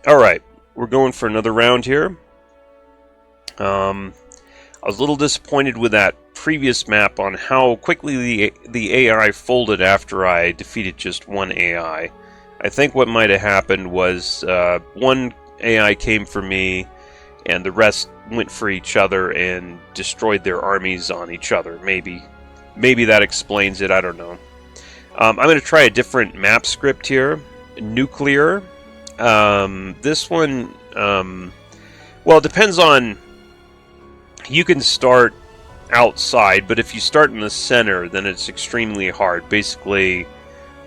Alright, we're going for another round here. I was a little disappointed with that previous map on how quickly the AI folded after I defeated just one AI. I think what might have happened was one AI came for me and the rest went for each other and destroyed their armies on each other. Maybe that explains it, I don't know. I'm going to try a different map script here. Nuclear. This one, well, it depends on... You can start outside, but if you start in the center, then it's extremely hard. Basically,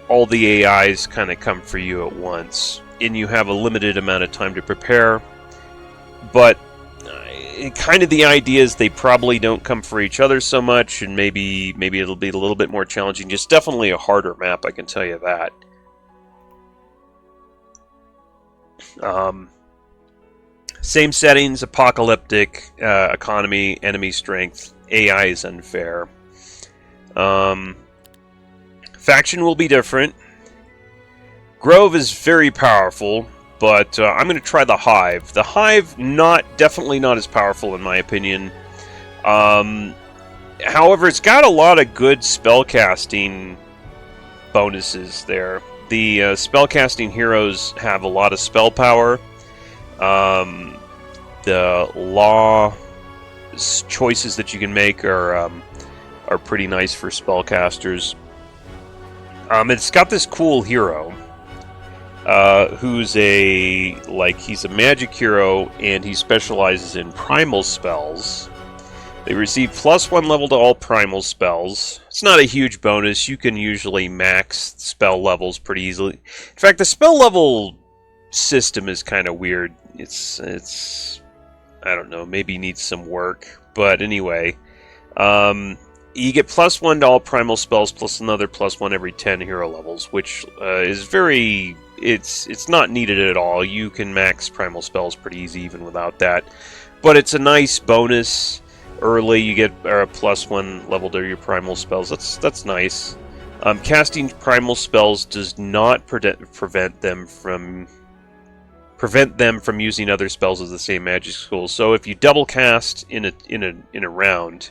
all the AIs kind of come for you at once, and you have a limited amount of time to prepare. But kind of the idea is they probably don't come for each other so much, and maybe it'll be a little bit more challenging. Just definitely a harder map, I can tell you that. Same settings, apocalyptic, economy, enemy strength, AI is unfair. Faction will be different. Grove is very powerful, but I'm going to try the Hive. The Hive, definitely not as powerful in my opinion. However, it's got a lot of good spellcasting bonuses there. The spellcasting heroes have a lot of spell power. The law choices that you can make are pretty nice for spellcasters. It's got this cool hero who's he's a magic hero and he specializes in primal spells. They receive +1 level to all primal spells. It's not a huge bonus. You can usually max spell levels pretty easily. In fact, the spell level system is kind of weird. It's I don't know, maybe needs some work, but anyway, you get +1 to all primal spells plus another +1 every 10 hero levels, which is very it's not needed at all. You can max primal spells pretty easy even without that, but it's a nice bonus. Early you get a +1 level to your primal spells. That's nice. Casting primal spells does not prevent them from using other spells of the same magic school. So if you double cast in a round,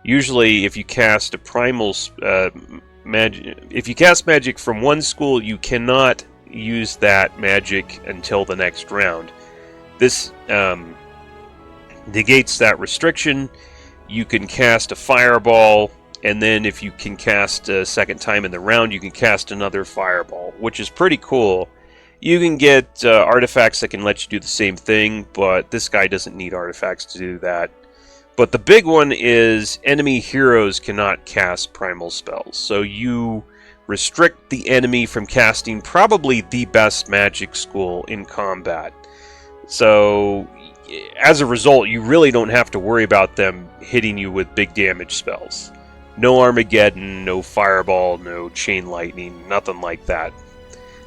usually if you cast a primal if you cast magic from one school, you cannot use that magic until the next round. This negates that restriction. You can cast a fireball, and then if you can cast a second time in the round, you can cast another fireball, which is pretty cool. You can get artifacts that can let you do the same thing, but this guy doesn't need artifacts to do that. But the big one is enemy heroes cannot cast primal spells. So you restrict the enemy from casting probably the best magic school in combat. So as a result, you really don't have to worry about them hitting you with big damage spells. No Armageddon, no Fireball, no Chain Lightning, nothing like that.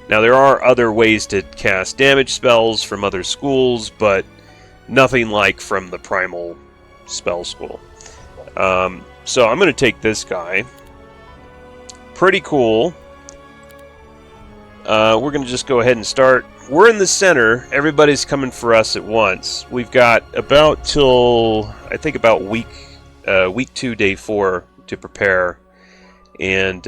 Now, there are other ways to cast damage spells from other schools, but nothing like from the primal spell school. So I'm going to take this guy. Pretty cool. We're going to just go ahead and start. We're in the center. Everybody's coming for us at once. We've got about till, I think, about week 2, day 4 to prepare. And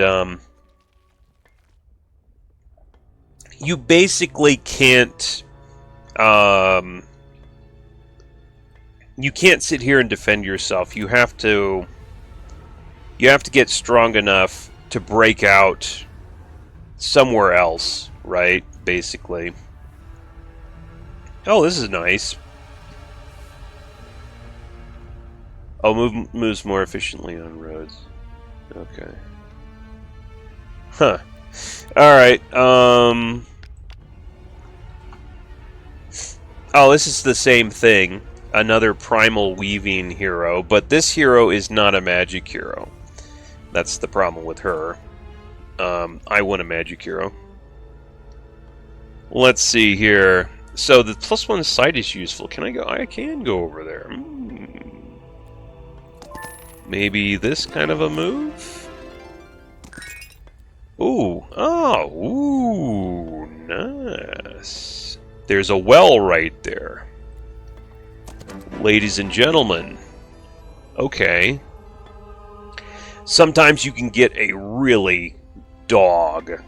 you basically can't sit here and defend yourself. You have to get strong enough to break out somewhere else, right? Basically. Oh, this is nice. Oh, moves more efficiently on roads. Okay. Huh. Alright, oh, this is the same thing. Another primal weaving hero, but this hero is not a magic hero. That's the problem with her. I want a magic hero. Let's see here. So the +1 sight is useful. Can I go? I can go over there. Maybe this kind of a move? Ooh. Oh. Ooh. Nice. There's a well right there. Ladies and gentlemen. Okay. Sometimes you can get a really dog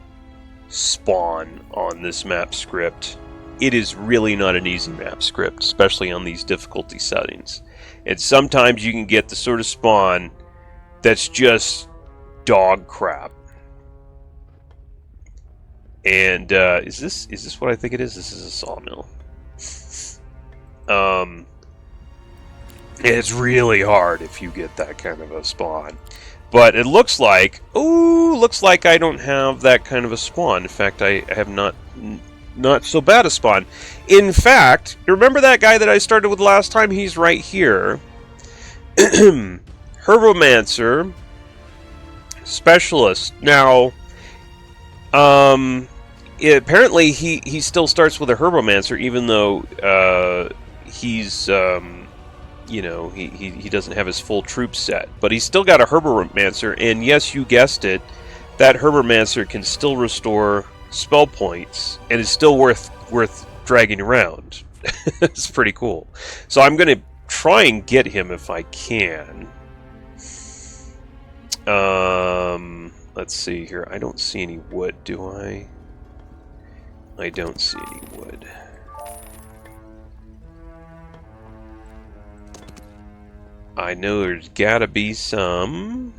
spawn on this map script. It is really not an easy map script, especially on these difficulty settings. And sometimes you can get the sort of spawn that's just dog crap. And is this what I think it is? This is a sawmill. It's really hard if you get that kind of a spawn. But it looks like, looks like I don't have that kind of a spawn. In fact, I have not so bad a spawn. In fact, remember that guy that I started with last time? He's right here. Herbomancer Specialist. Now, apparently he still starts with a Herbomancer, even though he's you know, he doesn't have his full troop set, but he's still got a Herbomancer, and yes, you guessed it, that Herbomancer can still restore spell points, and is still worth dragging around. It's pretty cool. So I'm going to try and get him if I can. Let's see here. I don't see any wood, do I? I don't see any wood. I know there's gotta be some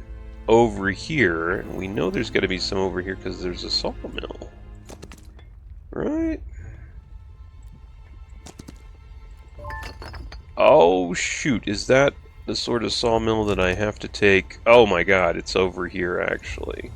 over here, and we know there's gotta be some over here because there's a sawmill. Right? Oh shoot, is that the sort of sawmill that I have to take? Oh my god, it's over here actually.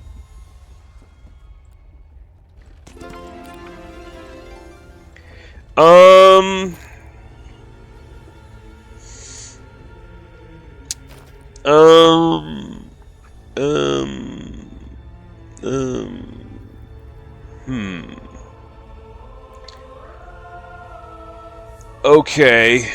Okay.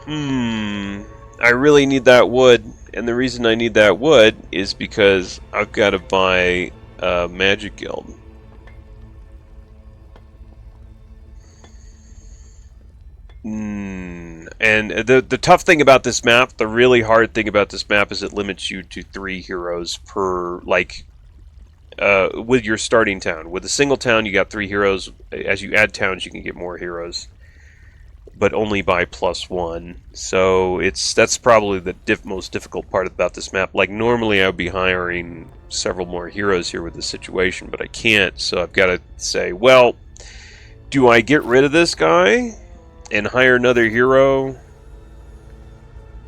I really need that wood, and the reason I need that wood is because I've got to buy a magic guild. And the tough thing about this map, the really hard thing about this map, is it limits you to 3 heroes per, like, with your starting town. With a single town, you got 3 heroes. As you add towns, you can get more heroes, but only by +1. So that's probably the most difficult part about this map. Like, normally I would be hiring several more heroes here with this situation, but I can't, so I've got to say, well, do I get rid of this guy and hire another hero,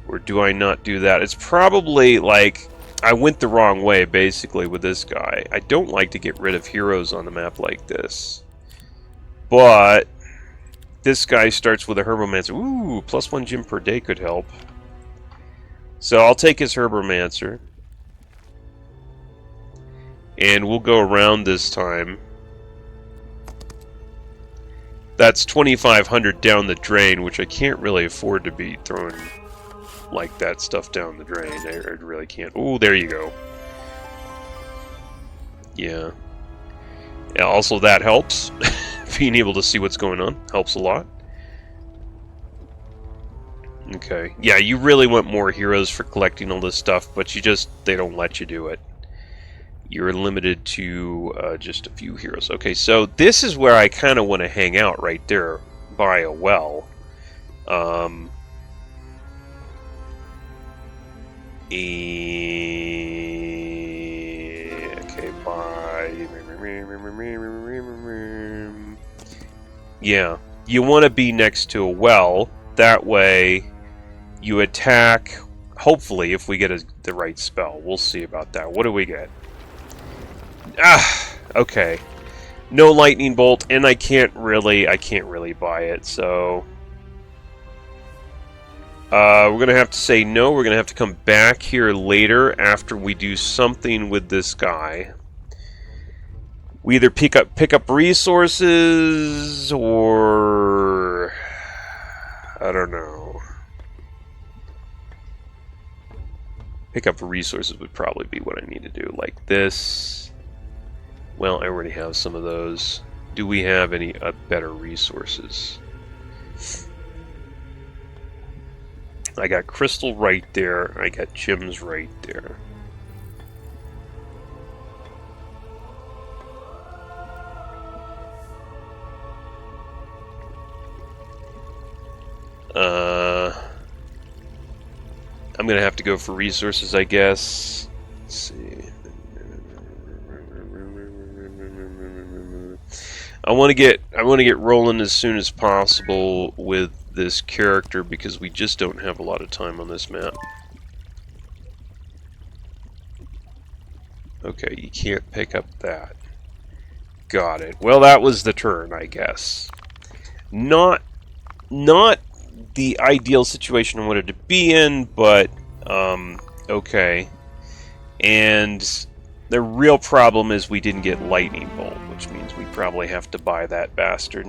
or do I not do that? It's probably like I went the wrong way basically with this guy. I don't like to get rid of heroes on the map like this, but this guy starts with a Herbomancer. Ooh, +1 gem per day could help. So I'll take his Herbomancer, and we'll go around this time. That's 2,500 down the drain, which I can't really afford to be throwing like that stuff down the drain. I really can't. Oh, there you go. Yeah. Yeah, also that helps. Being able to see what's going on helps a lot. Okay. Yeah, you really want more heroes for collecting all this stuff, but they don't let you do it. You're limited to just a few heroes. Okay, so this is where I kind of want to hang out, right there by a well. Okay, bye. Yeah, you want to be next to a well. That way, you attack. Hopefully, if we get the right spell, we'll see about that. What do we get? Okay. No lightning bolt, and I can't really buy it, so we're gonna have to say no. We're gonna have to come back here later after we do something with this guy. We either pick up resources, or I don't know. Pick up resources would probably be what I need to do, like this. Well, I already have some of those. Do we have any better resources? I got crystal right there. I got gems right there. I'm gonna have to go for resources, I guess. Let's see. I want to get rolling as soon as possible with this character because we just don't have a lot of time on this map. Okay, you can't pick up that. Got it. Well, that was the turn, I guess. Not the ideal situation I wanted to be in, but okay. And the real problem is we didn't get lightning bolt, which means we probably have to buy that bastard.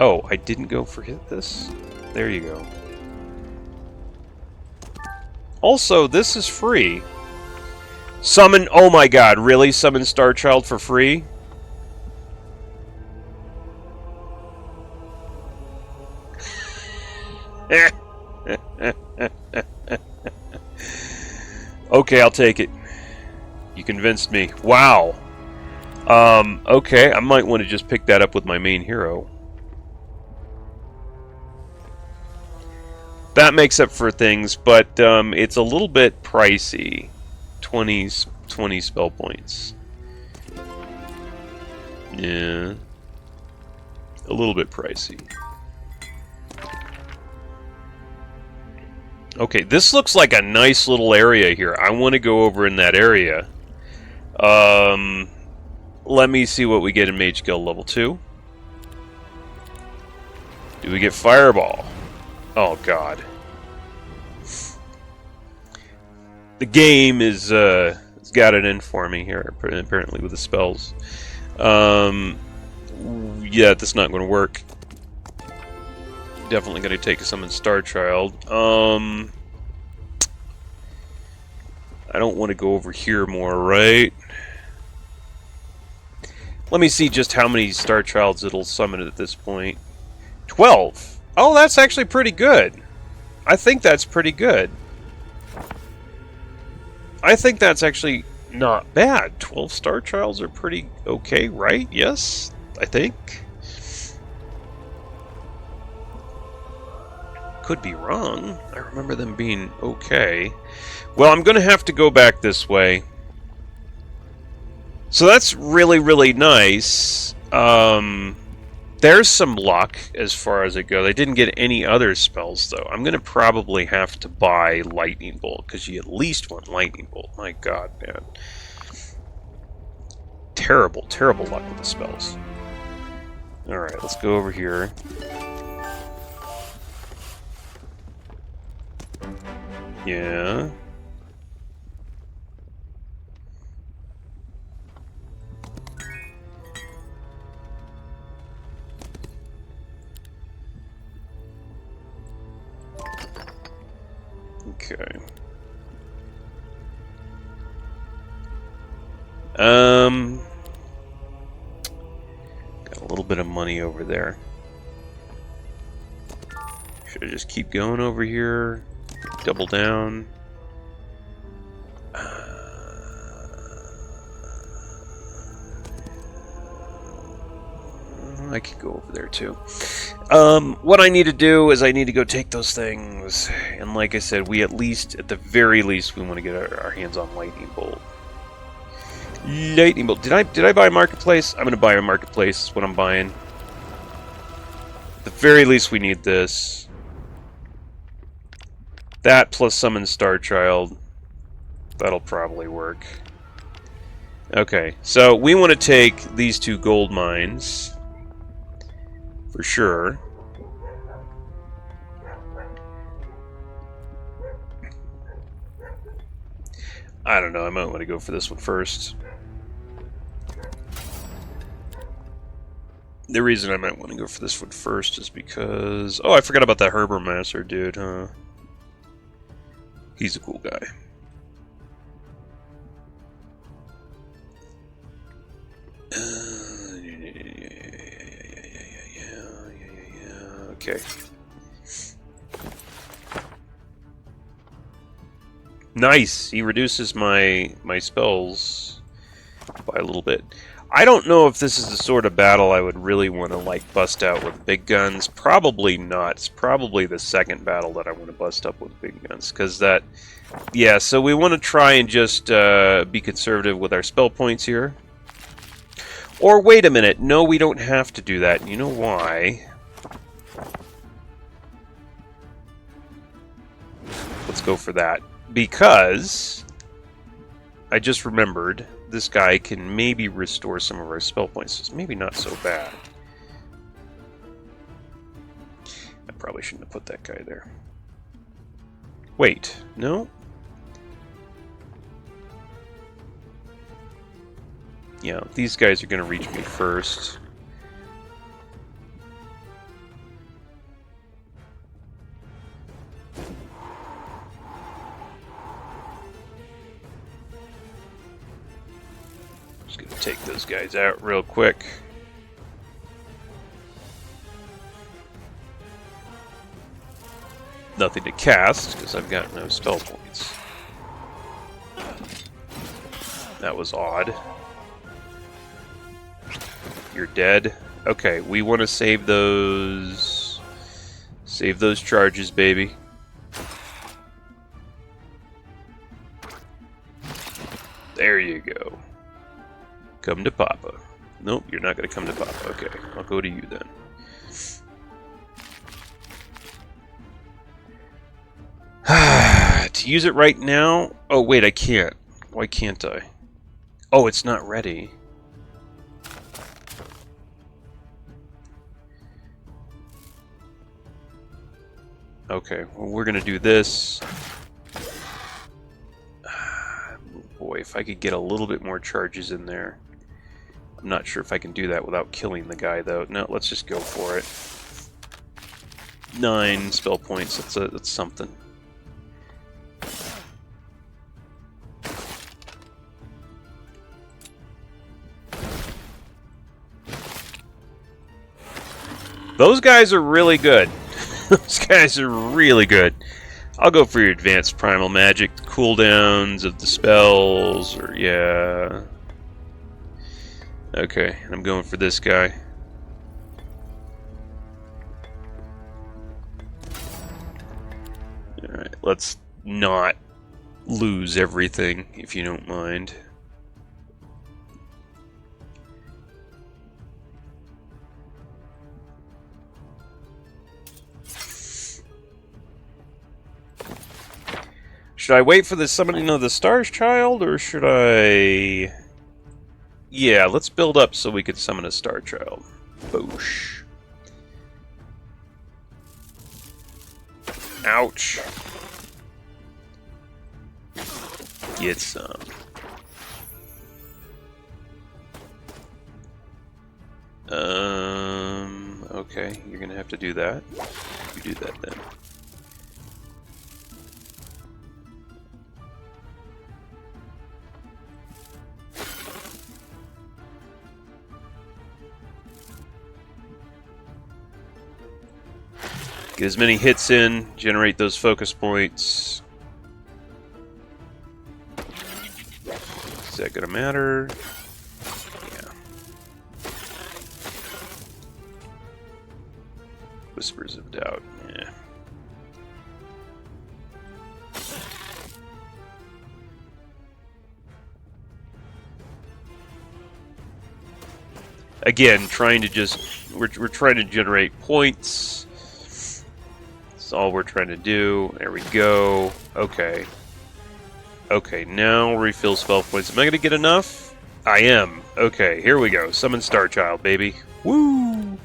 Oh, I didn't go for hit this? There you go. Also, this is free. Summon, oh my god, really? Summon Starchild for free? Okay, I'll take it. You convinced me. Wow. Okay, I might want to just pick that up with my main hero. That makes up for things, but it's a little bit pricey. 20 spell points. Yeah. A little bit pricey. Okay, this looks like a nice little area here. I want to go over in that area. Let me see what we get in Mage Guild level 2. Do we get Fireball? Oh god. The game is it's got it in for me here, apparently with the spells. Yeah, that's not going to work. Definitely going to take a summon Starchild. I don't want to go over here more, right? Let me see just how many Starchilds it'll summon at this point. 12! Oh, that's actually pretty good. I think that's pretty good. I think that's actually not bad. 12 Starchilds are pretty okay, right? Yes, I think. Could be wrong. I remember them being okay. Well, I'm going to have to go back this way. So that's really, really nice. There's some luck as far as it goes. I didn't get any other spells, though. I'm going to probably have to buy Lightning Bolt, because you at least want Lightning Bolt. My god, man. Terrible, terrible luck with the spells. Alright, let's go over here. Yeah. Okay. Got a little bit of money over there. Should I just keep going over here? Double down. I could go over there too. What I need to do is I need to go take those things, and like I said, we at the very least, we want to get our hands on Lightning Bolt. Lightning Bolt. Did I buy a Marketplace? I'm going to buy a Marketplace. That's what I'm buying. At the very least, we need this. That plus summon Starchild. That'll probably work. Okay, so we want to take these 2 gold mines. For sure. I don't know, I might want to go for this one first. The reason I might want to go for this one first is because... Oh, I forgot about that Herbermaster dude, huh? He's a cool guy. Okay. Nice. He reduces my spells by a little bit. I don't know if this is the sort of battle I would really want to like bust out with big guns. Probably not. It's probably the second battle that I want to bust up with big guns, because that. Yeah. So we want to try and just be conservative with our spell points here. Or wait a minute. No, we don't have to do that. You know why? Let's go for that. Because I just remembered this guy can maybe restore some of our spell points. It's maybe not so bad. I probably shouldn't have put that guy there. Wait, no? Yeah, these guys are going to reach me first. Take those guys out real quick. Nothing to cast, because I've got no spell points. That was odd. You're dead. Okay, we want to save those... Save those charges, baby. There you go. Come to Papa. Nope, you're not going to come to Papa. Okay, I'll go to you then. To use it right now? Oh, wait, I can't. Why can't I? Oh, it's not ready. Okay, well, we're going to do this. Boy, if I could get a little bit more charges in there. I'm not sure if I can do that without killing the guy, though. No, let's just go for it. 9 spell points. That's something. Those guys are really good. Those guys are really good. I'll go for your advanced primal magic, cooldowns of the spells, or yeah. Okay, I'm going for this guy. Alright, let's not lose everything, if you don't mind. Should I wait for the summoning of the Stars Child, or should I... Yeah, let's build up so we can summon a Star Child. Boosh. Ouch. Get some. Okay, you're gonna have to do that. You do that then. Get as many hits in, generate those focus points. Is that gonna matter? Yeah. Whispers of Doubt, yeah. Again, trying to just... We're trying to generate points. That's all we're trying to do. There we go. Okay. Okay, now refill spell points. Am I going to get enough? I am. Okay, here we go. Summon Star Child, baby. Woo!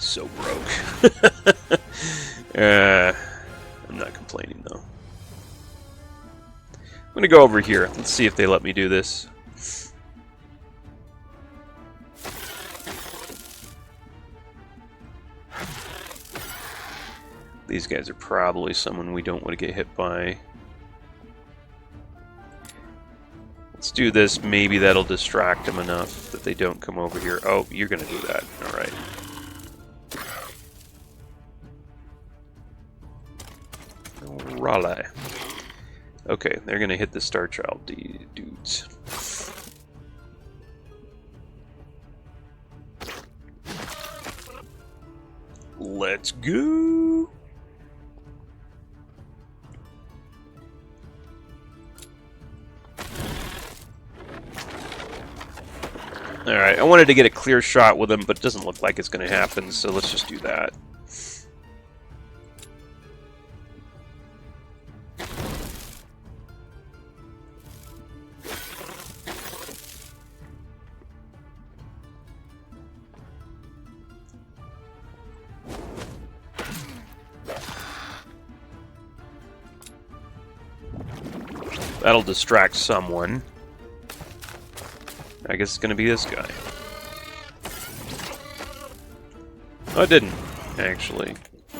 So broke. I'm not complaining, though. I'm going to go over here. Let's see if they let me do this. These guys are probably someone we don't want to get hit by. Let's do this. Maybe that'll distract them enough that they don't come over here. Oh, you're going to do that. All right. Raleigh. Okay, they're going to hit the Star Child dudes. Let's go. Alright, I wanted to get a clear shot with him, but it doesn't look like it's going to happen, so let's just do that. That'll distract someone. I guess it's going to be this guy. Oh, it didn't, actually.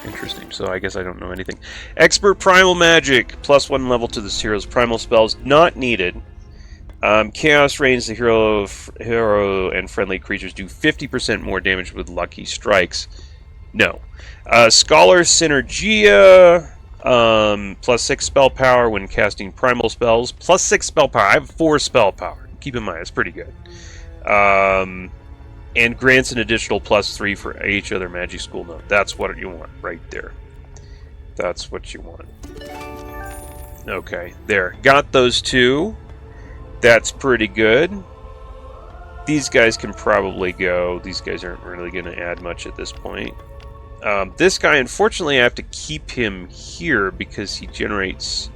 Interesting, so I guess I don't know anything. Expert Primal Magic. +1 level to this hero's primal spells. Not needed. Chaos Reigns, the hero and friendly creatures do 50% more damage with lucky strikes. No. Scholar Synergia. +6 spell power when casting primal spells. +6 spell power. I have 4 spell power. Keep in mind, it's pretty good. And grants an additional +3 for each other magic school note. That's what you want right there. That's what you want. Okay, there. Got those two. That's pretty good. These guys can probably go. These guys aren't really going to add much at this point. This guy, unfortunately, I have to keep him here because he generates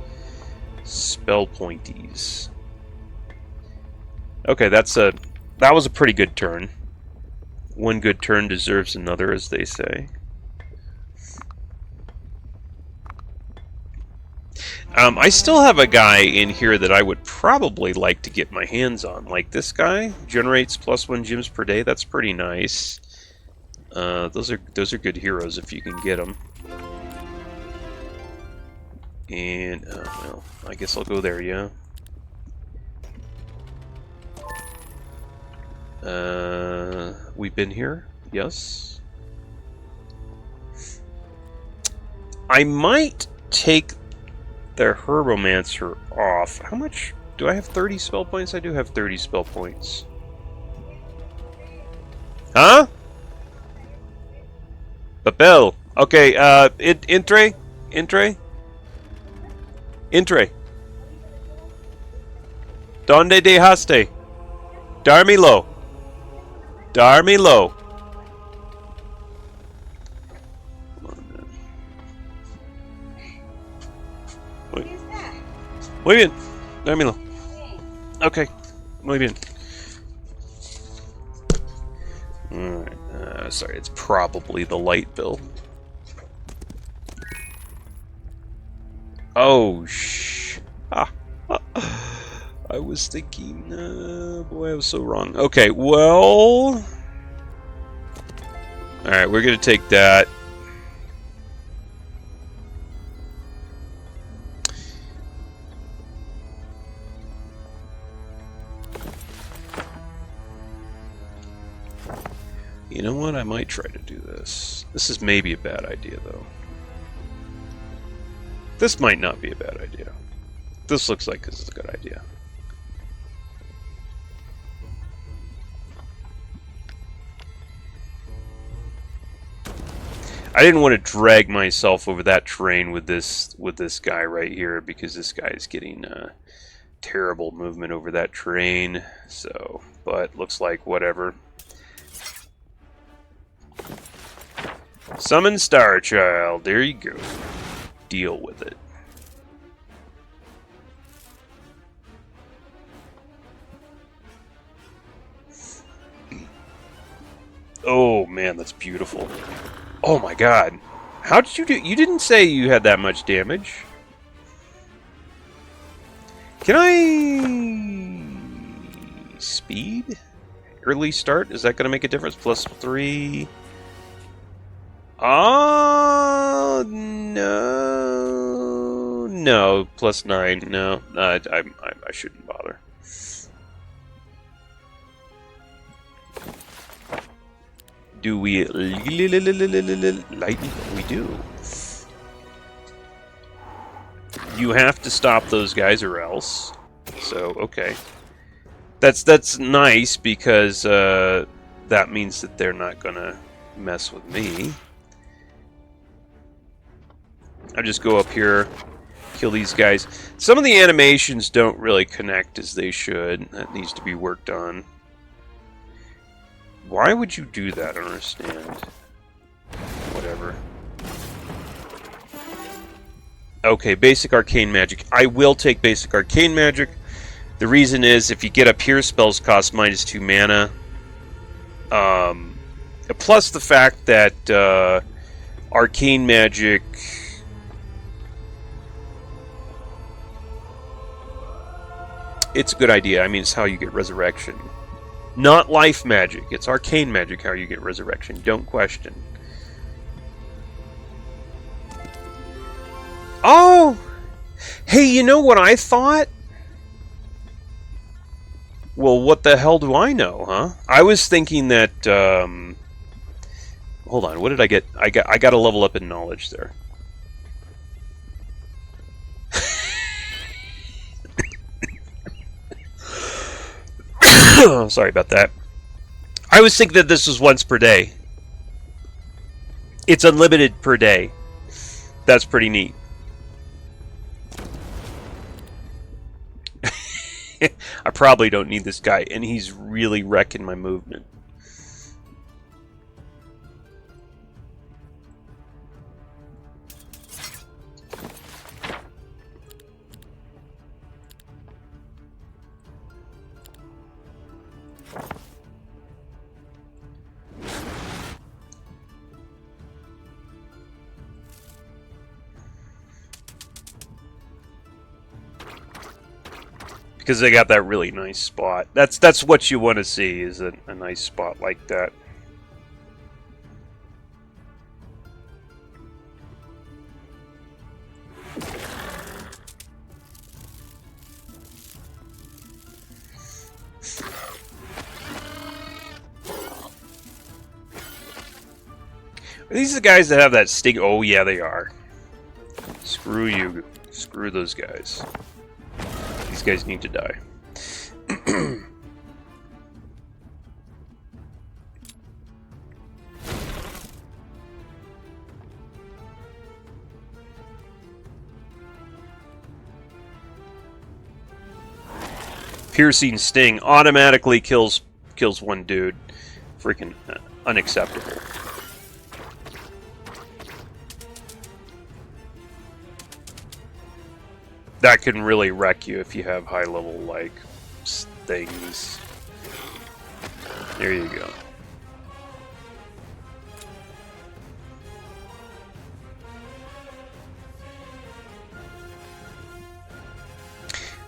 spell pointies. Okay, that was a pretty good turn. One good turn deserves another, as they say. I still have a guy in here that I would probably like to get my hands on. Like this guy, generates +1 gems per day. That's pretty nice. Those are good heroes if you can get them. And well, I guess I'll go there. Yeah. We've been here. Yes. I might take the Herbomancer off. How much do I have? 30 spell points. I do have 30 spell points. Huh? Papel. Okay, Entre. Donde dejaste? Dármelo. Muy bien. Dármelo. Okay. Muy bien. Alright. Sorry, it's probably the light bill. Oh, I was thinking... boy, I was so wrong. Okay, well... Alright, we're going to take that. You know what? I might try to do this. This is maybe a bad idea, though. This might not be a bad idea. This looks like this is a good idea. I didn't want to drag myself over that terrain with this guy right here because this guy is getting terrible movement over that terrain. So, but looks like whatever. Summon Star Child. There you go. Deal with it. Oh man, that's beautiful. Oh my god. How did you do? You didn't say you had that much damage. Can I... Speed? Early start? Is that going to make a difference? +3... no. No, +9. No, I shouldn't bother. Do we lighten? We do. You have to stop those guys or else. So okay, that's nice because that means that they're not gonna mess with me. I just go up here, kill these guys. Some of the animations don't really connect as they should. That needs to be worked on. Why would you do that? I don't understand. Whatever. Okay, basic arcane magic. I will take basic arcane magic. The reason is if you get up here, spells cost -2 mana. Plus the fact that arcane magic... It's a good idea. I mean, it's how you get resurrection. Not life magic. It's arcane magic how you get resurrection. Don't question. Oh! Hey, you know what I thought? Well, what the hell do I know, huh? I was thinking that... Hold on, what did I get? I got a level up in knowledge there. Sorry about that. I was thinking that this was once per day. It's unlimited per day. That's pretty neat. I probably don't need this guy, and he's really wrecking my movement. Because they got that really nice spot. That's what you want to see, is a nice spot like that. Are these the guys that have that sting? Oh yeah, they are. Screw you. Screw those guys. These guys need to die. Piercing sting automatically kills one dude. Freaking unacceptable. That can really wreck you if you have high level, like, things. There you go.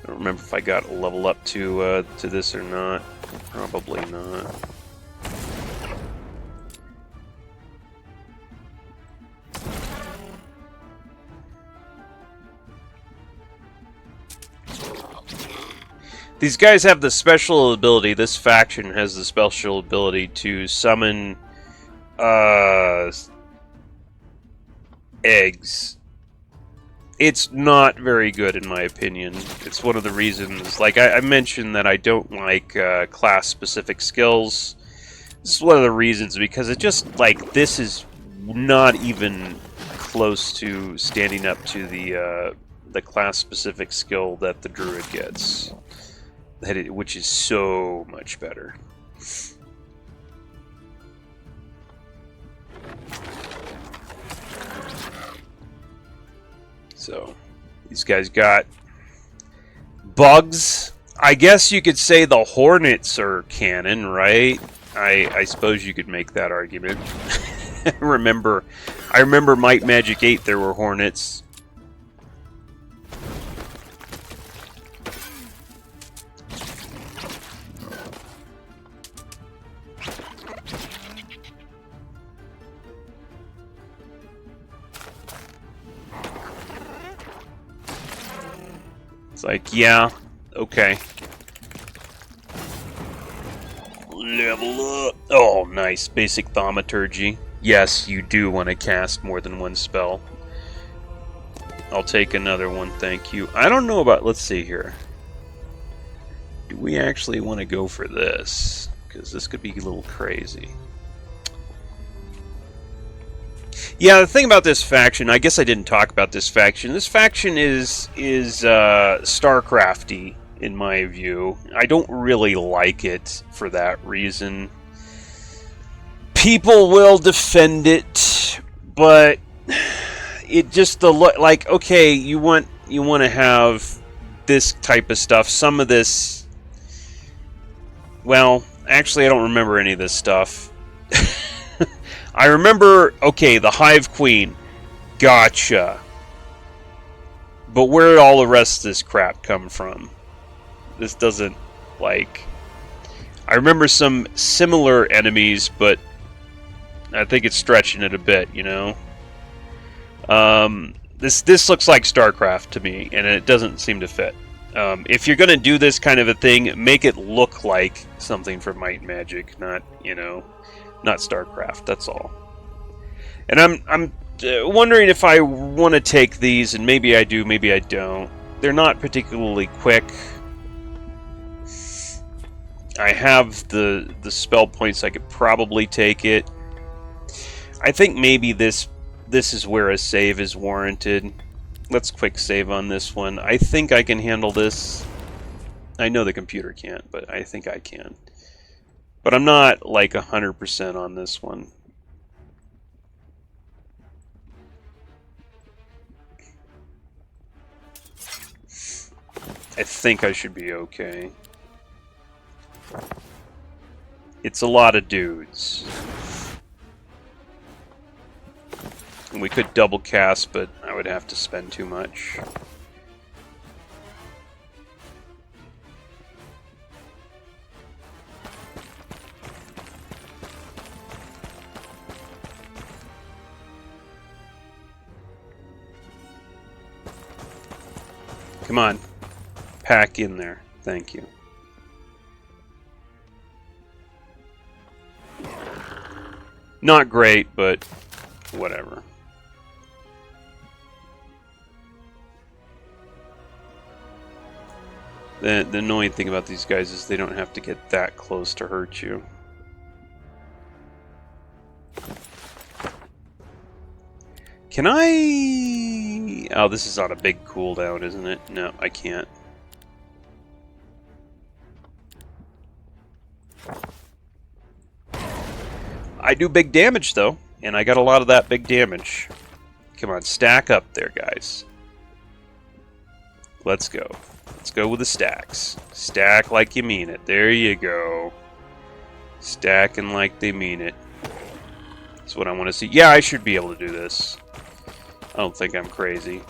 I don't remember if I got a level up to this or not. Probably not. These guys have the special ability, this faction has the special ability to summon eggs. It's not very good in my opinion. It's one of the reasons, like I mentioned that I don't like class-specific skills. This is one of the reasons, because it just, like, this is not even close to standing up to the class-specific skill that the druid gets. Which is so much better. So, these guys got bugs. I guess you could say the hornets are canon, right? I suppose you could make that argument. I remember Might Magic 8 there were hornets. It's like, yeah, okay. Level up. Oh, nice. Basic thaumaturgy. Yes, you do want to cast more than one spell. I'll take another one, thank you. I don't know about... Let's see here. Do we actually want to go for this? Because this could be a little crazy. Yeah, the thing about this faction, I guess I didn't talk about this faction. This faction is StarCrafty, in my view. I don't really like it for that reason. People will defend it, but it just like, okay, you want to have this type of stuff. Some of this, well, actually, I don't remember any of this stuff. I remember, okay, the Hive Queen, gotcha. But where did all the rest of this crap come from? This doesn't, like... I remember some similar enemies, but I think it's stretching it a bit, you know? This looks like StarCraft to me, and it doesn't seem to fit. If you're going to do this kind of a thing, make it look like something from Might and Magic, not, you know... Not StarCraft, that's all. And I'm wondering if I want to take these, and maybe I do, maybe I don't. They're not particularly quick. I have the spell points, I could probably take it. I think maybe this is where a save is warranted. Let's quick save on this one. I think I can handle this. I know the computer can't, but I think I can. But I'm not like 100% on this one. I think I should be okay. It's a lot of dudes. And we could double cast, but I would have to spend too much. Come on. Pack in there. Thank you. Not great, but whatever. The annoying thing about these guys is they don't have to get that close to hurt you. Can I... Oh, this is on a big cooldown, isn't it? No, I can't. I do big damage, though, and I got a lot of that big damage. Come on, stack up there, guys. Let's go. Let's go with the stacks. Stack like you mean it. There you go. Stacking like they mean it. That's what I want to see. Yeah, I should be able to do this. I don't think I'm crazy.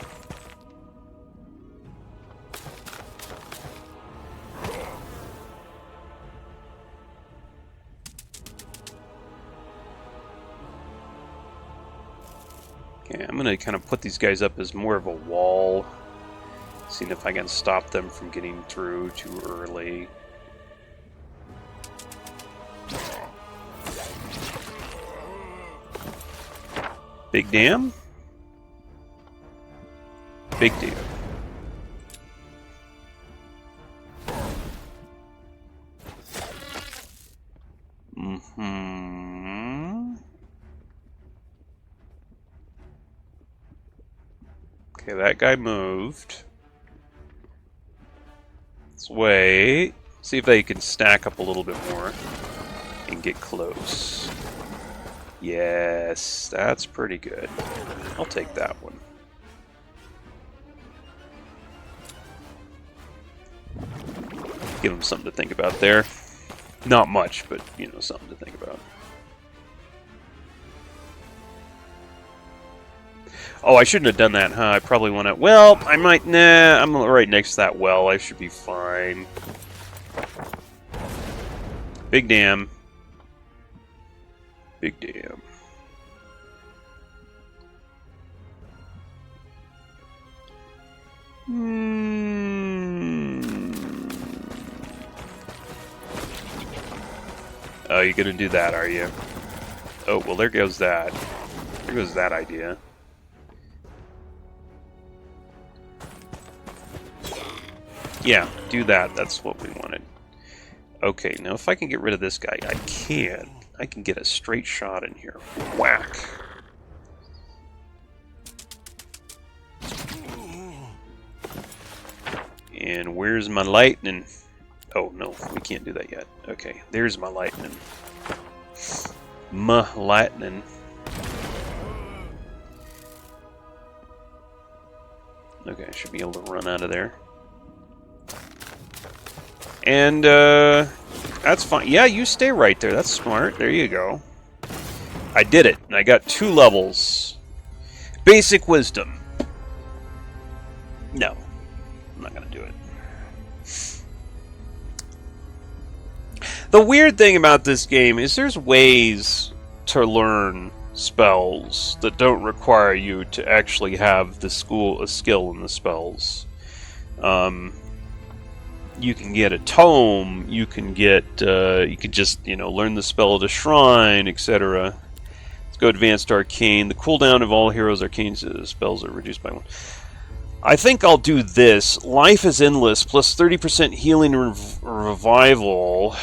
Okay, I'm going to kind of put these guys up as more of a wall. Seeing if I can stop them from getting through too early. Big dam? Big deal. Okay, that guy moved. Let's wait. See if they can stack up a little bit more and get close. Yes, that's pretty good. I'll take that one. Give them something to think about there. Not much, but, you know, something to think about. Oh, I shouldn't have done that, huh? I probably want to... Well, I might... Nah, I'm right next to that well. I should be fine. Big dam. Big dam. Oh, you're gonna do that, are you? Oh, well, there goes that. There goes that idea. Yeah, do that. That's what we wanted. Okay, now if I can get rid of this guy, I can. I can get a straight shot in here. Whack. And where's my lightning? Oh, no, we can't do that yet. Okay, there's my lightning. My lightning. Okay, I should be able to run out of there. And, that's fine. Yeah, you stay right there. That's smart. There you go. I did it. And I got 2 levels. Basic wisdom. No. I'm not going to do it. The weird thing about this game is there's ways to learn spells that don't require you to actually have a skill in the spells. You can get a tome, you can get, you could just, learn the spell at a shrine, etc. Let's go Advanced Arcane. The cooldown of all heroes' arcane spells are reduced by 1. I think I'll do this. Life is Endless, plus 30% healing revival.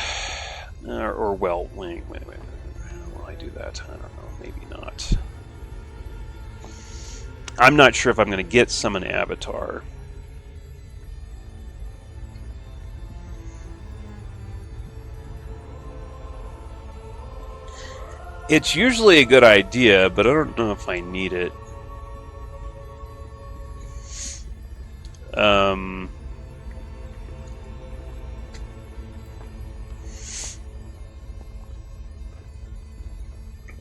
Well, wait. Will I do that? I don't know. Maybe not. I'm not sure if I'm going to get Summon Avatar. It's usually a good idea, but I don't know if I need it.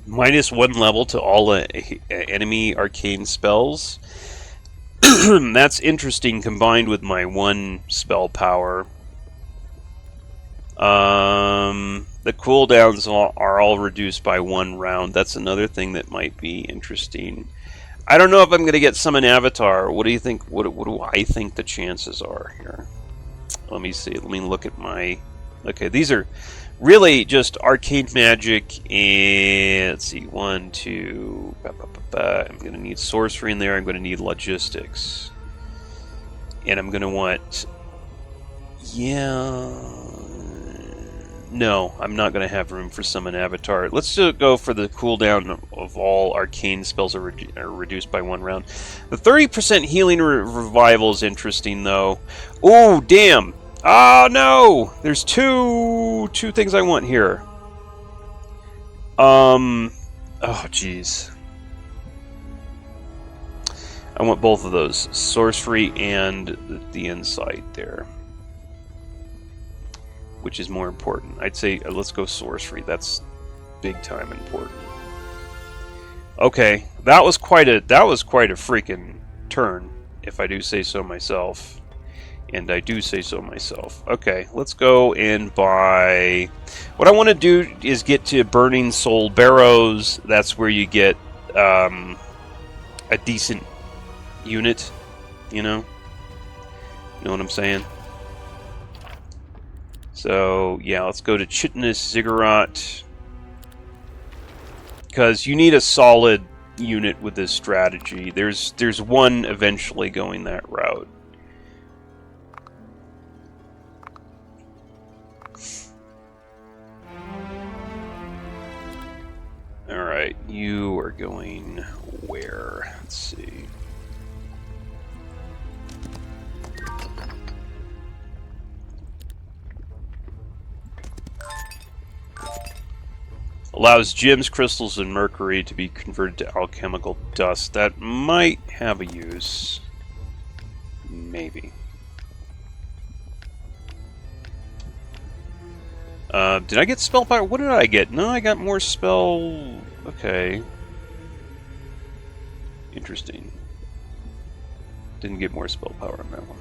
-1 level to all enemy arcane spells. That's interesting, combined with my 1 spell power. The cooldowns are all reduced by 1 round. That's another thing that might be interesting. I don't know if I'm going to get Summon Avatar. What do you think? What do I think the chances are here? Let me see. Let me look at my... Okay, these are really just arcane magic and... Let's see. 1, 2... I'm going to need sorcery in there. I'm going to need logistics. And I'm going to want... Yeah... No, I'm not going to have room for Summon Avatar. Let's go for the cooldown of all arcane spells are reduced by 1 round. The 30% healing revival is interesting, though. Oh, damn! Oh, no! There's two things I want here. Oh, jeez. I want both of those. Sorcery and the insight there. Which is more important? I'd say let's go sorcery. That's big time important. Okay, that was quite a freaking turn, if I do say so myself. And I do say so myself. Okay, let's go and buy... What I want to do is get to Burning Soul Barrows. That's where you get a decent unit, you know? You know what I'm saying? So, yeah, let's go to Chitinous Ziggurat. Because you need a solid unit with this strategy. There's one eventually going that route. Alright, you are going where? Let's see. Allows gems, crystals, and mercury to be converted to alchemical dust. That might have a use. Maybe. Did I get spell power? What did I get? No, I got more spell... Okay. Interesting. Didn't get more spell power on that one.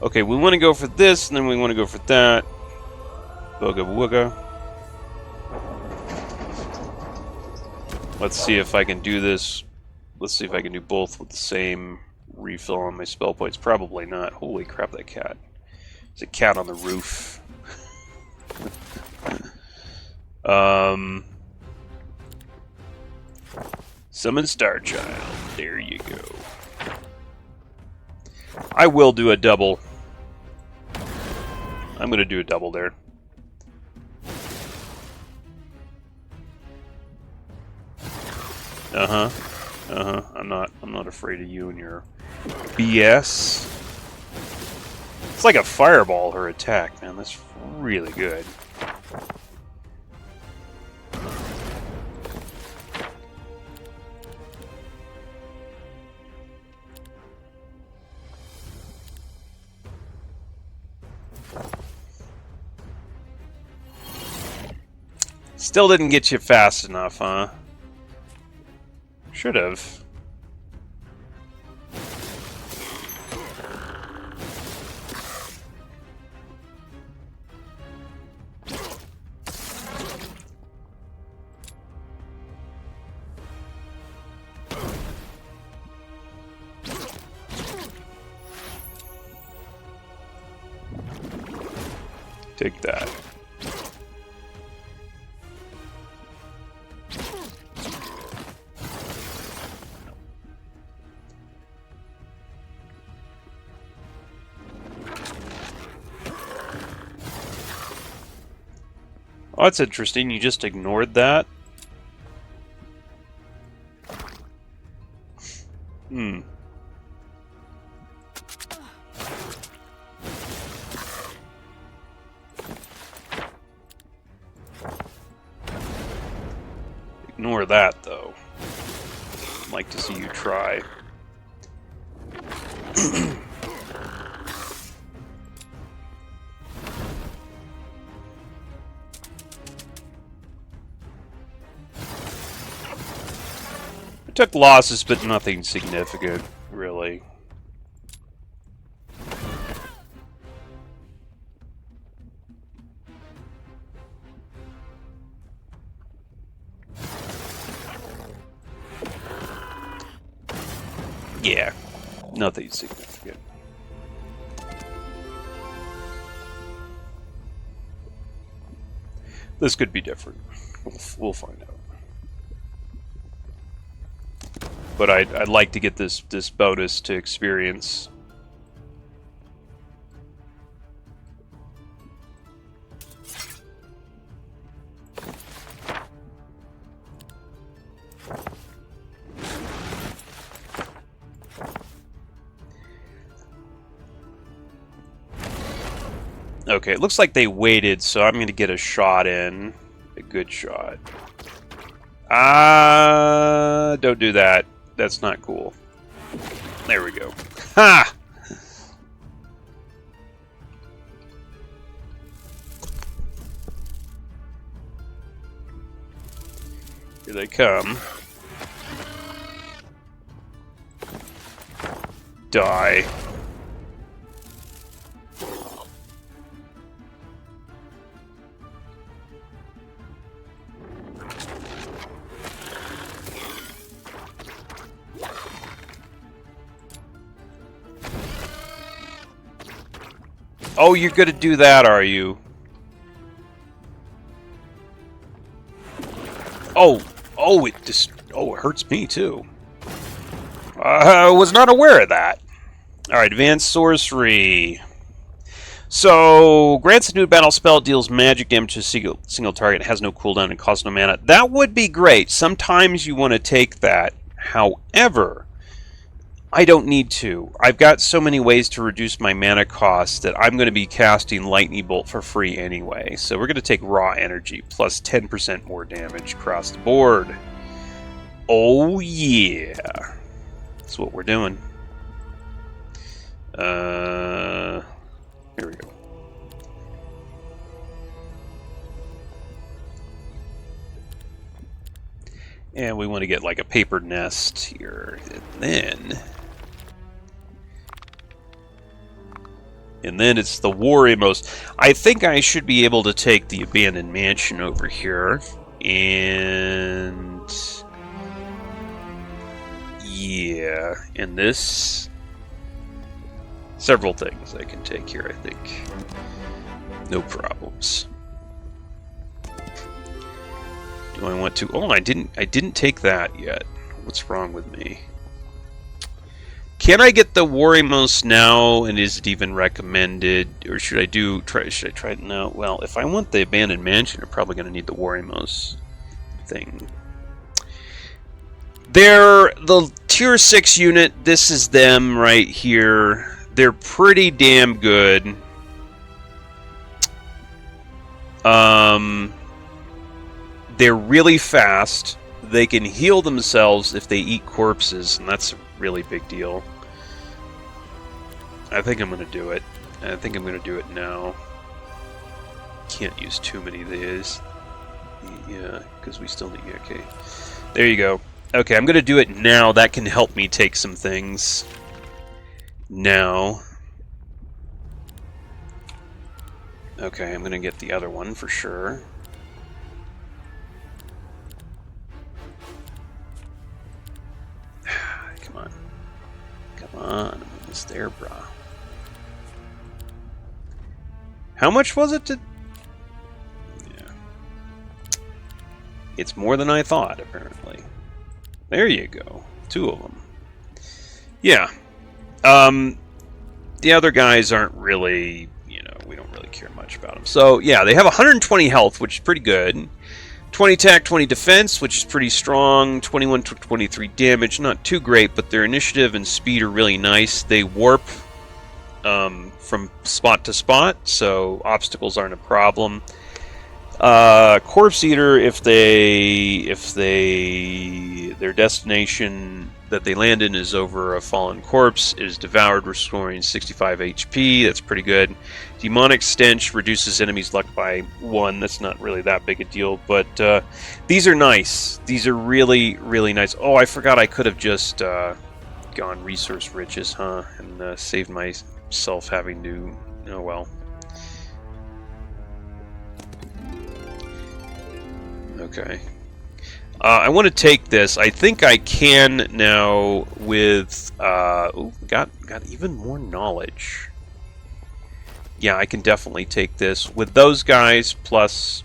Okay, we want to go for this, and then we want to go for that. Booga wooga. Let's see if I can do this. Let's see if I can do both with the same refill on my spell points. Probably not. Holy crap, that cat. There's a cat on the roof. Summon Star Child. There you go. I will do a double. I'm going to do a double there. I'm not afraid of you and your BS. It's like a fireball, her attack, man. That's really good. Still didn't get you fast enough, huh? Should have. Take that. Oh, that's interesting. You just ignored that? Hmm. Ignore that, though. I'd like to see you try. Took losses, but nothing significant, really. Yeah, nothing significant. This could be different. We'll find out. But I'd like to get this bonus to experience. Okay, it looks like they waited, so I'm going to get a shot in. A good shot. Don't do that. That's not cool. There we go. Ha! Here they come. Die. Oh, you're gonna do that, are you? Oh, it hurts me too. I was not aware of that. All right, advanced sorcery. So, grants a new battle spell, deals magic damage to a single target, has no cooldown, and costs no mana. That would be great. Sometimes you want to take that. However, I don't need to. I've got so many ways to reduce my mana costs that I'm going to be casting Lightning Bolt for free anyway. So we're going to take raw energy, plus 10% more damage across the board. Oh yeah. That's what we're doing. Here we go. And we want to get like a paper nest here. And then it's the war most. I think I should be able to take the abandoned mansion over here. And yeah, and this. Several things I can take here, I think. No problems. Do I want to? Oh, I didn't take that yet. What's wrong with me? Can I get the Warrimos now, and is it even recommended, or should I try it now? Well, if I want the Abandoned Mansion, I'm probably going to need the Warrimos thing. They're the tier 6 unit. This is them right here. They're pretty damn good. They're really fast. They can heal themselves if they eat corpses, and that's a really big deal. I think I'm going to do it. I think I'm going to do it now. Can't use too many of these. Yeah, because we still need... Okay. There you go. Okay, I'm going to do it now. That can help me take some things. Now. Okay, I'm going to get the other one for sure. Come on. Come on. I'm almost there, brah. How much was it to... Yeah. It's more than I thought, apparently. There you go. 2 of them. Yeah. The other guys aren't really... You know, we don't really care much about them. So, yeah, they have 120 health, which is pretty good. 20 attack, 20 defense, which is pretty strong. 21 to 23 damage, not too great, but their initiative and speed are really nice. They warp from spot to spot, so obstacles aren't a problem. Corpse Eater, if their destination that they land in is over a fallen corpse, is devoured, restoring 65 HP. That's pretty good. Demonic Stench reduces enemies' luck by 1. That's not really that big a deal, but these are nice. These are really, really nice. Oh, I forgot I could have just gone resource riches, huh? And saved myself having to... Oh, well. Okay. I want to take this. I think I can now with... ooh, got even more knowledge. Yeah, I can definitely take this. With those guys, plus...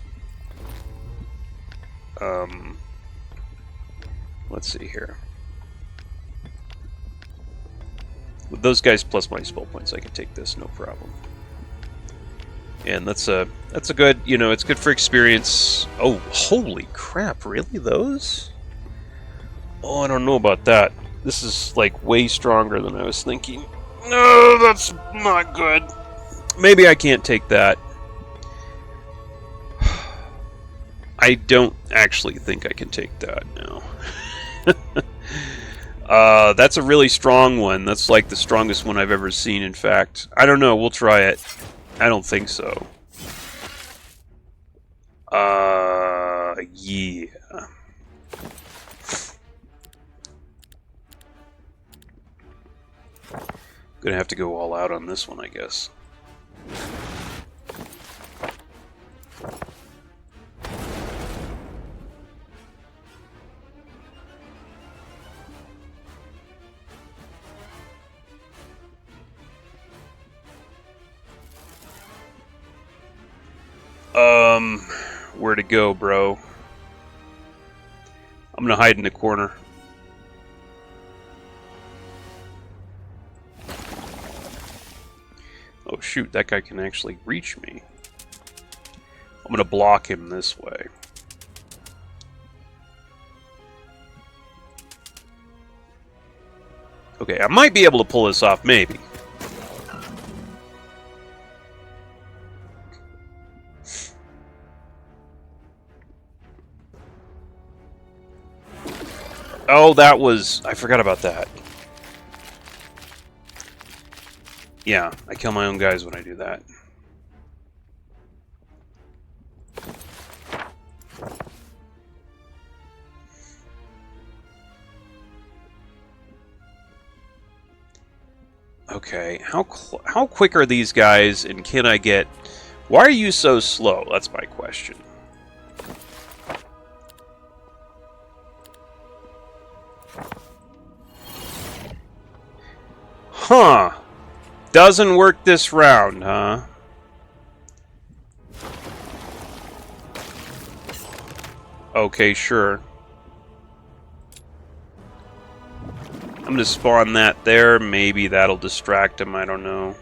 let's see here. With those guys plus my spell points, I can take this, no problem. And that's a good, you know, it's good for experience. Oh, holy crap, really, those? Oh, I don't know about that. This is, like, way stronger than I was thinking. No, that's not good. Maybe I can't take that. I don't actually think I can take that now. That's a really strong one. That's like the strongest one I've ever seen, in fact. I don't know, we'll try it. I don't think so. Yeah. Gonna have to go all out on this one, I guess. Where to go, bro? I'm gonna hide in the corner. Oh shoot, that guy can actually reach me. I'm gonna block him this way. Okay, I might be able to pull this off, maybe. Oh, that was... I forgot about that. Yeah, I kill my own guys when I do that. Okay, how quick are these guys, and can I get... Why are you so slow? That's my question. Huh. Doesn't work this round, huh? Okay, sure. I'm gonna spawn that there. Maybe that'll distract him. I don't know.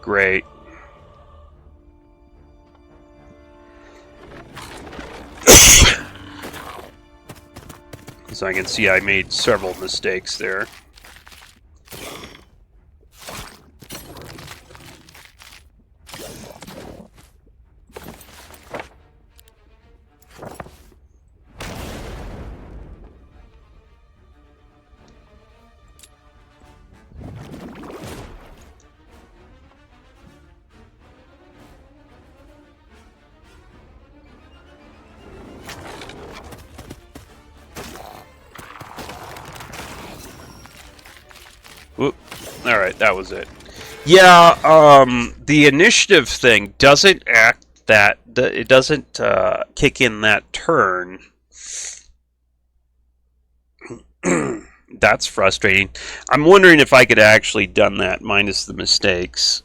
Great. So I can see I made several mistakes there. Whoop. Alright, that was it. Yeah, the initiative thing doesn't it doesn't kick in that turn. That's frustrating. I'm wondering if I could actually done that minus the mistakes.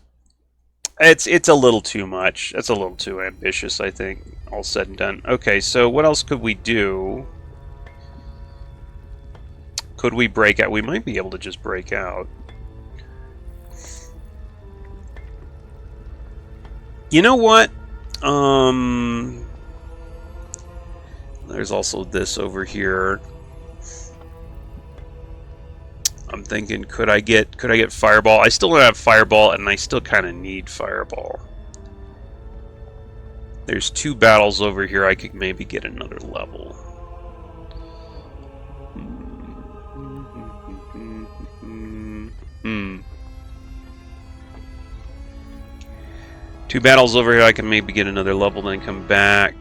It's a little too much. That's a little too ambitious, I think, all said and done. Okay, so what else could we do? Could we break out? We might be able to just break out. You know what? There's also this over here. I'm thinking, could I get Fireball? I still don't have Fireball, and I still kind of need Fireball. There's 2 battles over here. I could maybe get another level. Two battles over here, I can maybe get another level, then come back.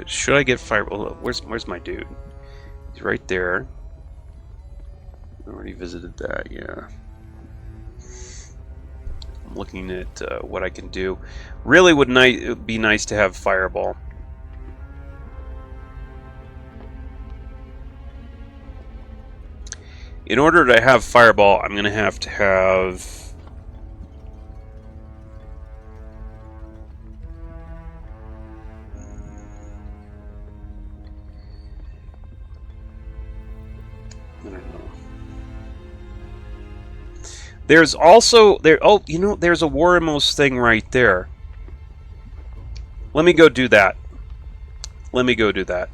Should I get Fireball? Where's my dude? He's right there. I already visited that, yeah. I'm looking at what I can do. Really would be nice to have Fireball. In order to have Fireball, I'm going to have... I don't know. There's also... Oh, you know, there's a Waramos thing right there. Let me go do that. Let me go do that.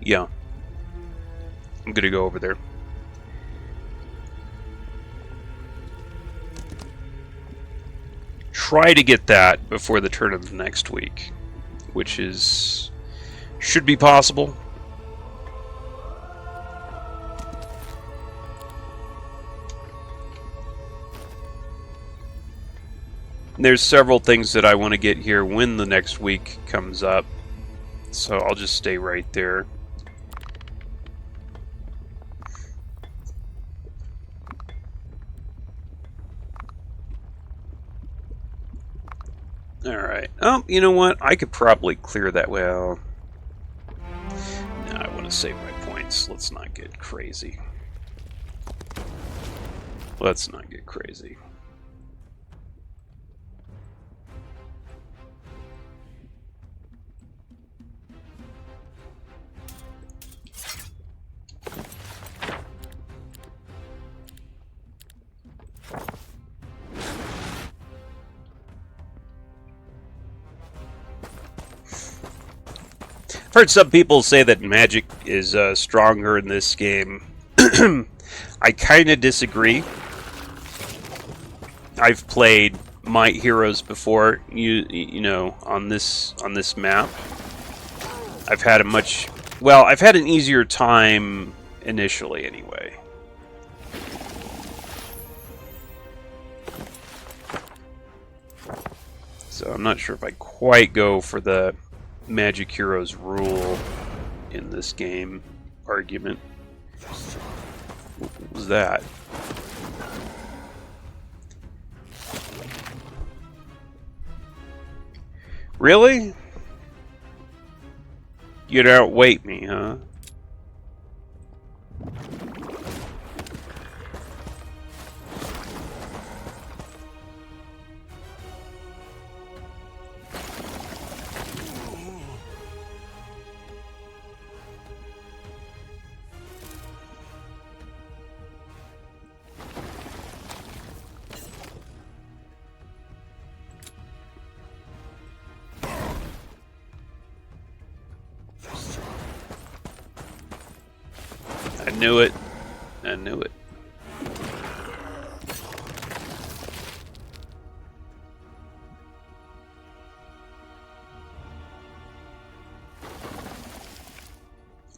Yeah. I'm gonna go over there. Try to get that before the turn of the next week, which is... should be possible. There's several things that I want to get here when the next week comes up, so I'll just stay right there. Alright. Oh, you know what? I could probably clear that. Well, no, I want to save my points. Let's not get crazy. Let's not get crazy. I've heard some people say that magic is stronger in this game. I kind of disagree. I've played my heroes before, you know, on this map. I've had I've had an easier time initially, anyway. So I'm not sure if I quite go for the Magic Heroes rule in this game argument. What was that? Really? You'd outweight me, huh? I knew it. I knew it.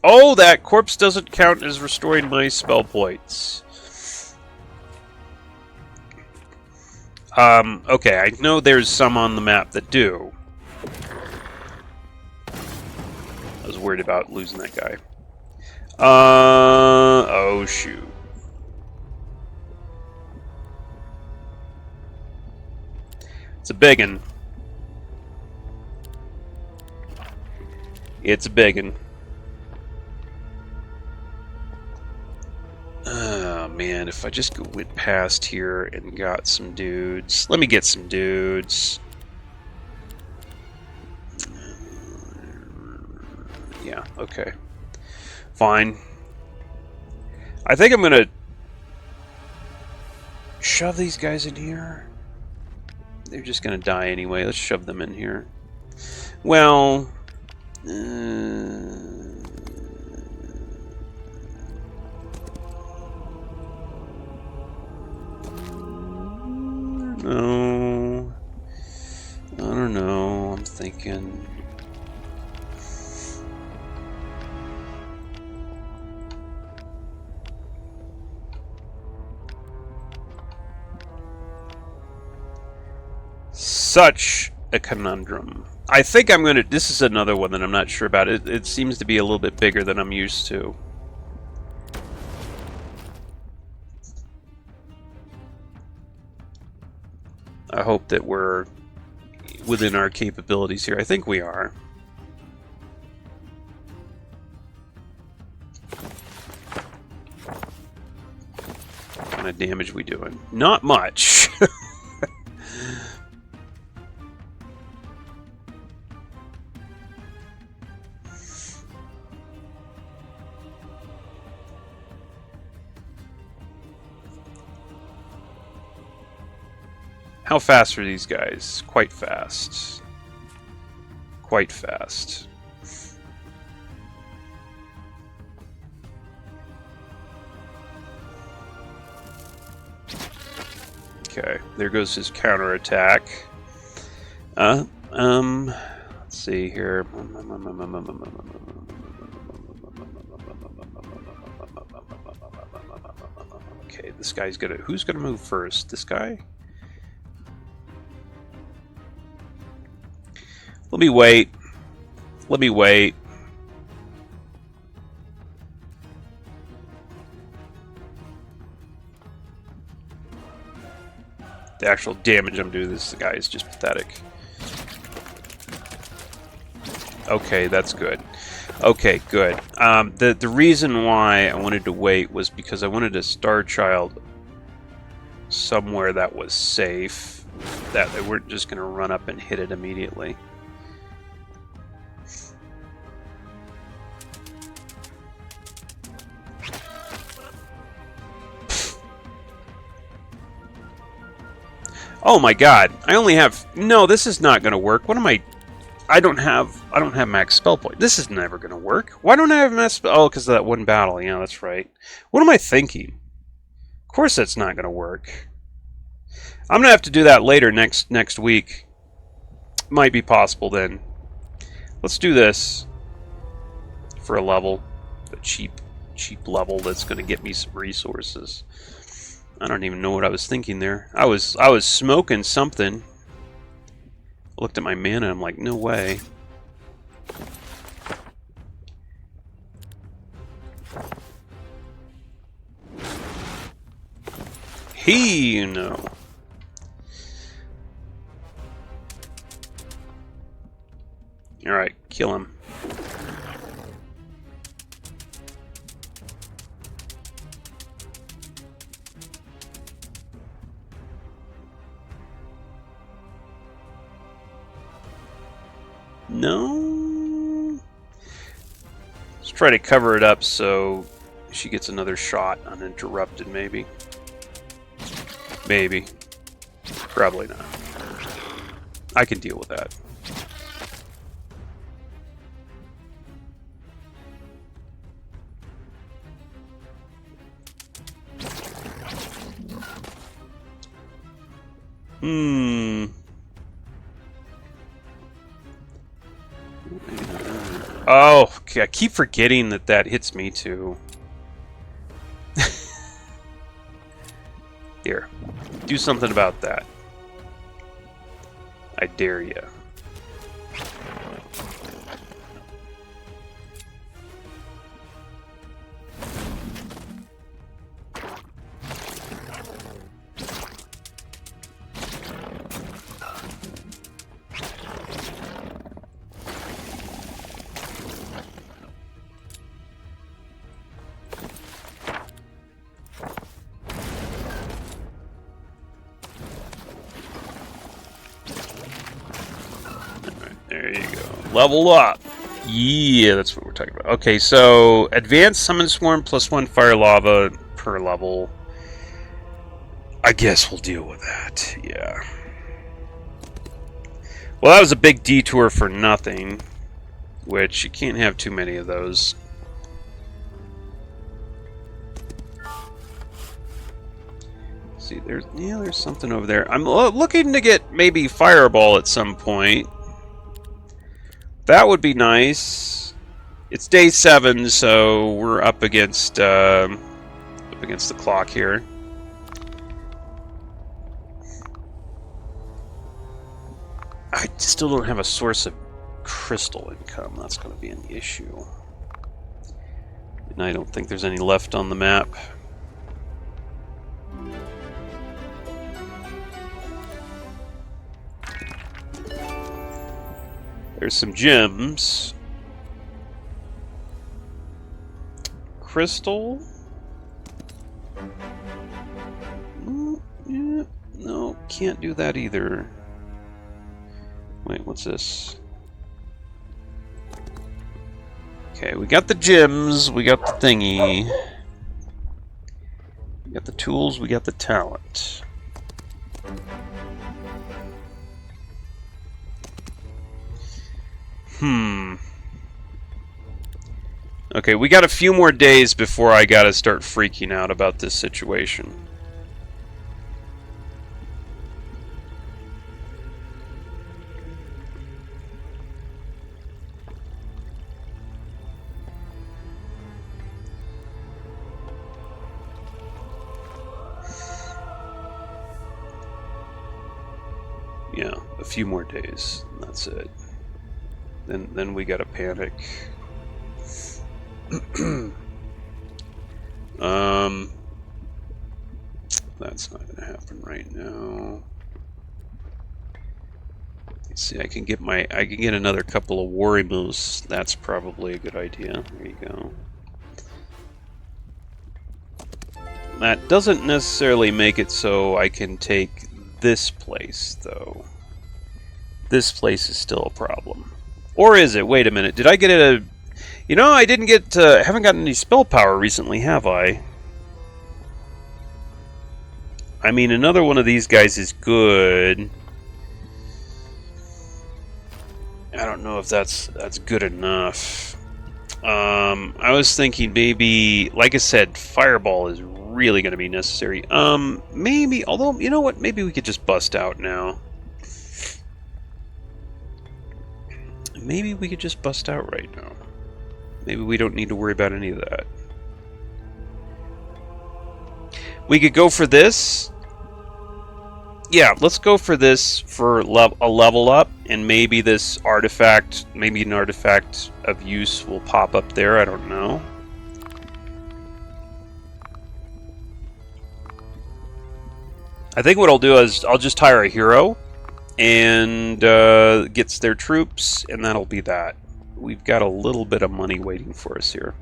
Oh, that corpse doesn't count as restoring my spell points. Okay, I know there's some on the map that do. I was worried about losing that guy. Oh shoot. It's a biggin. It's a biggin. Oh man, if I just went past here and got some dudes. Let me get some dudes. Yeah, okay. Fine. I think I'm gonna shove these guys in here. They're just gonna die anyway. Let's shove them in here. Well, no, I don't know. I'm thinking. Such a conundrum. I think I'm gonna. This is another one that I'm not sure about. It seems to be a little bit bigger than I'm used to. I hope that we're within our capabilities here. I think we are. What kind of damage we doing? Not much. How fast are these guys? Quite fast. Quite fast. Okay, there goes his counterattack. Let's see here. Okay, this guy's gonna. Who's gonna move first? This guy? Let me wait. Let me wait. The actual damage I'm doing to this guy is just pathetic. Okay, that's good. Okay, good. The reason why I wanted to wait was because I wanted a Star Child somewhere that was safe, that they weren't just going to run up and hit it immediately. Oh my god, I only have... No, this is not going to work. What am I... I don't have max spell point. This is never going to work. Why don't I have max spell... Oh, because of that one battle. Yeah, that's right. What am I thinking? Of course that's not going to work. I'm going to have to do that later next week. Might be possible then. Let's do this for a level. A cheap level that's going to get me some resources. I don't even know what I was thinking there. I was smoking something. I looked at my mana and I'm like, no way. You know. Alright, kill him. No. Let's try to cover it up so she gets another shot uninterrupted, maybe. Maybe. Probably not. I can deal with that. Oh, okay. I keep forgetting that that hits me too. Here. Do something about that. I dare you. There you go. Level up. Yeah, that's what we're talking about. Okay, so advanced summon swarm +1 fire lava per level. I guess we'll deal with that. Yeah. Well, that was a big detour for nothing, which you can't have too many of those. See, there's something over there. I'm looking to get maybe Fireball at some point. That would be nice. It's day 7, so we're up against the clock here. I still don't have a source of crystal income. That's going to be an issue. And I don't think there's any left on the map. There's some gems. Crystal? Yeah, no, can't do that either. Wait, what's this? Okay, we got the gems, we got the thingy. We got the tools, we got the talent. Okay, we got a few more days before I gotta start freaking out about this situation. Yeah, a few more days, and that's it. Then we gotta panic. That's not gonna happen right now. Let's see, I can get another couple of worry moves. That's probably a good idea. There you go. That doesn't necessarily make it so I can take this place, though. This place is still a problem. Or is it? Wait a minute. Did I get a... You know, I didn't get... haven't gotten any spell power recently, have I? I mean, another one of these guys is good. I don't know if that's good enough. I was thinking maybe... Like I said, Fireball is really going to be necessary. Maybe... Although, you know what? Maybe we could just bust out now. Maybe we could just bust out right now. Maybe we don't need to worry about any of that. We could go for this. Yeah, let's go for this for a level up, and maybe this artifact, maybe an artifact of use will pop up there. I don't know. I think what I'll do is I'll just hire a hero and gets their troops, and that'll be that. We've got a little bit of money waiting for us here.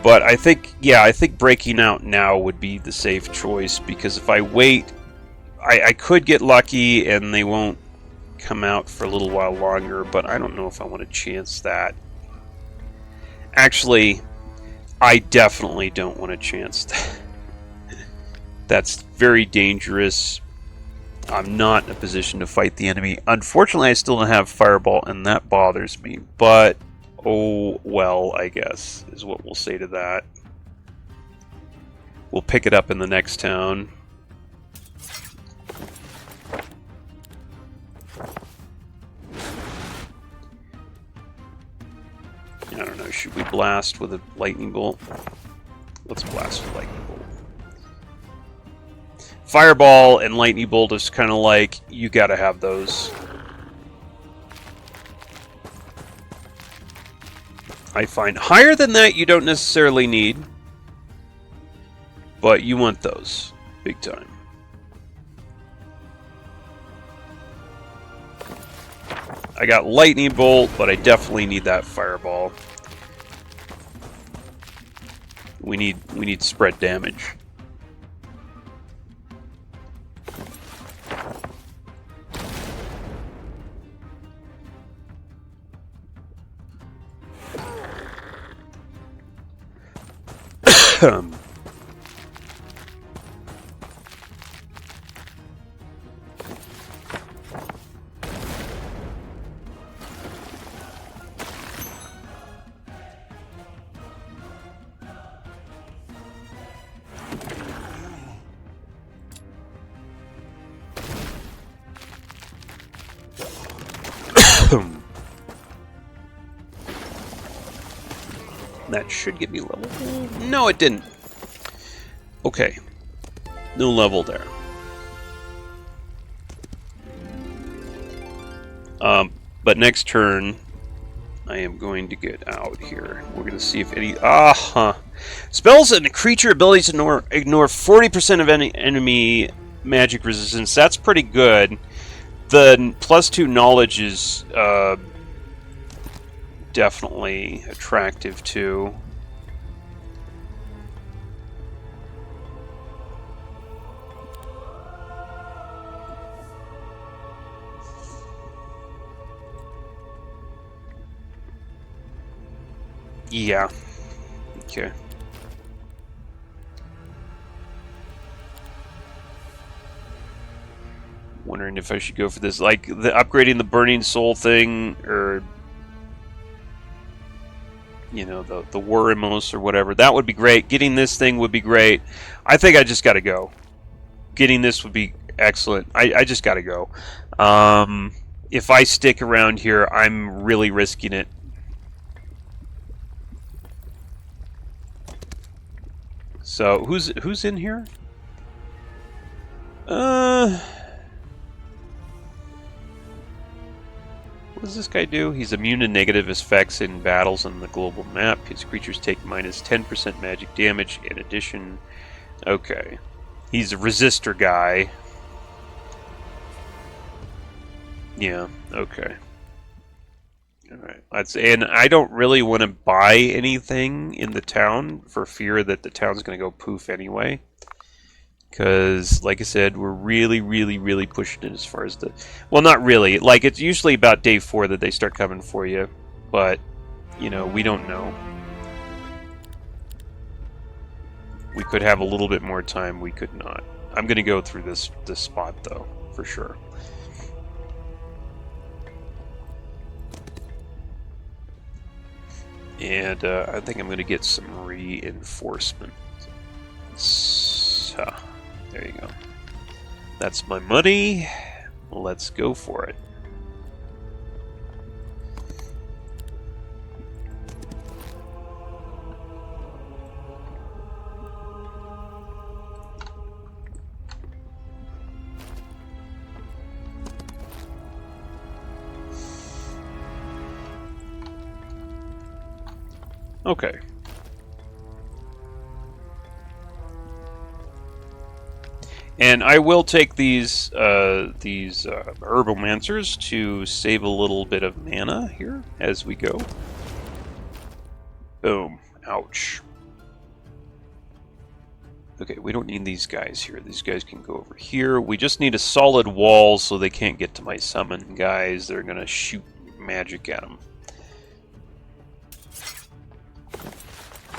But I think, yeah, I think breaking out now would be the safe choice, because if I wait, I could get lucky and they won't come out for a little while longer, but I don't know if I want to chance that. Actually, I definitely don't want to chance that. That's very dangerous. I'm not in a position to fight the enemy. Unfortunately, I still don't have Fireball, and that bothers me. But, oh well, I guess, is what we'll say to that. We'll pick it up in the next town. I don't know, should we blast with a lightning bolt? Let's blast with lightning bolt. Fireball and lightning bolt is kind of like, you gotta have those. I find higher than that you don't necessarily need, but you want those big time. I got lightning bolt, but I definitely need that fireball. We need spread damage. That should get me level. No, it didn't. Okay. No level there. But next turn, I am going to get out here. We're going to see if any... Spells and creature abilities ignore 40% of any enemy magic resistance. That's pretty good. The +2 knowledge is definitely attractive too. Yeah. Okay. Wondering if I should go for this, like the upgrading the burning soul thing, or you know, the Warimos or whatever. That would be great. Getting this thing would be great. I think I just got to go. Getting this would be excellent. I just got to go. If I stick around here, I'm really risking it. So who's in here? What does this guy do? He's immune to negative effects in battles on the global map. His creatures take minus 10% magic damage in addition. Okay. He's a resistor guy. Yeah, okay. Alright. And I don't really want to buy anything in the town for fear that the town's going to go poof anyway. Because, like I said, we're really, really, really pushing it as far as the... Well, not really. Like, it's usually about day 4 that they start coming for you. But, you know, we don't know. We could have a little bit more time. We could not. I'm going to go through this spot, though, for sure. And I think I'm going to get some reinforcement. So, there you go. That's my money. Let's go for it. Okay. And I will take these Herbomancers to save a little bit of mana here as we go. Boom. Ouch. Okay, we don't need these guys here. These guys can go over here. We just need a solid wall so they can't get to my summon guys. They're going to shoot magic at them.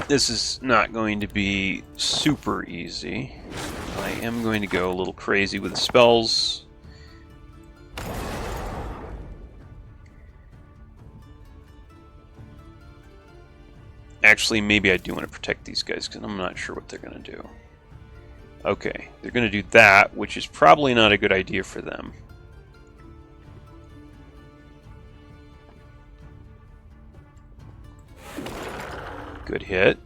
This is not going to be super easy. I am going to go a little crazy with the spells. Actually, maybe I do want to protect these guys because I'm not sure what they're going to do. Okay, they're going to do that, which is probably not a good idea for them. Good hit.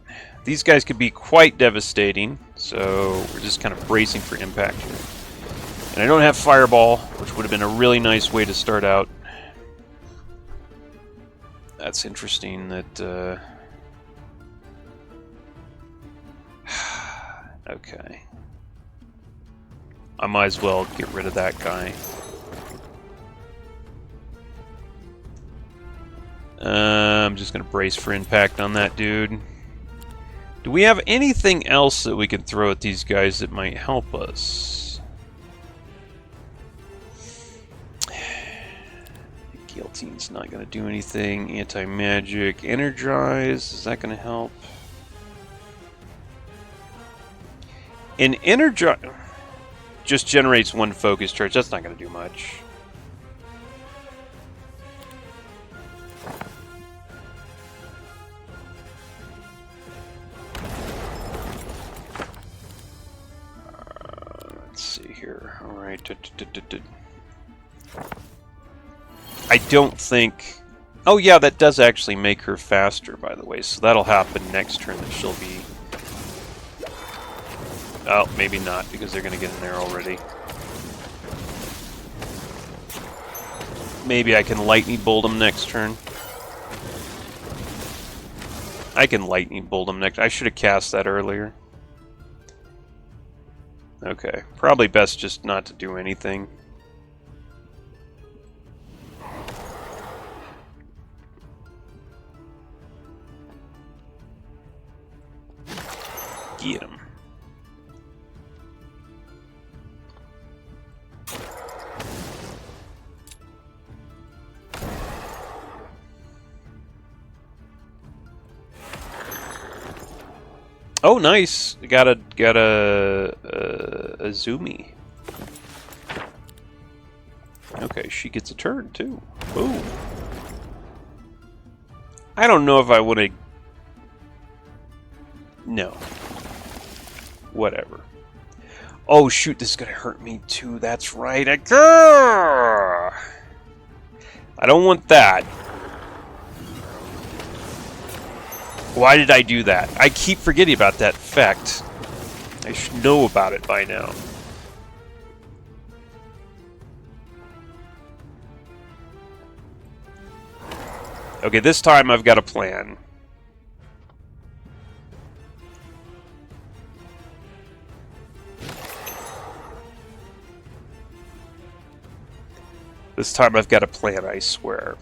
These guys could be quite devastating, so we're just kind of bracing for impact here. And I don't have Fireball, which would have been a really nice way to start out. That's interesting that... Okay. I might as well get rid of that guy. I'm just going to brace for impact on that dude. Do we have anything else that we can throw at these guys that might help us? Guillotine's not going to do anything. Anti-magic. Energize. Is that going to help? An Energize just generates one focus charge. That's not going to do much. Let's see here. All right. I don't think... Oh yeah, that does actually make her faster, by the way. So that'll happen next turn. That she'll be... Oh, maybe not, because they're going to get in there already. Maybe I can Lightning Bolt them next turn. I can Lightning Bolt them next... I should have cast that earlier. Okay, probably best just not to do anything. Get him. Oh, nice! Got a Zumi. Okay, she gets a turn too. Ooh. I don't know if I want to. No. Whatever. Oh shoot! This is gonna hurt me too. That's right. I don't want that. Why did I do that? I keep forgetting about that effect. I should know about it by now. Okay, this time I've got a plan. This time I've got a plan, I swear.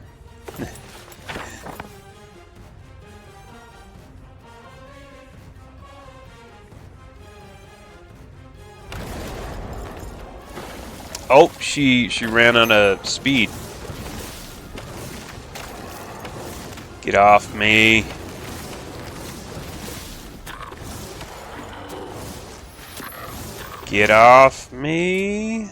Oh, she ran on a speed. Get off me. Get off me.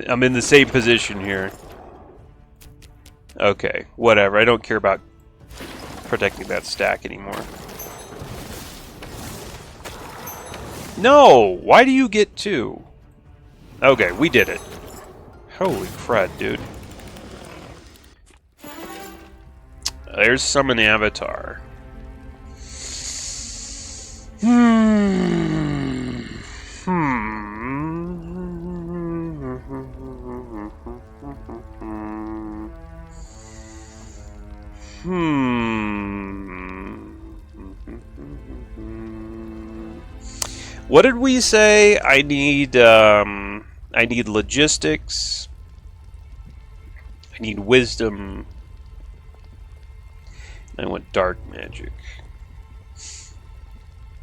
I'm in the same position here. Okay, whatever. I don't care about protecting that stack anymore. No! Why do you get two? Okay, we did it. Holy crud, dude. There's Summon Avatar. What did we say? I need logistics. I need wisdom. I want dark magic.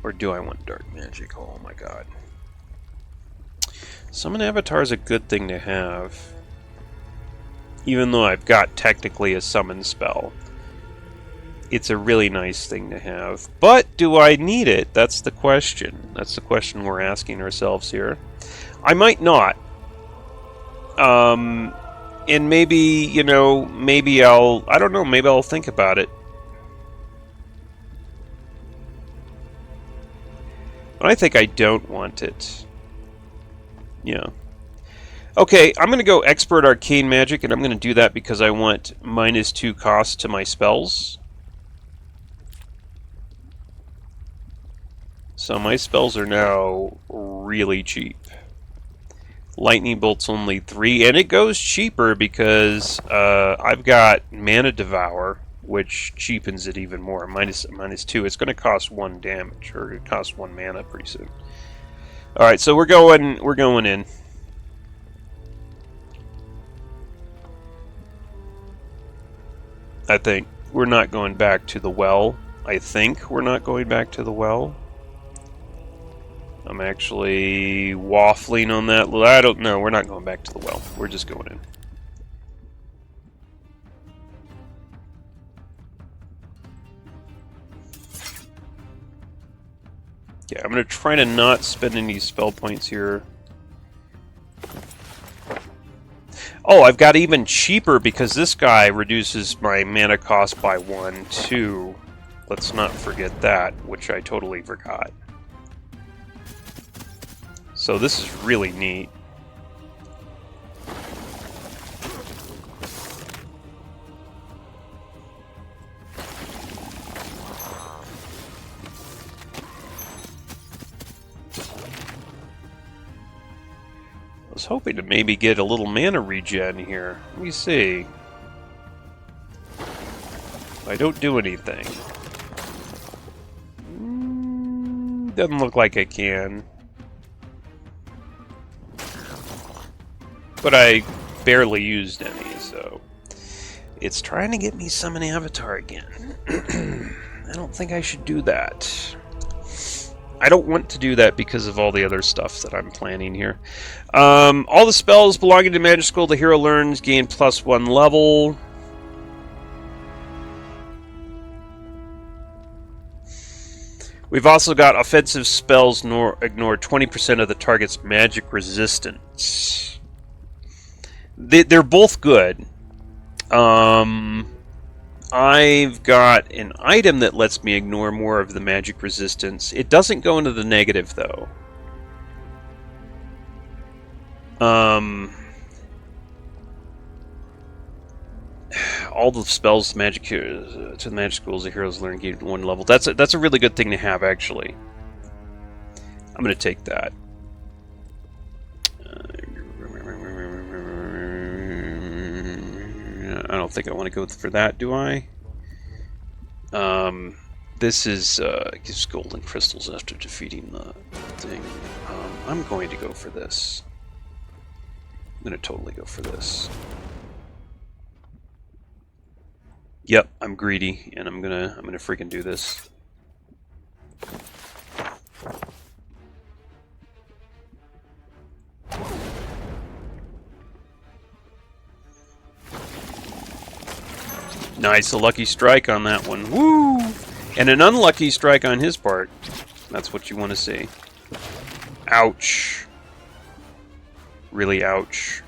Or do I want dark magic? Oh my god. Summon Avatar is a good thing to have. Even though I've got technically a summon spell. It's a really nice thing to have. But do I need it? That's the question. That's the question we're asking ourselves here. I might not. And maybe, you know, maybe I don't know, maybe I'll think about it. But I think I don't want it. Yeah. Okay, I'm going to go Expert Arcane Magic, and I'm going to do that because I want -2 cost to my spells. So my spells are now really cheap. Lightning Bolt's only 3, and it goes cheaper because I've got Mana Devour, which cheapens it even more. -2. It's going to cost 1 damage, or it costs 1 mana pretty soon. All right, so we're going in. I think we're not going back to the well. I think we're not going back to the well. I'm actually waffling on that. I don't know. We're not going back to the well. We're just going in. Yeah, I'm going to try to not spend any spell points here. Oh, I've got even cheaper because this guy reduces my mana cost by 1, too. Let's not forget that, which I totally forgot. So this is really neat. I was hoping to maybe get a little mana regen here. Let me see. I don't do anything. Doesn't look like I can. But I barely used any, so... It's trying to get me summon Avatar again. I don't think I should do that. I don't want to do that because of all the other stuff that I'm planning here. All the spells belonging to Magic School the hero learns gain +1 level. We've also got offensive spells ignore 20% of the target's magic resistance. They're both good. I've got an item that lets me ignore more of the magic resistance. It doesn't go into the negative, though. All the spells to the magic schools the heroes learn gain 1 level. That's a really good thing to have, actually. I'm going to take that. I don't think I want to go for that, do I? This is gives golden crystals after defeating the thing. I'm going to go for this. I'm going to totally go for this. Yep, I'm greedy, and I'm gonna freaking do this. Nice, a lucky strike on that one. Woo! And an unlucky strike on his part. That's what you want to see. Ouch. Really ouch.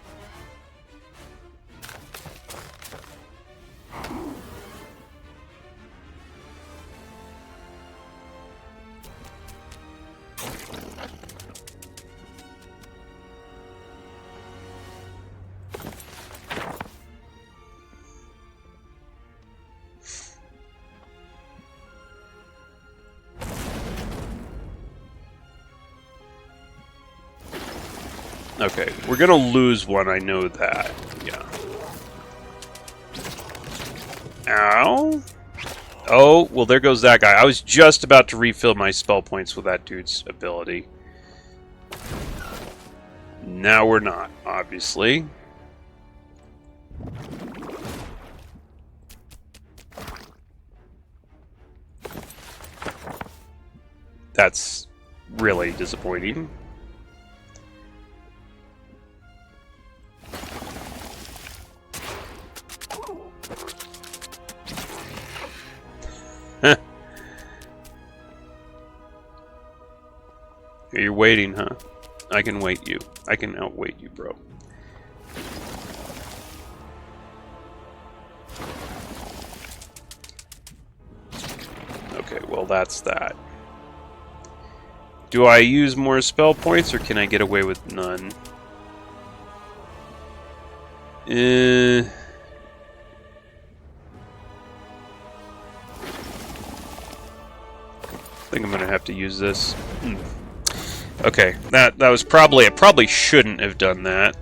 Okay, we're gonna lose one, I know that. Yeah. Ow. Oh, well there goes that guy. I was just about to refill my spell points with that dude's ability. Now we're not, obviously. That's really disappointing. You're waiting, huh? I can wait you. I can outwait you, bro. Okay, well that's that. Do I use more spell points or can I get away with none? I think I'm gonna have to use this. Okay, that was probably... I probably shouldn't have done that.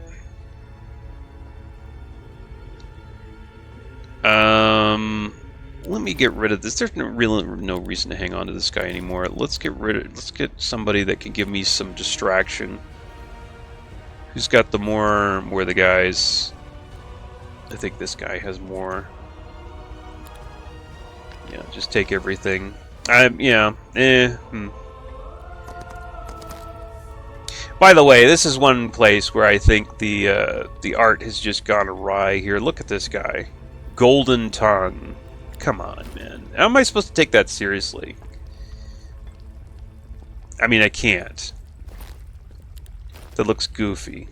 Let me get rid of this. There's really no reason to hang on to this guy anymore. Let's get somebody that can give me some distraction. Who's got the more the guys? I think this guy has more. Yeah, just take everything. Yeah. By the way, this is one place where I think the art has just gone awry here. Look at this guy. Golden tongue. Come on, man. How am I supposed to take that seriously? I mean, I can't. That looks goofy.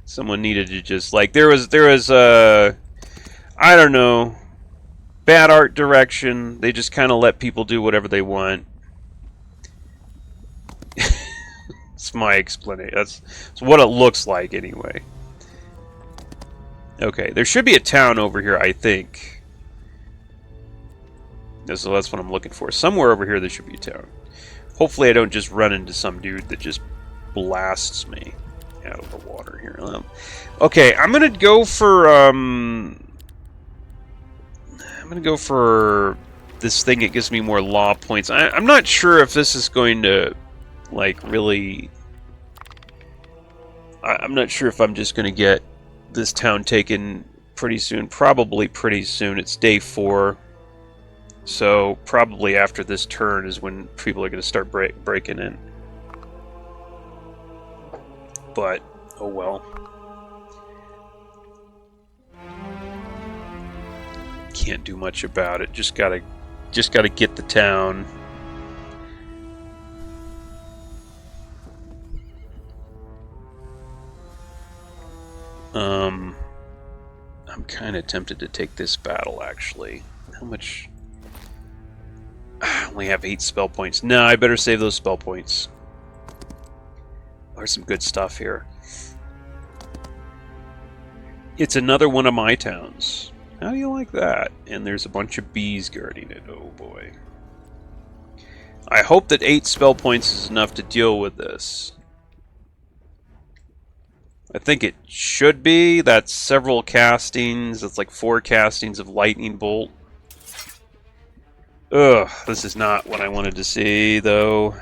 Someone needed to just, like, there was I don't know, bad art direction. They just kind of let people do whatever they want. That's my explanation. That's what it looks like anyway. Okay, there should be a town over here, I think. So that's what I'm looking for. Somewhere over here there should be a town. Hopefully I don't just run into some dude that just blasts me out of the water here. Okay, I'm gonna go for this thing that gives me more law points. I'm not sure if this is going to, like, really... I'm not sure if I'm just going to get this town taken pretty soon. Probably pretty soon. It's day 4. So probably after this turn is when people are going to start breaking in. But, oh well. Can't do much about it. Just gotta get the town. I'm kind of tempted to take this battle, actually. How much? I only have 8 spell points. No, I better save those spell points. There's some good stuff here. It's another one of my towns. How do you like that? And there's a bunch of bees guarding it. Oh boy. I hope that 8 spell points is enough to deal with this. I think it should be. That's several castings. It's like 4 castings of lightning bolt. Ugh, this is not what I wanted to see, though.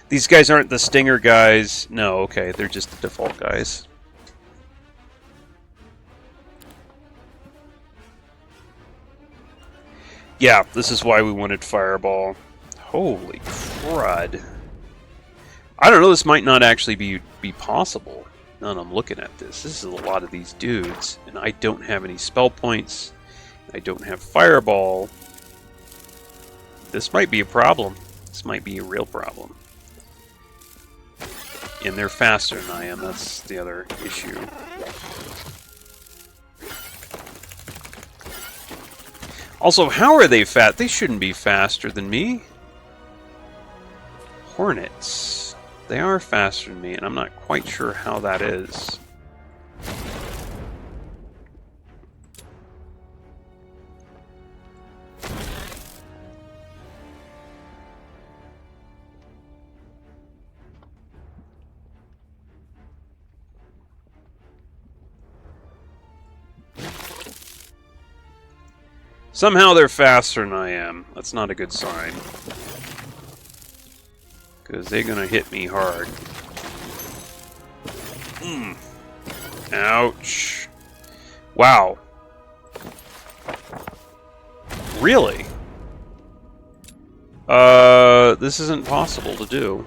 These guys aren't the stinger guys. No, okay, they're just the default guys. Yeah, this is why we wanted Fireball. Holy crud. I don't know, this might not actually be possible. Now that I'm looking at this. This is a lot of these dudes. And I don't have any spell points. I don't have Fireball. This might be a problem. This might be a real problem. And they're faster than I am. That's the other issue. Also, how are they fat? They shouldn't be faster than me. Hornets. They are faster than me, and I'm not quite sure how that is. Somehow they're faster than I am. That's not a good sign. Because they're going to hit me hard. Ouch. Wow. Really? This isn't possible to do.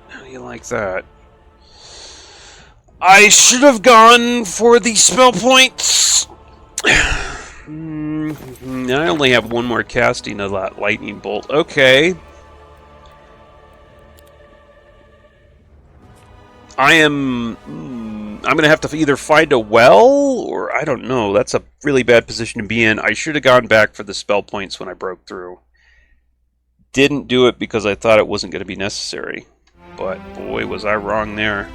How do you like that? I should have gone for the spell points. I only have one more casting of that lightning bolt. Okay. I'm going to have to either find a well, or I don't know. That's a really bad position to be in. I should have gone back for the spell points when I broke through. Didn't do it because I thought it wasn't going to be necessary. But boy, was I wrong there.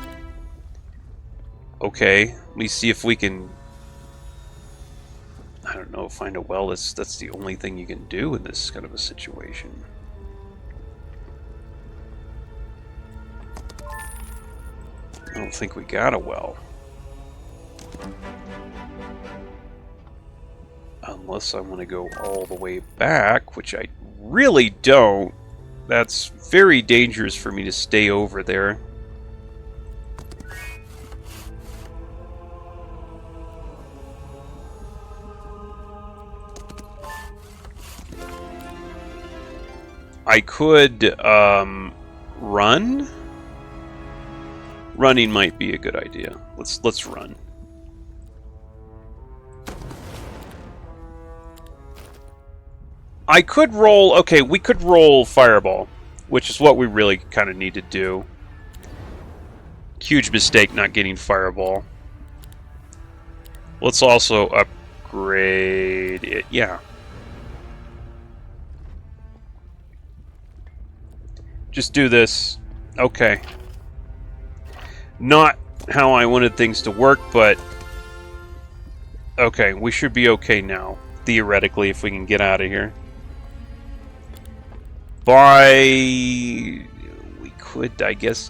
Okay, let me see if we can... I don't know, find a well. That's the only thing you can do in this kind of a situation. I don't think we got a well. Unless I want to go all the way back, which I really don't. That's very dangerous for me to stay over there. I could run. Running might be a good idea. Let's run. I could roll... Okay, we could roll Fireball, which is what we really kind of need to do. Huge mistake not getting Fireball. Let's also upgrade it. Yeah. Just do this. Okay. Not how I wanted things to work, but... Okay, we should be okay now. Theoretically, if we can get out of here. We could, I guess...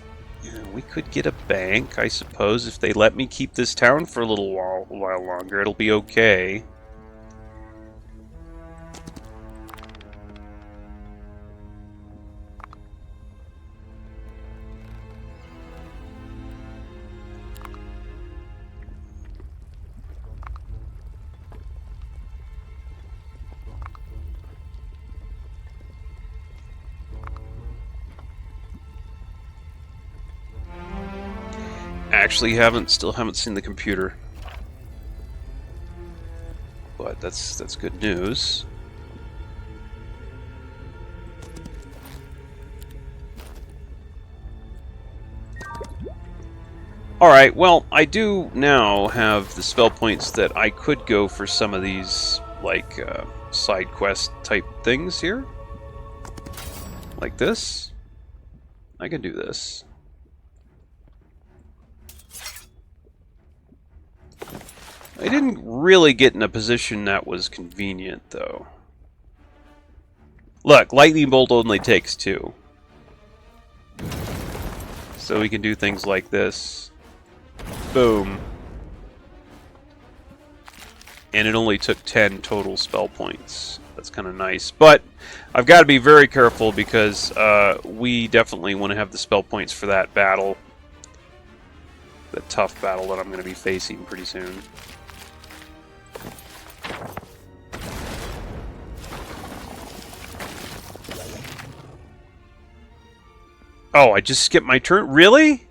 we could get a bank, I suppose. If they let me keep this town for a little while longer, it'll be okay. Actually, still haven't seen the computer, but that's good news. All right, well, I do now have the spell points that I could go for some of these like side quest type things here, like this. I can do this. I didn't really get in a position that was convenient, though. Look, Lightning Bolt only takes 2. So we can do things like this. Boom. And it only took 10 total spell points. That's kind of nice. But I've got to be very careful because we definitely want to have the spell points for that battle. The tough battle that I'm going to be facing pretty soon. Oh, I just skipped my turn? Really?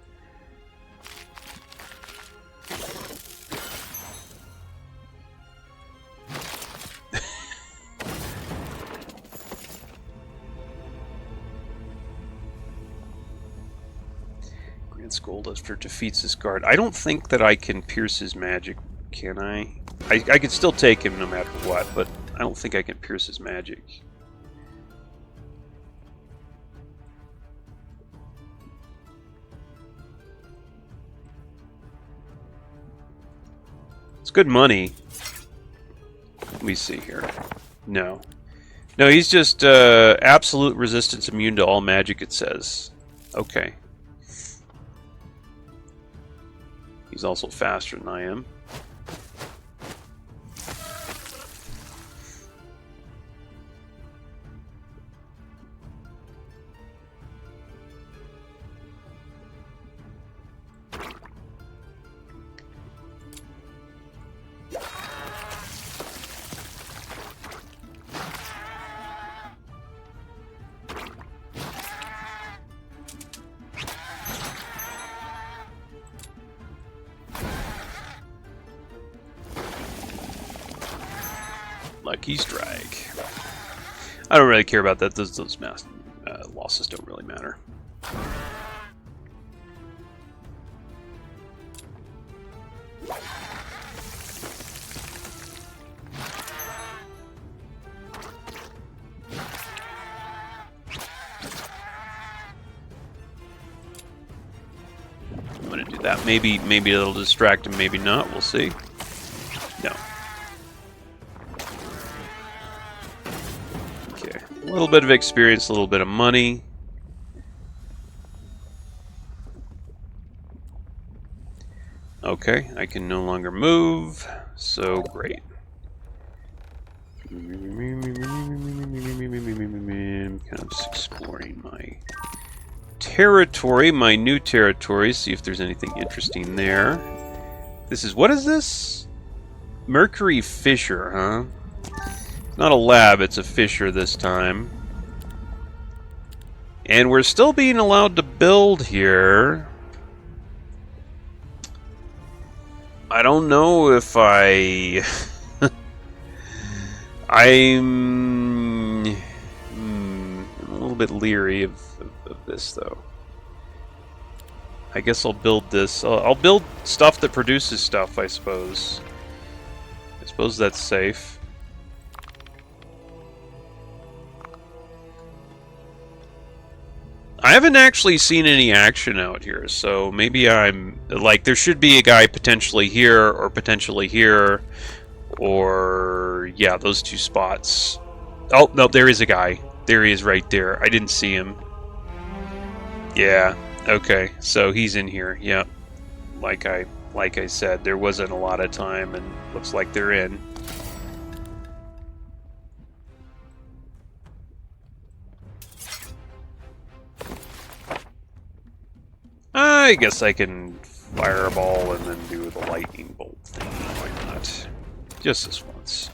Grants gold after defeats his guard. I don't think that I can pierce his magic, can I? I could still take him no matter what, but I don't think I can pierce his magic. It's good money. Let me see here. No. No, he's just absolute resistance immune to all magic, it says. Okay. He's also faster than I am. Lucky strike. I don't really care about that. Those mass losses don't really matter. I'm gonna do that. Maybe it'll distract him. Maybe not. We'll see. No. Okay. A little bit of experience, a little bit of money. Okay, I can no longer move. So great. Kind of just exploring my territory, my new territory, see if there's anything interesting there. This is, what is this? Mercury Fissure, huh? It's not a lab, it's a fissure this time. And we're still being allowed to build here. I don't know if I'm a little bit leery of this, though. I guess I'll build this. I'll build stuff that produces stuff, I suppose. I suppose that's safe. I haven't actually seen any action out here, so maybe I'm... Like, there should be a guy potentially here, or... Yeah, those two spots. Oh, no, there is a guy. There he is right there. I didn't see him. Yeah, okay, so he's in here, yeah. Like I said, there wasn't a lot of time, and looks like they're in. I guess I can fireball and then do the lightning bolt thing. Why not? Just this once.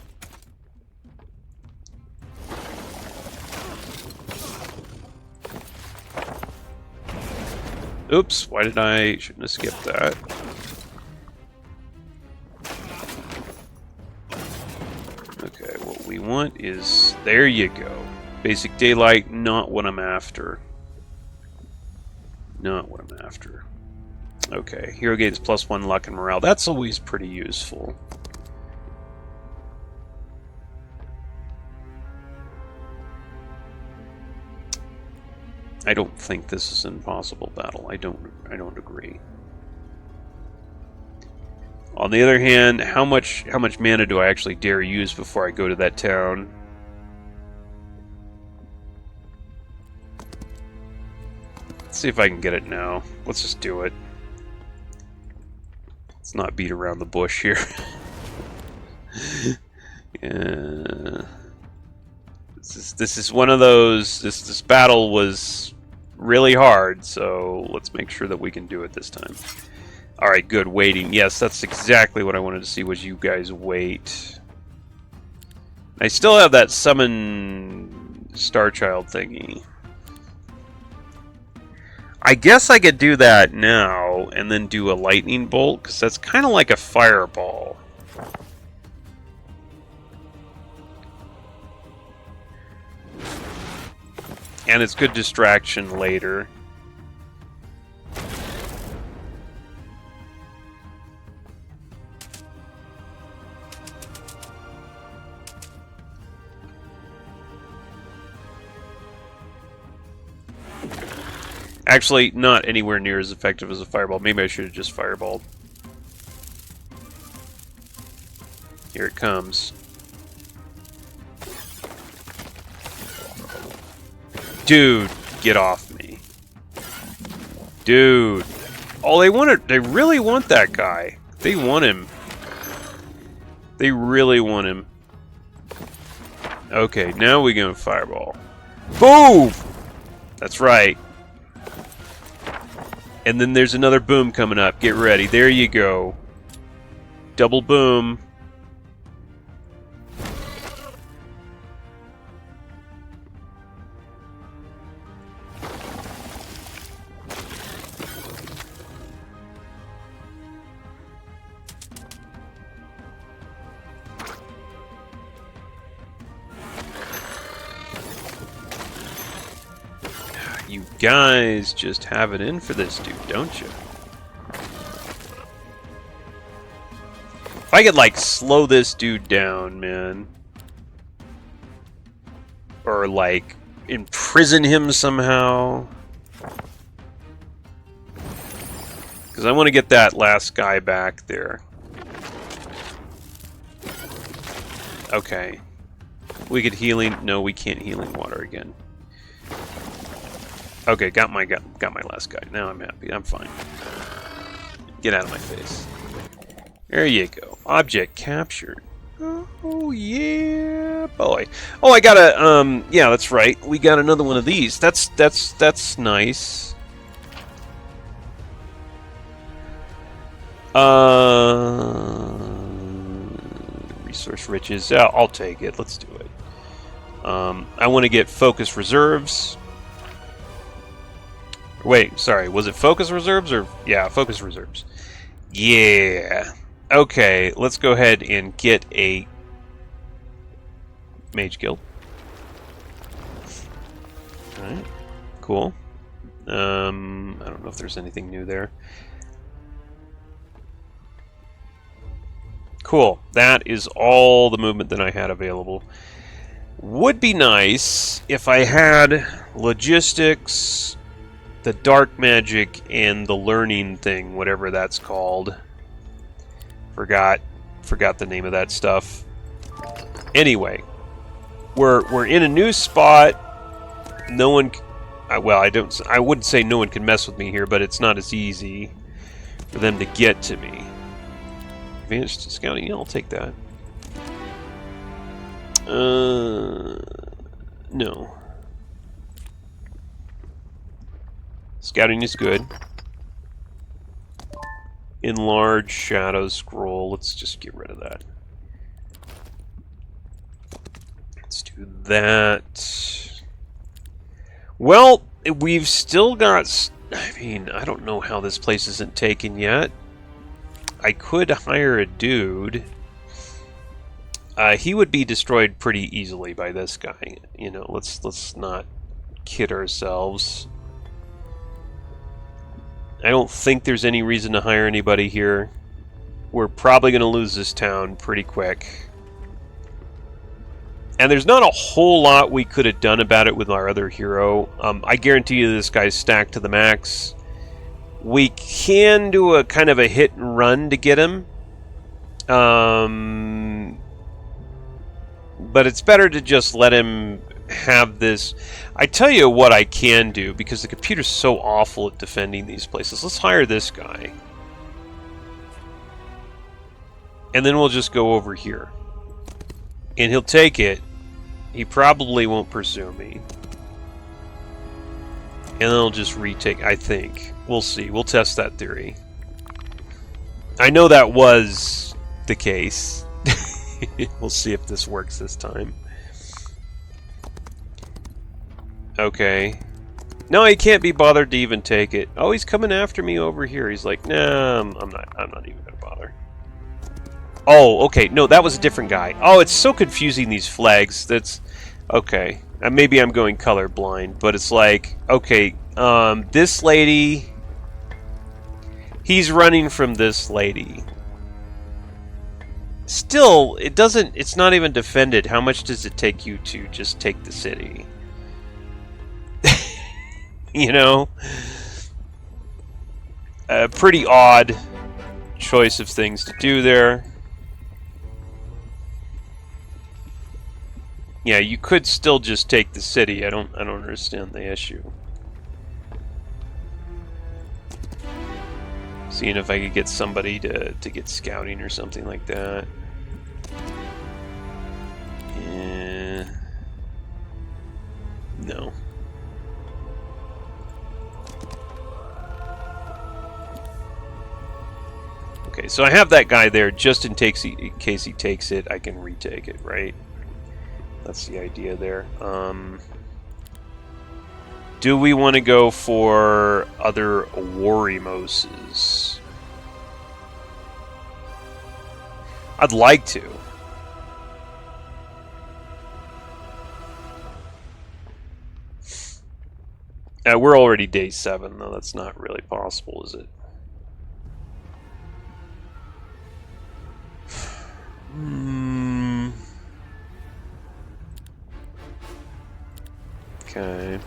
Oops, why did I... Shouldn't have skipped that. Okay, what we want is... There you go. Basic daylight, not what I'm after. Not what I'm after. Okay, hero gains +1 luck and morale. That's always pretty useful. I don't think this is an impossible battle. I don't agree. On the other hand, how much mana do I actually dare use before I go to that town? Let's see if I can get it now. Let's just do it. Let's not beat around the bush here. Yeah. This is one of those. This battle was really hard, so let's make sure that we can do it this time. All right, good. Waiting. Yes, that's exactly what I wanted to see. Was you guys wait? I still have that summon Star Child thingy. I guess I could do that now and then do a lightning bolt, because that's kind of like a fireball. And it's good distraction later. Actually, not anywhere near as effective as a fireball. Maybe I should have just fireballed. Here it comes. Dude, get off me. Dude. Oh, they really want that guy. They want him. They really want him. Okay, now we go fireball. Boom! That's right. And then there's another boom coming up. Get ready. There you go. Double boom. You guys just have it in for this dude, don't you? If I could, like, slow this dude down, man. Or, like, imprison him somehow. Because I want to get that last guy back there. Okay. We could healing... No, we can't healing water again. Okay, got my last guy. Now I'm happy. I'm fine. Get out of my face. There you go. Object captured. Oh yeah, boy. Oh, I got a yeah, that's right. We got another one of these. That's nice. Resource riches. Yeah, I'll take it. Let's do it. I want to get focus reserves. Wait, sorry. Was it focus reserves or yeah, focus reserves? Yeah. Okay, let's go ahead and get a mage guild. Alright, cool. I don't know if there's anything new there. Cool, that is all the movement that I had available. Would be nice if I had logistics, the dark magic, and the learning thing, whatever that's called. Forgot the name of that stuff. Anyway, we're in a new spot. No one, well, I wouldn't say no one can mess with me here, but it's not as easy for them to get to me. Advanced scouting, yeah, I'll take that. No. Scouting is good. Enlarge shadow scroll. Let's just get rid of that. Let's do that. Well, we've still got... I mean, I don't know how this place isn't taken yet. I could hire a dude. He would be destroyed pretty easily by this guy. You know, let's not kid ourselves. I don't think there's any reason to hire anybody here. We're probably going to lose this town pretty quick. And there's not a whole lot we could have done about it with our other hero. I guarantee you this guy's stacked to the max. We can do a kind of a hit and run to get him. But it's better to just let him have this. I tell you what I can do, because the computer's so awful at defending these places. Let's hire this guy. And then we'll just go over here. And he'll take it. He probably won't pursue me. And then he'll just retake, I think. We'll see. We'll test that theory. I know that was the case. We'll see if this works this time. Okay. No, he can't be bothered to even take it. Oh, he's coming after me over here. He's like, nah, I'm not even gonna bother. Oh, okay. No, that was a different guy. Oh, it's so confusing, these flags. That's okay. Maybe I'm going colorblind, but it's like, okay, this lady, he's running from this lady. Still, it's not even defended. How much does it take you to just take the city? You know? A pretty odd choice of things to do there. Yeah, you could still just take the city. I don't understand the issue. Seeing if I could get somebody to get scouting or something like that. Yeah. No. Okay, so I have that guy there just in case he takes it. I can retake it, right? That's the idea there. Do we want to go for other Warimoses? I'd like to. We're already day 7, though. That's not really possible, is it? Okay.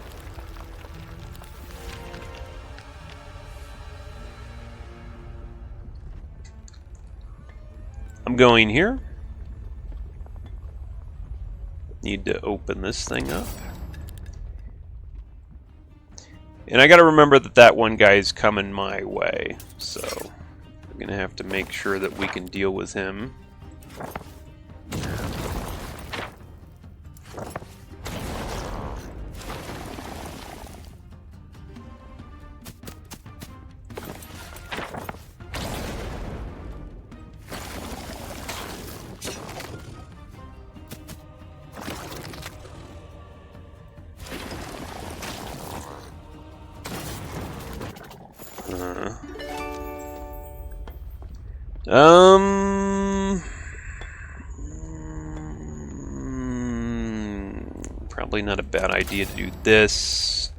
I'm going here. Need to open this thing up. And I gotta remember that that one guy is coming my way, so I'm gonna have to make sure that we can deal with him. Probably not a bad idea to do this.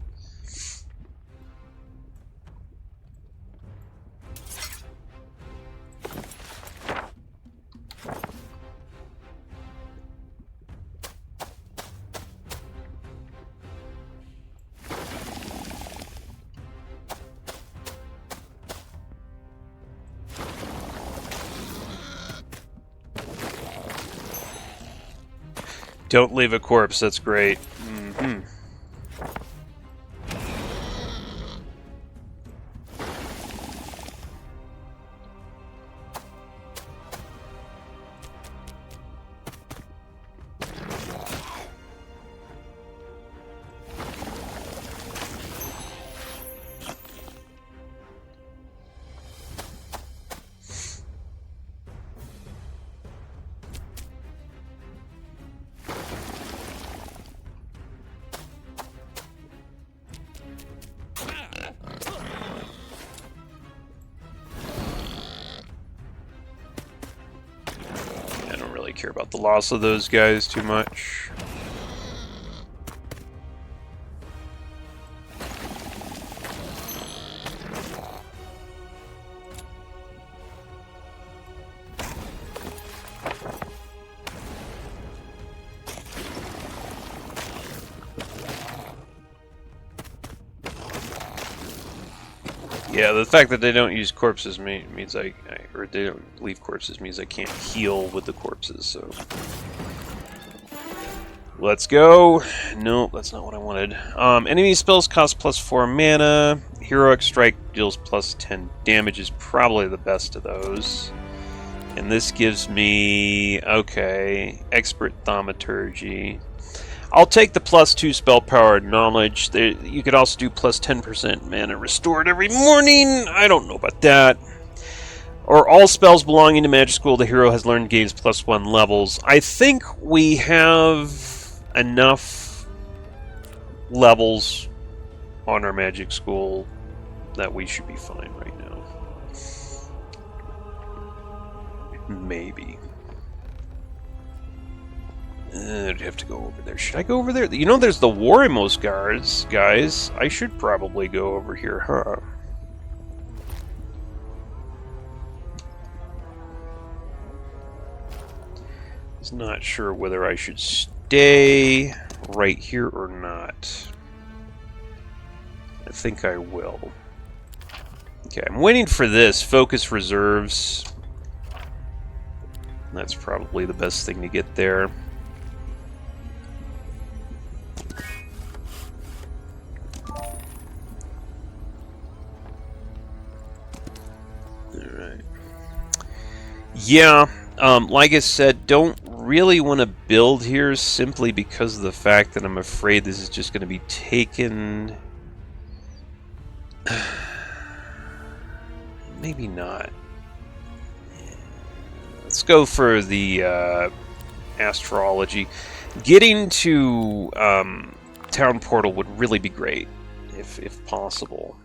Don't leave a corpse, that's great. Mm-hmm. Care about the loss of those guys too much. Yeah, the fact that they don't use corpses means or they don't leave corpses means I can't heal with the corpses, so... Let's go! Nope, that's not what I wanted. Enemy spells cost +4 mana. Heroic Strike deals +10 damage is probably the best of those. And this gives me... okay, Expert Thaumaturgy. I'll take the +2 spell powered knowledge. You could also do +10% mana restored every morning. I don't know about that. Or all spells belonging to Magic School the hero has learned gains +1 levels. I think we have enough levels on our Magic School that we should be fine right now. Maybe. I'd have to go over there. Should I go over there? You know, there's the Warimost guards, guys. I should probably go over here, huh? I was not sure whether I should stay right here or not. I think I will. Okay, I'm waiting for this. Focus reserves. That's probably the best thing to get there. Yeah, like I said, don't really want to build here simply because of the fact that I'm afraid this is just going to be taken... Maybe not. Let's go for the astrology. Getting to Town Portal would really be great, if possible.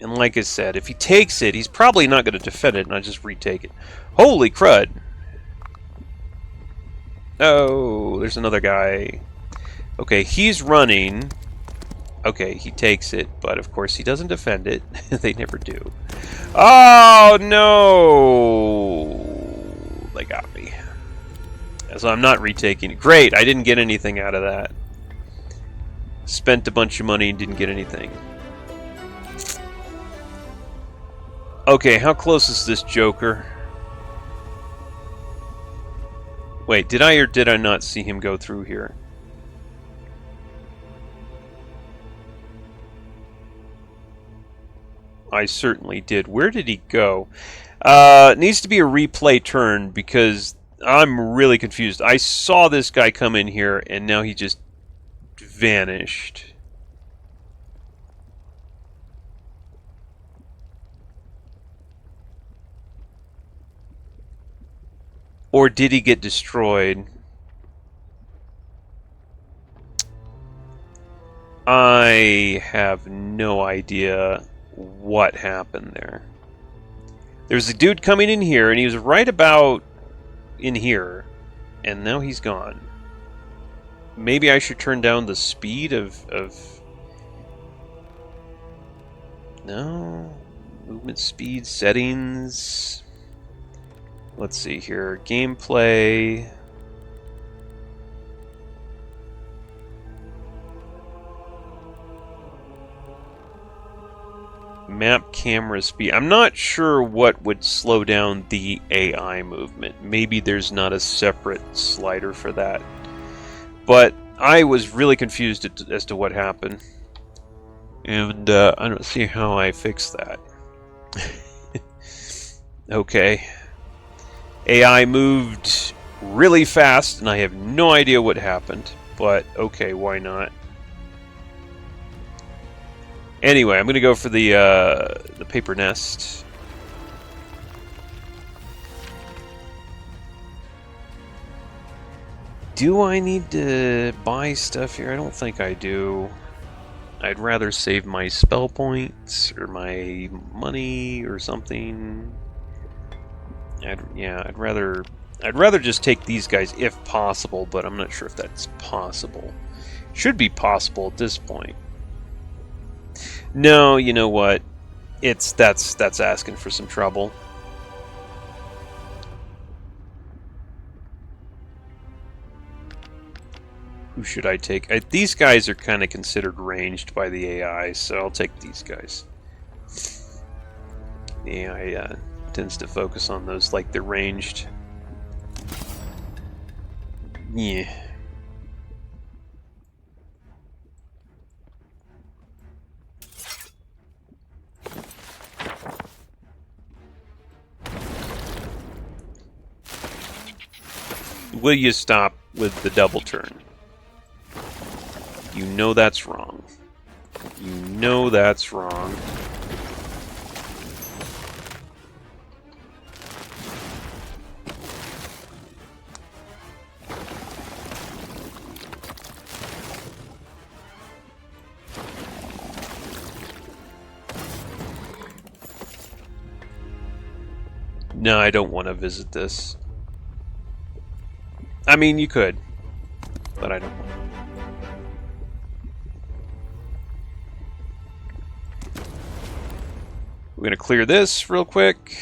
And like I said, if he takes it, he's probably not going to defend it, and I just retake it. Holy crud! Oh, there's another guy. Okay, he's running. Okay, he takes it, but of course he doesn't defend it. They never do. Oh, no! They got me. So I'm not retaking it. Great, I didn't get anything out of that. Spent a bunch of money and didn't get anything. Okay, how close is this Joker? Wait, did I or did I not see him go through here? I certainly did. Where did he go? It needs to be a replay turn because I'm really confused. I saw this guy come in here and now he just vanished. Or did he get destroyed? I have no idea what happened there. There's a dude coming in here, and he was right about in here, and now he's gone. Maybe I should turn down the speed of... No. Movement speed settings. Let's see here. Gameplay. Map camera speed. I'm not sure what would slow down the AI movement. Maybe there's not a separate slider for that. But I was really confused as to what happened. And I don't see how I fix that. Okay. AI moved really fast, and I have no idea what happened. But, okay, why not? Anyway, I'm going to go for the paper nest. Do I need to buy stuff here? I don't think I do. I'd rather save my spell points or my money or something. I'd rather just take these guys if possible, but I'm not sure if that's possible. Should be possible at this point. No, you know what? That's asking for some trouble. Who should I take? These guys are kind of considered ranged by the AI, so I'll take these guys. The AI tends to focus on those like they're ranged. Yeah. Will you stop with the double turn? You know that's wrong. You know that's wrong. No, I don't want to visit this. I mean, you could, but I don't want to. We're going to clear this real quick.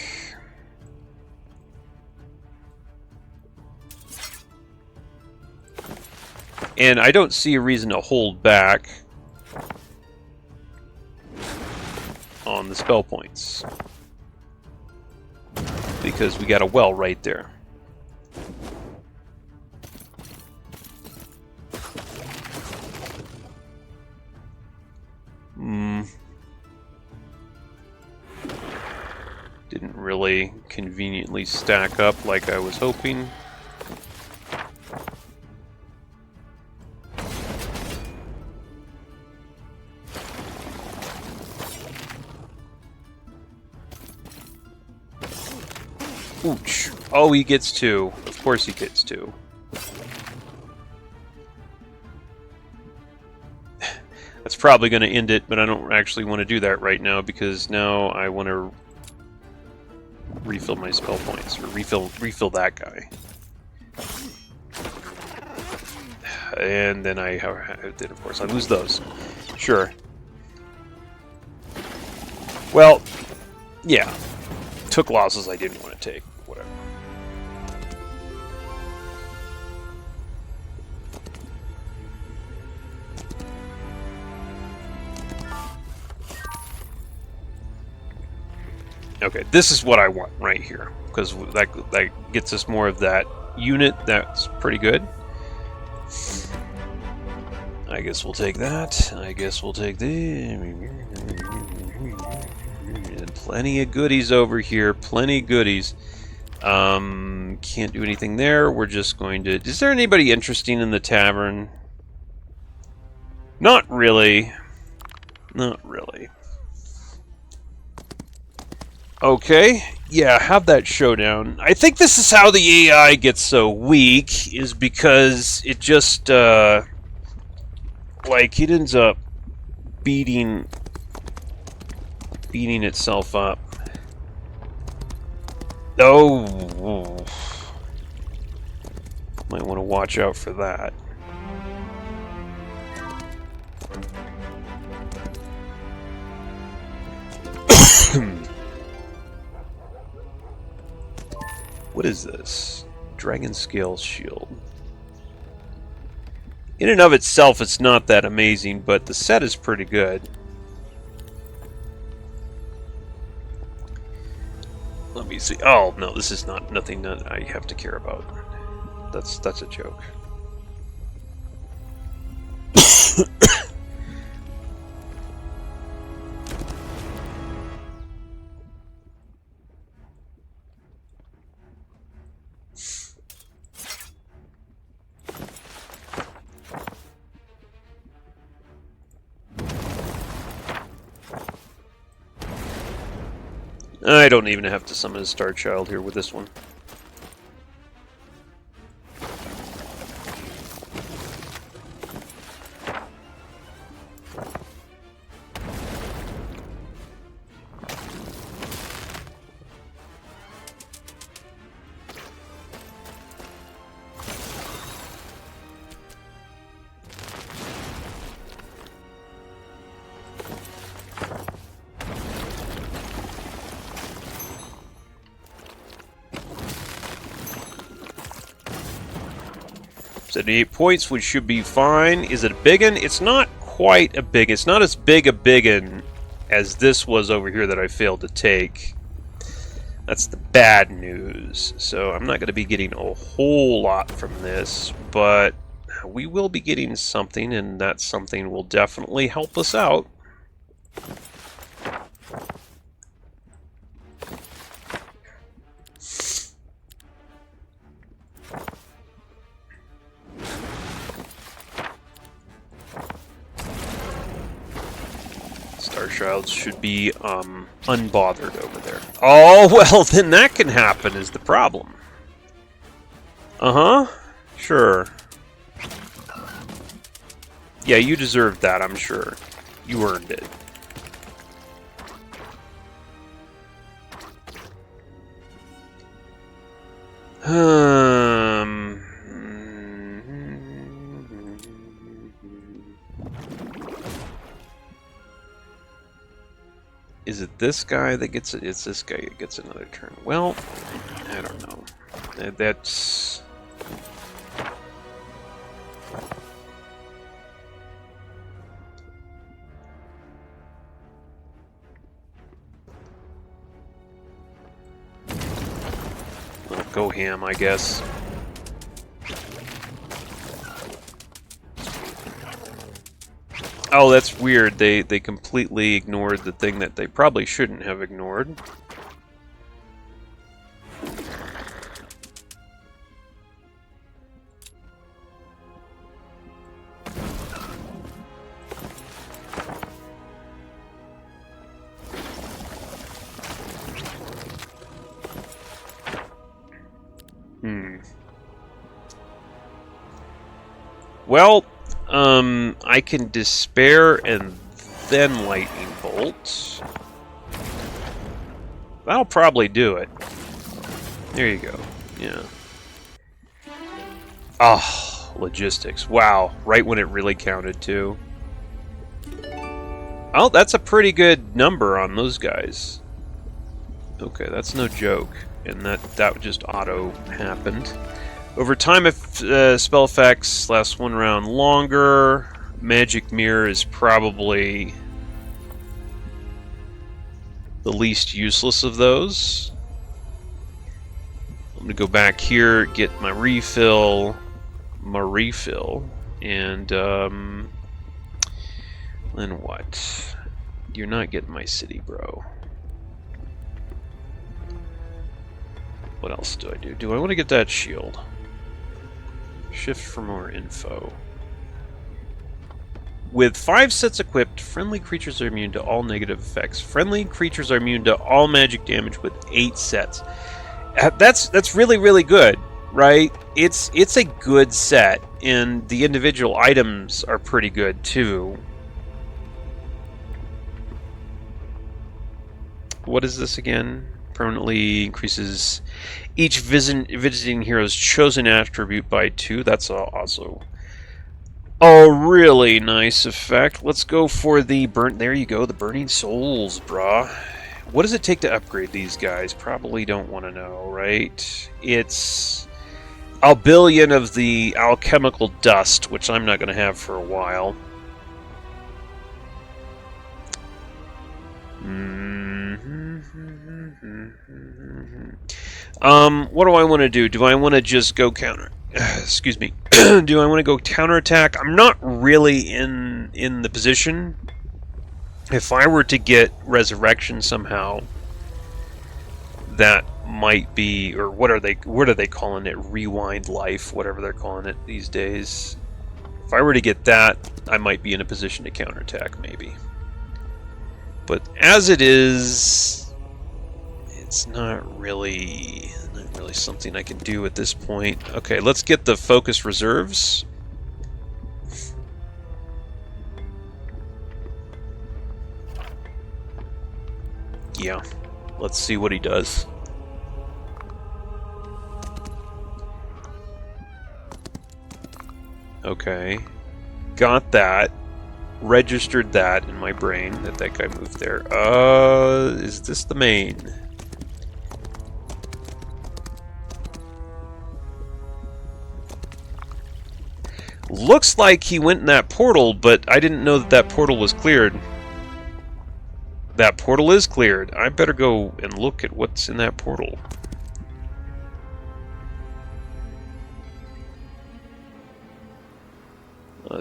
And I don't see a reason to hold back on the spell points. Because we got a well right there. Didn't really conveniently stack up like I was hoping. Ouch. Oh, he gets two. Of course he gets two. That's probably going to end it, but I don't actually want to do that right now because now I want to refill my spell points, or refill that guy. And then of course I lose those. Sure. Well, yeah. Took losses I didn't want to take. Whatever. Okay, this is what I want right here, because that gets us more of that unit. That's pretty good. I guess we'll take that. I guess we'll take the... Plenty of goodies over here. Plenty of goodies. Can't do anything there. We're just going to... Is there anybody interesting in the tavern? Not really. Not really. Okay. Yeah, have that showdown. I think this is how the AI gets so weak, is because it just, like, it ends up beating itself up. Oh. Might want to watch out for that. What is this? Dragon Scale Shield. In and of itself, it's not that amazing, but the set is pretty good. Let me see. Oh, no, this is nothing that I have to care about. That's a joke. I don't even have to summon a Star Child here with this one. So 8 points, which should be fine. Is it a biggin? It's not quite a big. It's not as big a biggin as this was over here that I failed to take. That's the bad news. So I'm not going to be getting a whole lot from this, but we will be getting something, and that something will definitely help us out. Child should be unbothered over there. Oh, well, then that can happen is the problem. Uh-huh. Sure. Yeah, you deserved that, I'm sure. You earned it. Is it this guy that gets it? It's this guy that gets another turn. Well, I don't know. That's... Well, go ham, I guess. Oh, that's weird. They completely ignored the thing that they probably shouldn't have ignored. Well, I can Despair and then Lightning Bolt. That'll probably do it. There you go. Yeah. Oh, logistics. Wow. Right when it really counted, too. Oh, that's a pretty good number on those guys. Okay, that's no joke. And that just auto happened. Over time, if spell effects last one round longer, Magic Mirror is probably the least useless of those. I'm going to go back here, get my refill, and then what? You're not getting my city, bro. What else do I do? Do I want to get that shield? Shift for more info. With 5 sets equipped, friendly creatures are immune to all negative effects. Friendly creatures are immune to all magic damage with 8 sets. That's really, really good, right? It's a good set, and the individual items are pretty good too. What is this again? Permanently increases each visiting hero's chosen attribute by 2. That's also a really nice effect. Let's go for the there you go, the Burning Souls, brah. What does it take to upgrade these guys? Probably don't want to know, right? It's a billion of the alchemical dust, which I'm not going to have for a while. What do I want to do? Do I want to just go counter? Excuse me. Do I want to go counterattack? I'm not really in the position. If I were to get resurrection somehow, that might be, or what are they calling it? Rewind life, whatever they're calling it these days. If I were to get that, I might be in a position to counterattack, maybe. But as it is, it's not really something I can do at this point. Okay, let's get the focus reserves. Yeah, let's see what he does. Okay, got that. Registered that in my brain that guy moved there. Is this the main? Looks like he went in that portal, but I didn't know that portal was cleared. That portal is cleared. I better go and look at what's in that portal.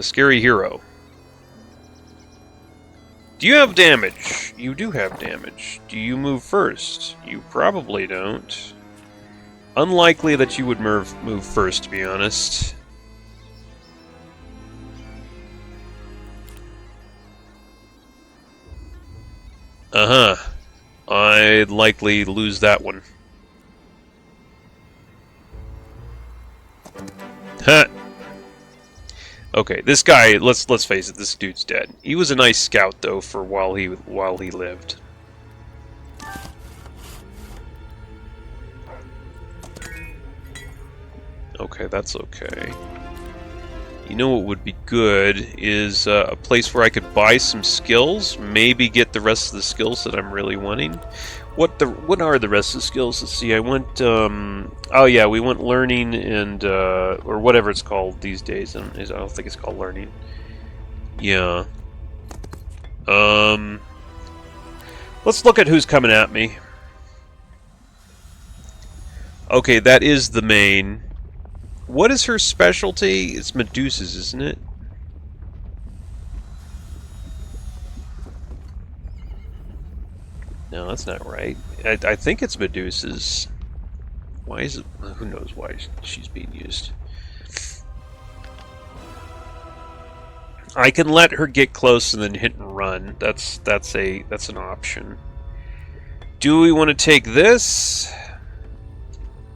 Scary hero. Do you have damage? You do have damage. Do you move first? You probably don't. Unlikely that you would move first, to be honest. I'd likely lose that one. Huh. Okay, this guy, let's face it, this dude's dead. He was a nice scout though for while he lived. Okay, that's okay. You know what would be good is a place where I could buy some skills, maybe get the rest of the skills that I'm really wanting. What are the rest of the skills? Let's see. I went. Oh yeah, we went learning and or whatever it's called these days. I don't think it's called learning. Yeah. Let's look at who's coming at me. Okay, that is the main. What is her specialty? It's Medusas, isn't it? No, that's not right. I think it's Medusas. Why is it? Who knows why she's being used? I can let her get close and then hit and run. That's an option. Do we want to take this?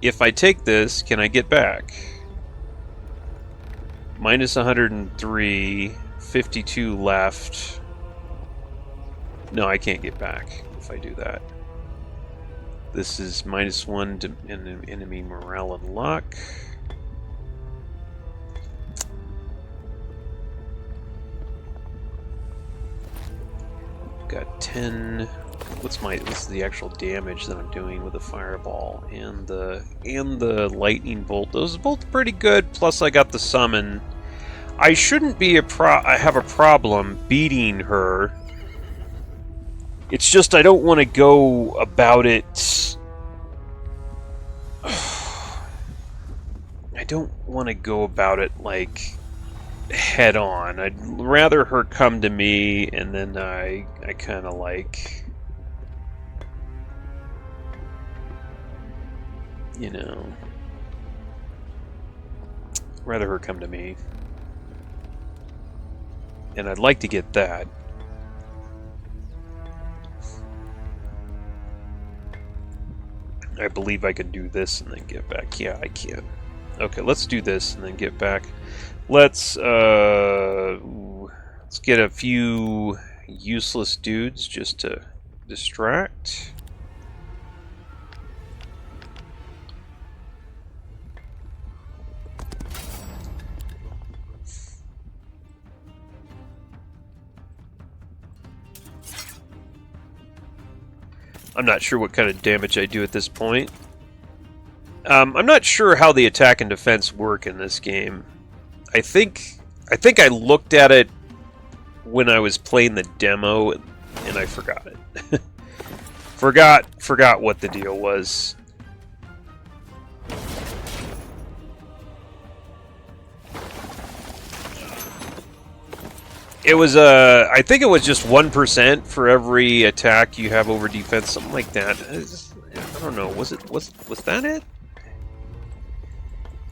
If I take this, can I get back? Minus 103, 52 left. No, I can't get back if I do that. This is -1 to enemy morale and luck. got 10. What's the actual damage that I'm doing with the fireball and the lightning bolt? Those are both pretty good. Plus, I got the summon. I shouldn't be I have a problem beating her. It's just I don't want to go about it. I don't want to go about it like head on. I'd rather her come to me, and then I kind of like, you know, rather her come to me. And I'd like to get that. I believe I could do this and then get back. Yeah, I can. Okay, let's do this and then get back. Let's get a few useless dudes just to distract. I'm not sure what kind of damage I do at this point. I'm not sure how the attack and defense work in this game. I think I looked at it when I was playing the demo, and I forgot it. forgot what the deal was. It was I think it was just 1% for every attack you have over defense, something like that. I don't know. Was that it?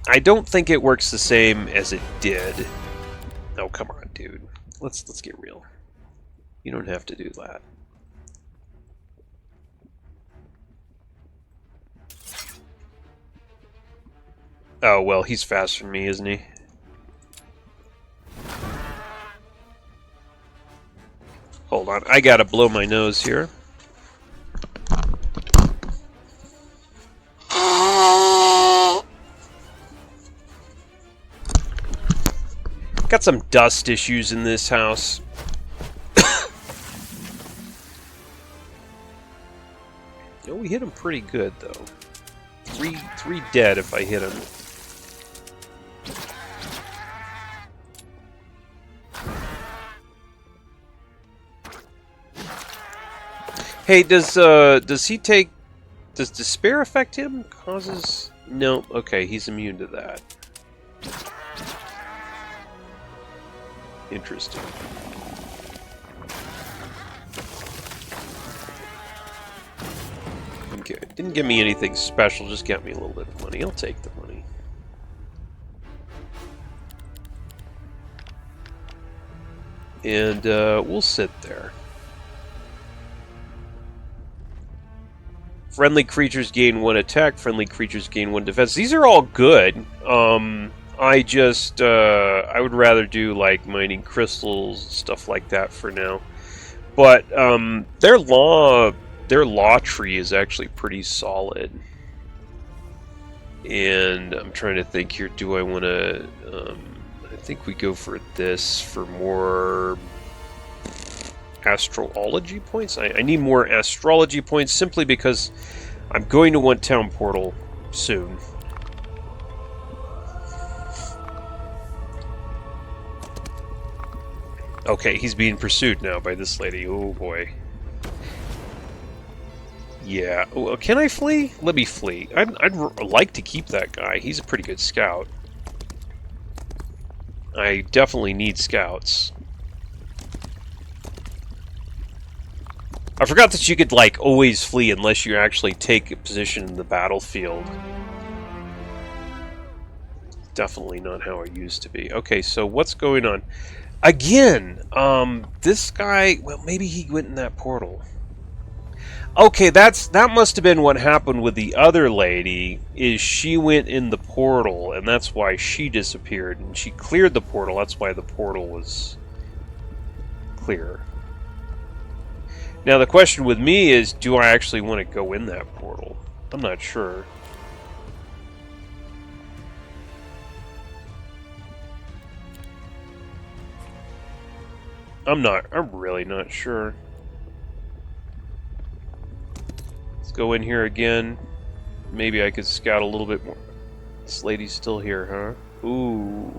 I don't think it works the same as it did. Oh, come on, dude. Let's get real. You don't have to do that. Oh, well, he's faster than me, isn't he? Hold on, I gotta blow my nose here. Got some dust issues in this house. Oh, we hit him pretty good, though. Three dead if I hit him. Hey, does he take... Does despair affect him? Causes... No, okay, he's immune to that. Interesting. Okay, didn't give me anything special, just got me a little bit of money. I'll take the money. And we'll sit there. Friendly creatures gain 1 attack, friendly creatures gain 1 defense. These are all good. I just, I would rather do, like, mining crystals, stuff like that for now. But, their law tree is actually pretty solid. And I'm trying to think here, do I want to, I think we go for this for more astrology points. I need more astrology points simply because I'm going to want Town Portal soon. Okay, he's being pursued now by this lady. Oh boy. Yeah. Oh, can I flee? Let me flee. I'd like to keep that guy. He's a pretty good scout. I definitely need scouts. I forgot that you could, like, always flee unless you actually take a position in the battlefield. Definitely not how it used to be. Okay, so what's going on? Again, this guy, well, maybe he went in that portal. Okay, that must have been what happened with the other lady, is she went in the portal, and that's why she disappeared, and she cleared the portal, that's why the portal was clear. Now, the question with me is, do I actually want to go in that portal? I'm not sure. I'm really not sure. Let's go in here again. Maybe I could scout a little bit more. This lady's still here, huh? Ooh.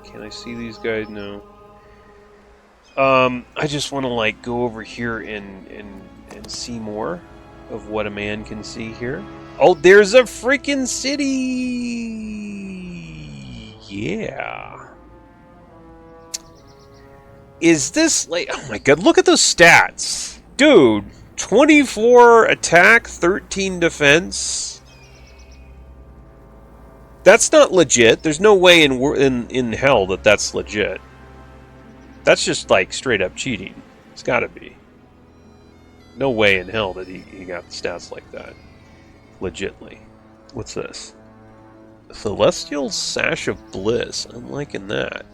Can I see these guys? No. I just want to like go over here and see more of what a man can see here. Oh, there's a freaking city! Yeah. Is this like... Oh my god, look at those stats! Dude, 24 attack, 13 defense. That's not legit. There's no way in hell that that's legit. That's just like straight up cheating. It's gotta be. No way in hell that he got stats like that. Legitly. What's this? Celestial Sash of Bliss. I'm liking that.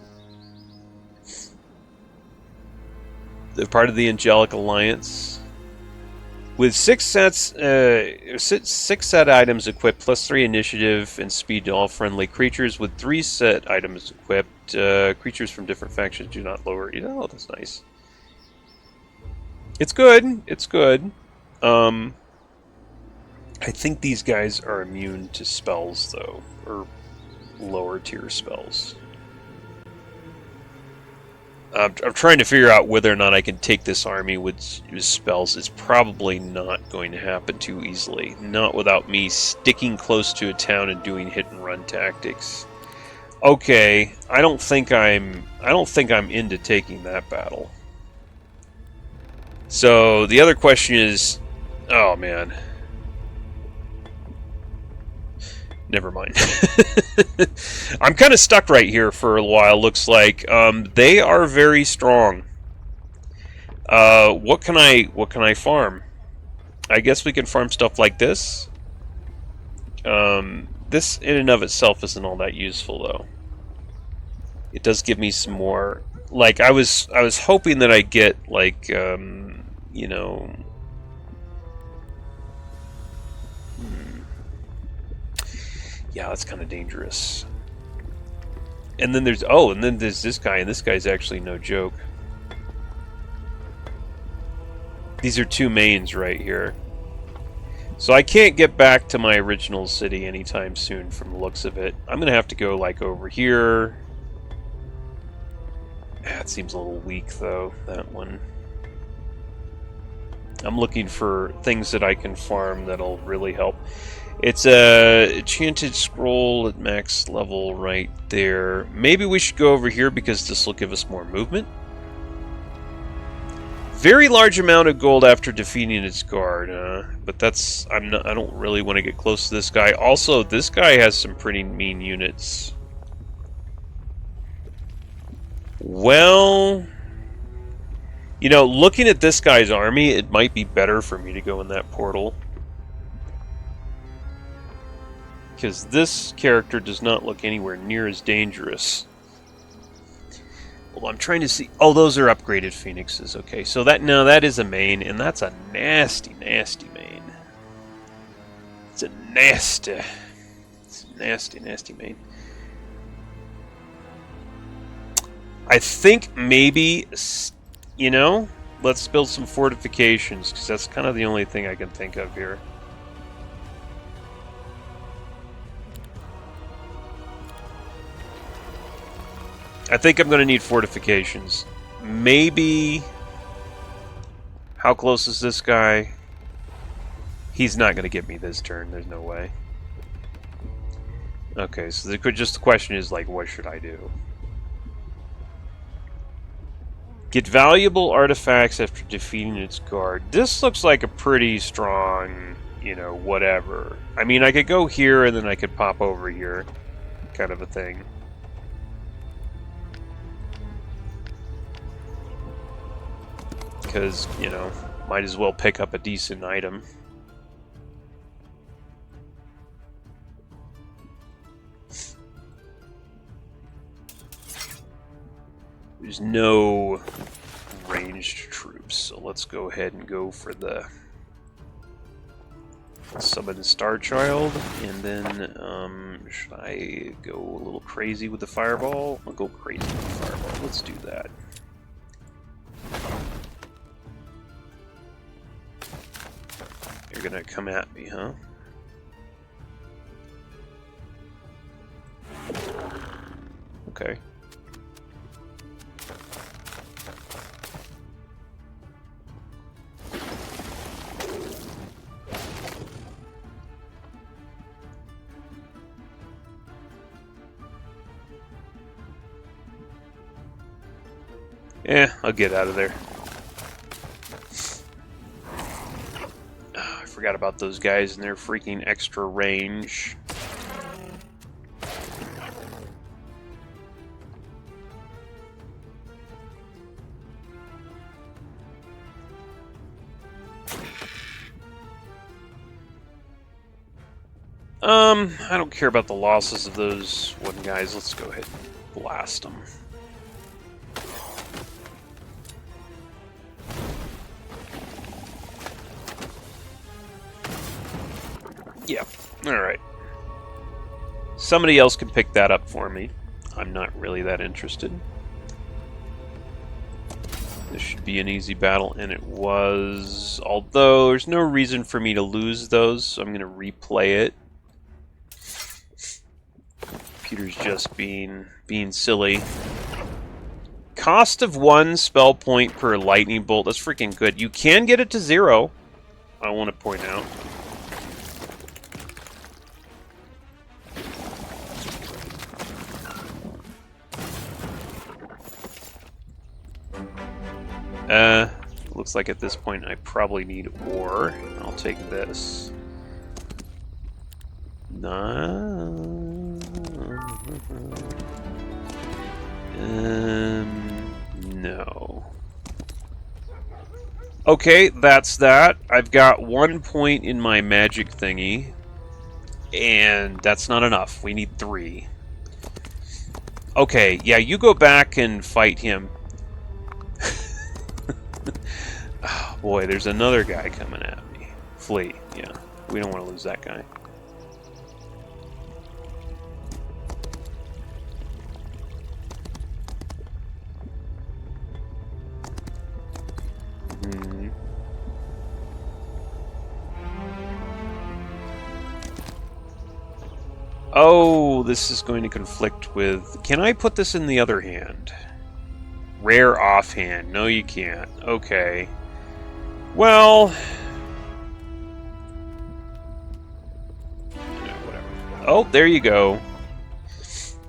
They're part of the Angelic Alliance. With 6 set items equipped, +3 initiative and speed to all friendly creatures. With 3 set items equipped, creatures from different factions do not lower. Oh, that's nice. It's good. It's good. I think these guys are immune to spells, though, or lower tier spells. I'm trying to figure out whether or not I can take this army with spells. It's probably not going to happen too easily. Not without me sticking close to a town and doing hit and run tactics. Okay, I don't think I'm into taking that battle. So the other question is, oh man. Never mind. I'm kind of stuck right here for a while, looks like. They are very strong. What can I farm? I guess we can farm stuff like this. This in and of itself isn't all that useful though. It does give me some more, like I was hoping that I'd get like you know, yeah, that's kind of dangerous. And then there's this guy, and this guy's actually no joke. These are 2 mains right here. So I can't get back to my original city anytime soon from the looks of it. I'm gonna have to go like over here. That seems a little weak though, that one. I'm looking for things that I can farm that'll really help. It's a enchanted scroll at max level right there. Maybe we should go over here because this will give us more movement. Very large amount of gold after defeating its guard, but that's I don't really want to get close to this guy. Also, this guy has some pretty mean units. Well, you know, looking at this guy's army, it might be better for me to go in that portal. Because this character does not look anywhere near as dangerous. Well, I'm trying to see... Oh, those are upgraded phoenixes. Okay, so that is a main, and that's a nasty, nasty main. It's a nasty main. I think maybe, you know, let's build some fortifications, because that's kind of the only thing I can think of here. I think I'm going to need fortifications. Maybe... How close is this guy? He's not going to get me this turn. There's no way. Okay, so the question is, like, what should I do? Get valuable artifacts after defeating its guard. This looks like a pretty strong, you know, whatever. I mean, I could go here and then I could pop over here. Kind of a thing. Because, you know, might as well pick up a decent item. There's no ranged troops, so let's go ahead and go for the summon Star Child, and then should I go a little crazy with the fireball? I'll go crazy with the fireball. Let's do that. gonna come at me, huh? Okay. I'll get out of there. I forgot about those guys and their freaking extra range. I don't care about the losses of those one guys. Let's go ahead and blast them. Yeah, alright. Somebody else can pick that up for me. I'm not really that interested. This should be an easy battle, and it was. Although, there's no reason for me to lose those, so I'm going to replay it. Computer's just being silly. Cost of 1 spell point per lightning bolt. That's freaking good. You can get it to 0, I want to point out. Looks like at this point I probably need ore. I'll take this. No. Okay, that's that. I've got 1 point in my magic thingy, and that's not enough. We need 3. Okay, yeah, you go back and fight him. Oh, boy, there's another guy coming at me. Flee, yeah. We don't want to lose that guy. Oh, this is going to conflict with... Can I put this in the other hand? Rare offhand. No, you can't. Okay. Well... whatever. Oh, there you go.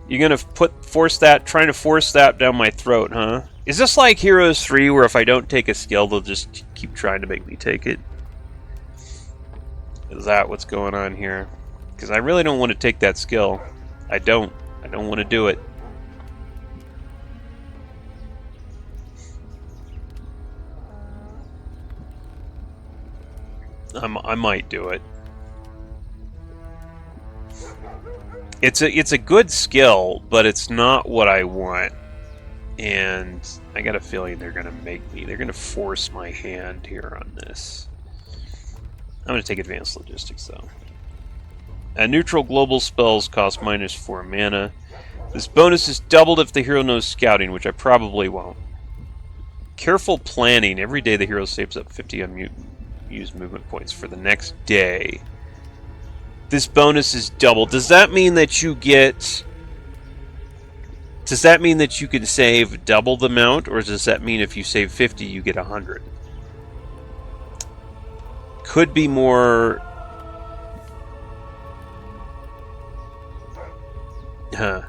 You're gonna trying to force that down my throat, huh? Is this like Heroes 3, where if I don't take a skill, they'll just keep trying to make me take it? Is that what's going on here? Because I really don't want to take that skill. I don't want to do it. I might do it. It's a good skill, but it's not what I want. And I got a feeling they're gonna they're gonna force my hand here on this. I'm gonna take advanced logistics though. Neutral global spells cost -4 mana. This bonus is doubled if the hero knows scouting, which I probably won't. Careful planning. Every day the hero saves up 50 unused movement points for the next day. This bonus is doubled. Does that mean that you get... Does that mean that you can save double the amount, or does that mean if you save 50, you get 100? Could be more... Huh.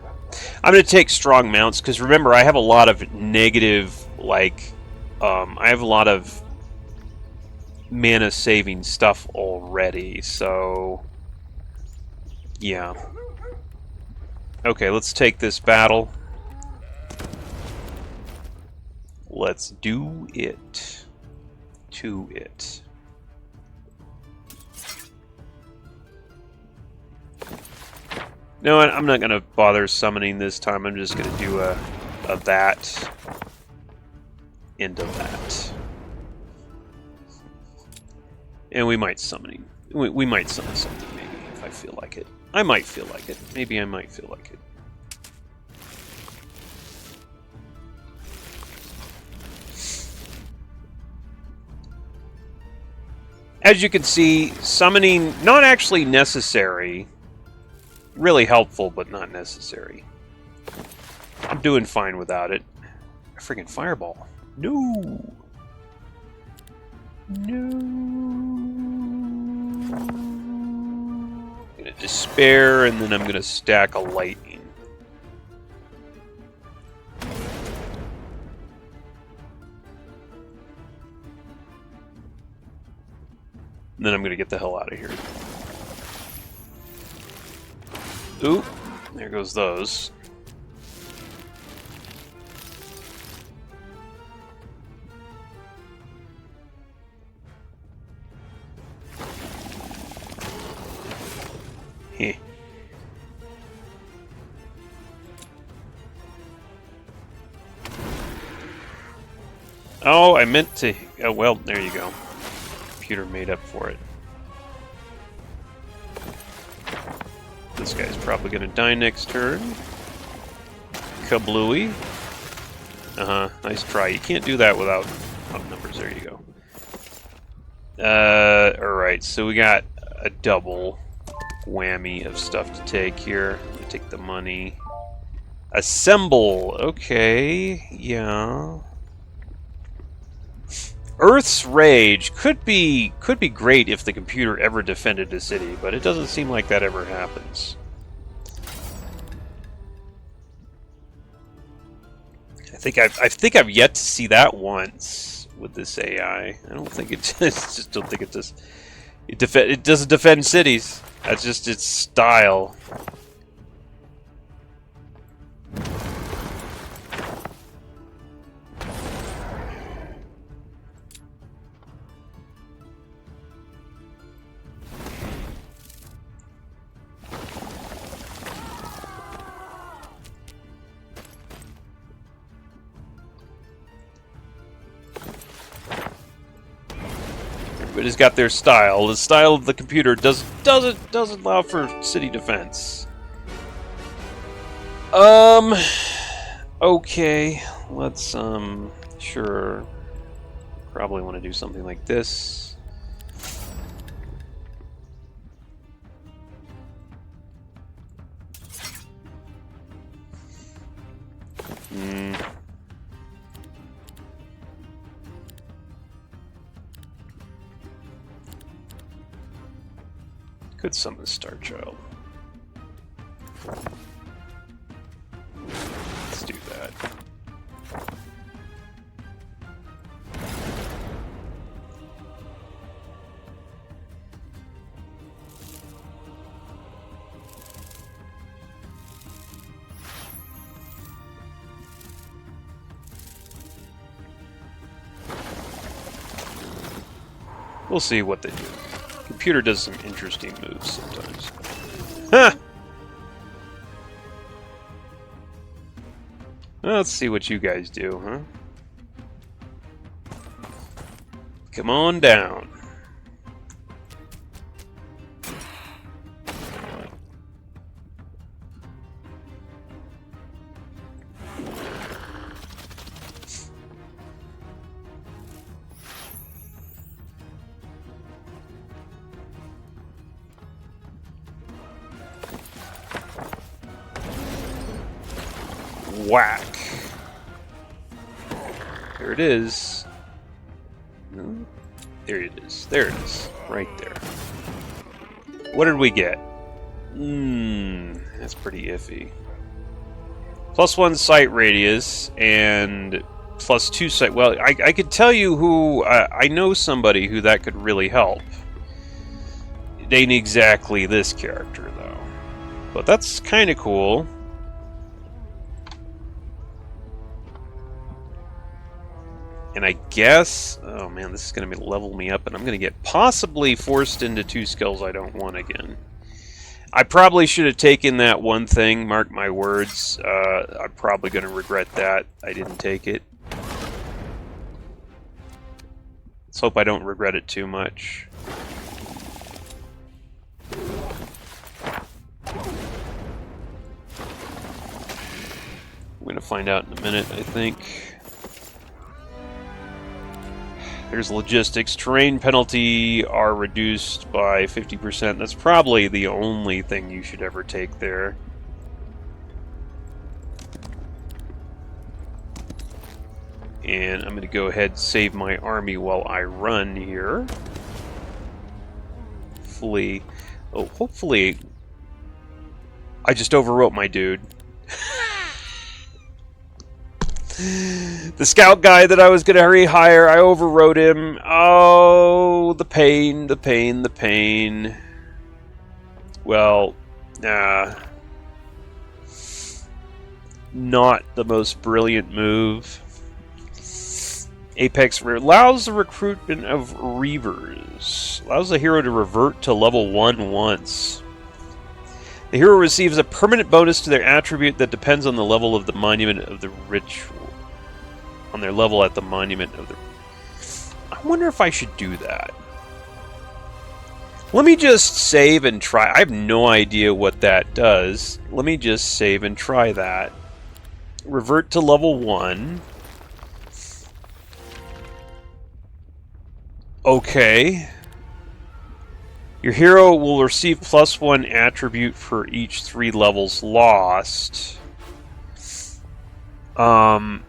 I'm going to take strong mounts, because remember, I have a lot of negative, like... I have a lot of mana-saving stuff already, so... Yeah. Okay, let's take this battle. Let's do it. To it. No, I'm not going to bother summoning this time. I'm just going to do a that into that. And we might summon. We might summon something, maybe, if I feel like it. I might feel like it. Maybe I might feel like it. as you can see, summoning not actually necessary. Really helpful, but not necessary. I'm doing fine without it. A freaking fireball. No. No. I'm gonna despair, and then I'm gonna stack a lightning. And then I'm gonna get the hell out of here. Oop, there goes those. Heh. Oh, I meant to... Oh, well, there you go. Computer made up for it. This guy's probably going to die next turn. Kablooey. Uh-huh, nice try. You can't do that without numbers. There you go. Alright, so we got a double whammy of stuff to take here. Let me take the money. Assemble. Okay, yeah. Earth's Rage could be great if the computer ever defended a city, but it doesn't seem like that ever happens. I think I've yet to see that once with this AI. I don't think it just don't think it does. It doesn't defend cities. That's just its style. Everybody's got their style. The style of the computer doesn't allow for city defense. Okay, let's sure. Probably want to do something like this. Could summon Star Child. Let's do that. We'll see what they do. Computer does some interesting moves sometimes. Huh! Well, let's see what you guys do, huh? Come on down. Whack. There it is. No? There it is. There it is. Right there. What did we get? That's pretty iffy. +1 sight radius and +2 sight. Well, I could tell you who... I know somebody who that could really help. It ain't exactly this character, though. But that's kind of cool. And I guess... Oh man, this is going to level me up, and I'm going to get possibly forced into 2 skills I don't want again. I probably should have taken that one thing, mark my words. I'm probably going to regret that. I didn't take it. Let's hope I don't regret it too much. We're going to find out in a minute, I think. Here's logistics. Terrain penalty are reduced by 50%. That's probably the only thing you should ever take there. And I'm going to go ahead and save my army while I run here. Hopefully I just overwrote my dude. The scout guy that I was going to rehire, I overrode him. Oh, the pain, the pain, the pain. Well, not the most brilliant move. Apex allows the recruitment of Reavers. Allows the hero to revert to level 1 once. The hero receives a permanent bonus to their attribute that depends on the level of the monument of the ritual. On their level at the monument of the... I wonder if I should do that. Let me just save and try. I have no idea what that does. Let me just save and try that. Revert to level 1. Okay. Your hero will receive +1 attribute for each 3 levels lost. Okay.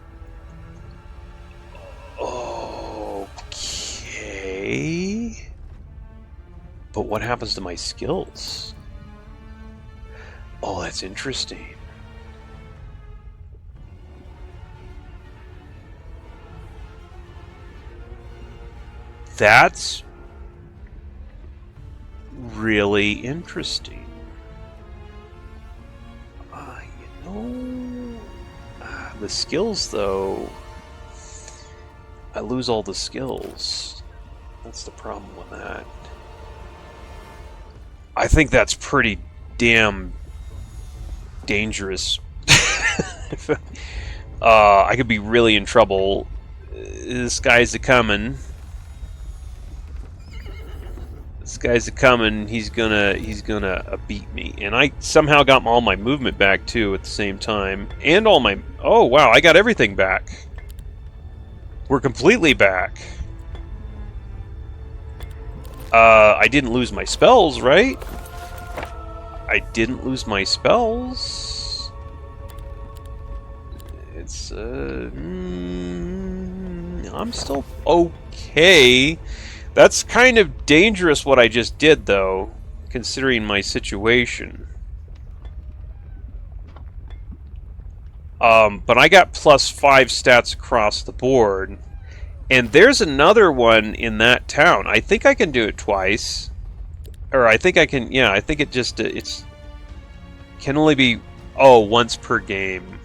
But what happens to my skills? Oh, that's interesting. That's really interesting. The skills, though, I lose all the skills. That's the problem with that. I think that's pretty damn dangerous. I could be really in trouble. This guy's a-coming. This guy's a-coming. He's gonna beat me. And I somehow got all my movement back too at the same time, and all my... Oh wow, I got everything back. We're completely back. I didn't lose my spells, right? I didn't lose my spells. It's I'm still okay. That's kind of dangerous what I just did, though, considering my situation. But I got +5 stats across the board. And there's another one in that town. I think I can do it twice. Or I think I can, yeah, I think it just, it's can only be, once per game.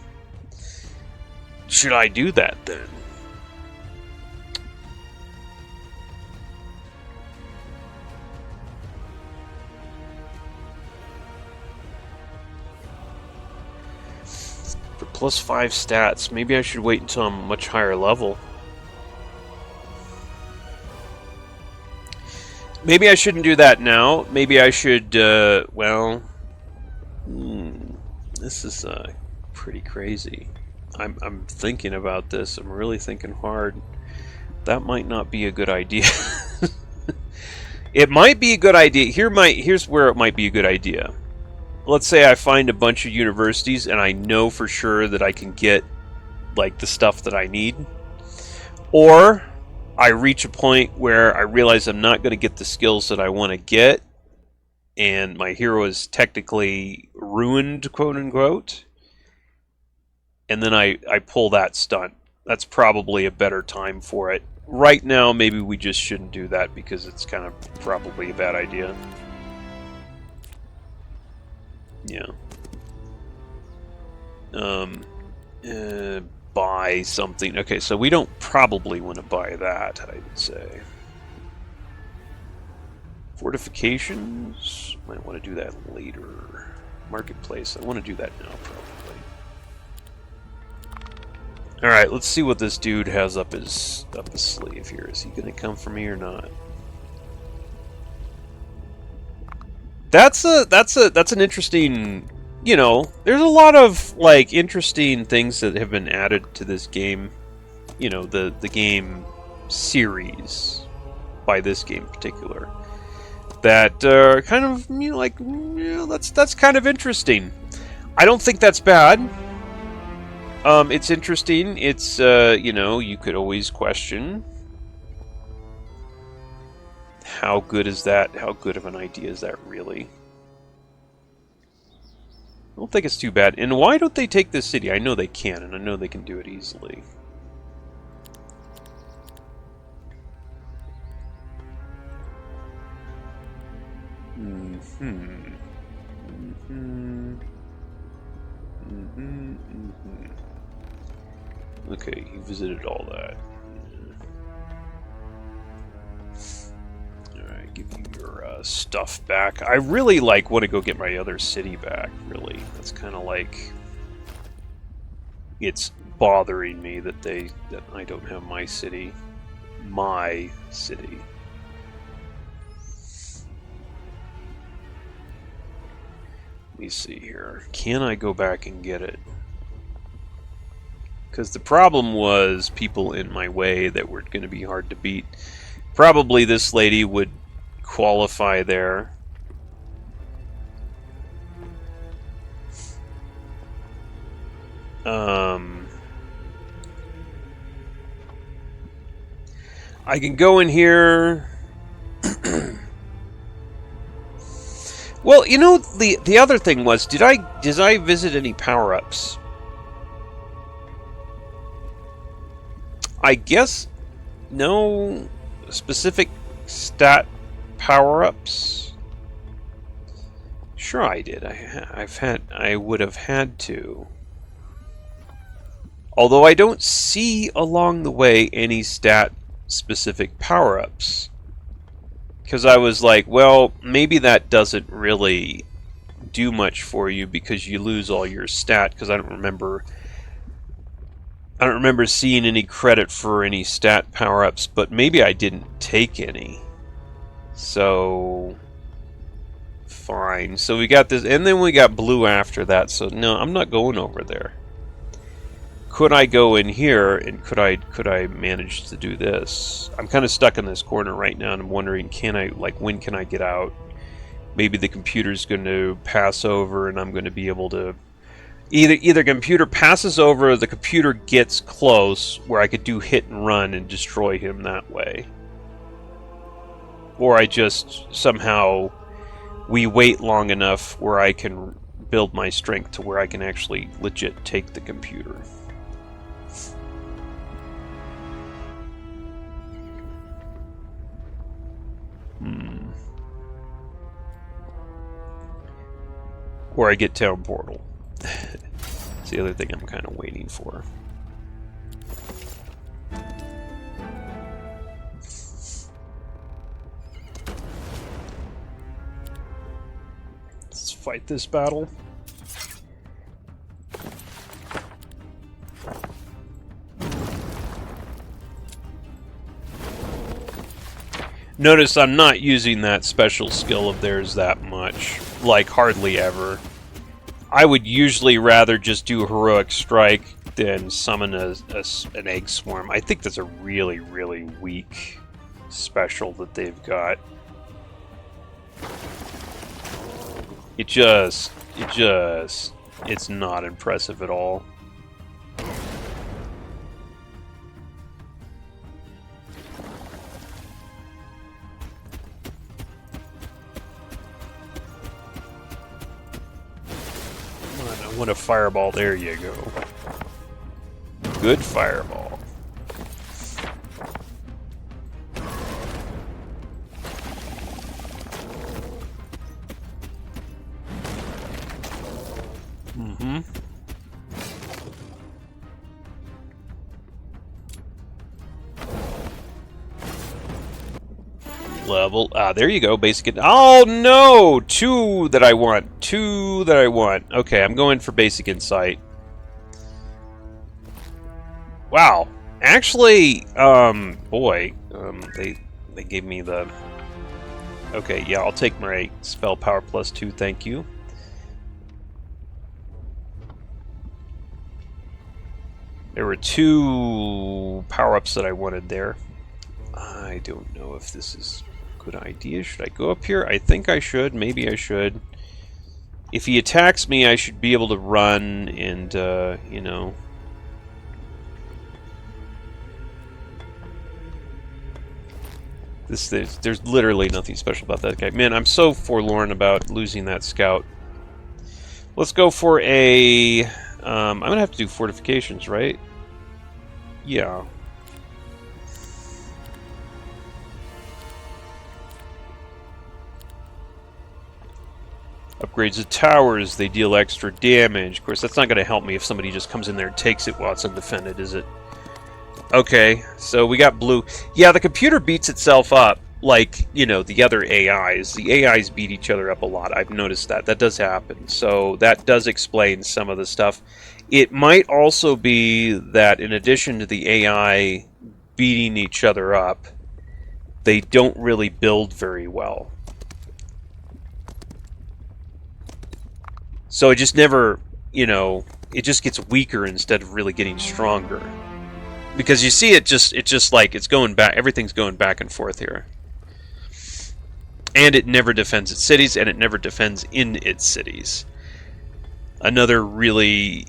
Should I do that then? For +5 stats, maybe I should wait until I'm much higher level. Maybe I shouldn't do that now. Maybe I should, well... this is pretty crazy. I'm thinking about this. I'm really thinking hard. That might not be a good idea. It might be a good idea. Here's where it might be a good idea. Let's say I find a bunch of universities and I know for sure that I can get, like, the stuff that I need. Or I reach a point where I realize I'm not going to get the skills that I want to get, and my hero is technically ruined, quote-unquote, and then I pull that stunt. That's probably a better time for it. Right now, maybe we just shouldn't do that because it's kind of probably a bad idea. Yeah. Buy something. Okay, so we don't probably want to buy that, I'd say. Fortifications. Might want to do that later. Marketplace. I want to do that now, probably. Alright, let's see what this dude has up his sleeve here. Is he going to come for me or not? That's an interesting... You know, there's a lot of, like, interesting things that have been added to this game. You know, the game series by this game in particular that are kind of, you know, like, you know, that's kind of interesting. I don't think that's bad. It's interesting. It's you know, you could always question how good is that? How good of an idea is that really? I don't think it's too bad. And why don't they take this city? I know they can, and I know they can do it easily. Okay, he visited all that. Alright, give you your stuff back. I really want to go get my other city back, really. That's kind of like... It's bothering me that I don't have my city. My city. Let me see here. Can I go back and get it? Because the problem was people in my way that were going to be hard to beat. Probably this lady would qualify there. I can go in here. Well, you know, the other thing was, did I visit any power-ups? I guess no specific stat power-ups. Sure, I did. I would have had to. Although I don't see along the way any stat specific power-ups. Because I was like, well, maybe that doesn't really do much for you because you lose all your stat. Because I don't remember seeing any credit for any stat power-ups, but maybe I didn't take any. So fine. So we got this, and then we got blue after that. So no, I'm not going over there. Could I go in here, and could I manage to do this? I'm kind of stuck in this corner right now, and I'm wondering, when can I get out? Maybe the computer's going to pass over, and I'm going to be able to... Either computer passes over, or the computer gets close, where I could do hit and run and destroy him that way. Or I just, somehow, we wait long enough where I can build my strength to where I can actually legit take the computer. Or I get town portal. It's the other thing I'm kind of waiting for. Let's fight this battle. Notice I'm not using that special skill of theirs that much. Like, hardly ever. I would usually rather just do a heroic strike than summon an egg swarm. I think that's a really, really weak special that they've got. It's not impressive at all. What a fireball, there you go. Good fireball. Level. There you go. Basic. Oh no! Two that I want. Okay, I'm going for basic insight. Wow. Actually, boy, they gave me the. Okay, yeah, I'll take my spell power +2. Thank you. There were two power-ups that I wanted there. I don't know if this is a good idea. Should I go up here? I think I should. Maybe I should. If he attacks me, I should be able to run and, you know... There's literally nothing special about that guy. Man, I'm so forlorn about losing that scout. Let's go for a... I'm going to have to do fortifications, right? Yeah. Upgrades the towers, they deal extra damage. Of course, that's not going to help me if somebody just comes in there and takes it while it's undefended, is it? Okay, so we got blue. Yeah, the computer beats itself up, like, you know, the other AIs. The AIs beat each other up a lot. I've noticed that. That does happen. So that does explain some of the stuff. It might also be that in addition to the AI beating each other up, they don't really build very well. So it just never, you know, it just gets weaker instead of really getting stronger. Because you see it's just like it's going back, everything's going back and forth here. And it never defends its cities, and it never defends in its cities. Another really,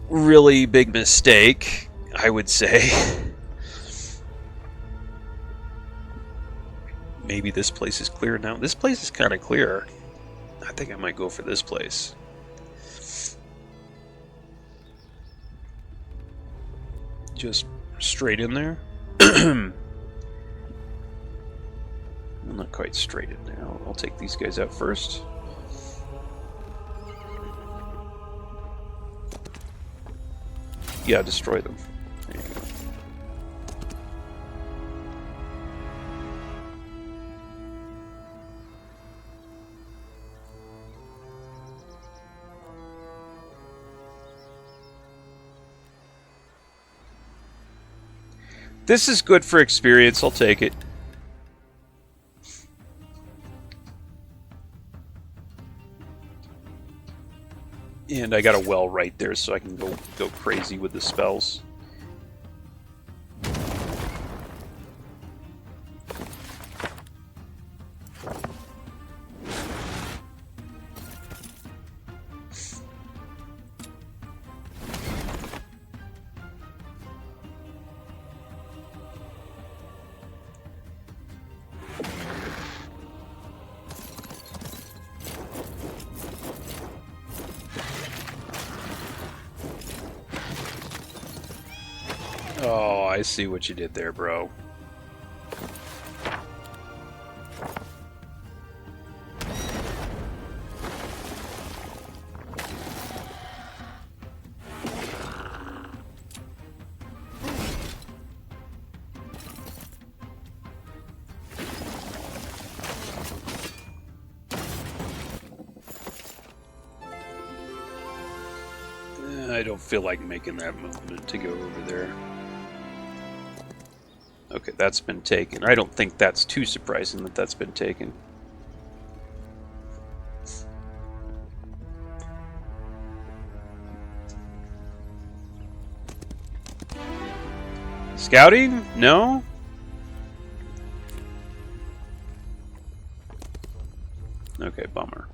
really big mistake, I would say. Maybe this place is clear now. This place is kind of clear. I think I might go for this place. Just straight in there. Well, not quite straight in there. I'll take these guys out first. Yeah, destroy them. There you go. This is good for experience, I'll take it. And I got a well right there so I can go crazy with the spells. Oh, I see what you did there, bro. I don't feel like making that movement to go over there. Okay, that's been taken. I don't think that's too surprising that that's been taken. Scouting? No? Okay, bummer.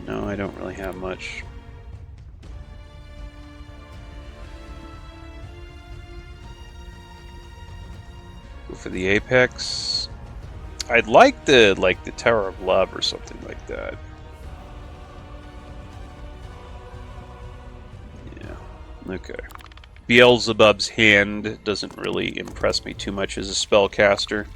No, I don't really have much. Go for the apex. I'd like the Tower of Love or something like that. Yeah. Okay. Beelzebub's Hand doesn't really impress me too much as a spellcaster.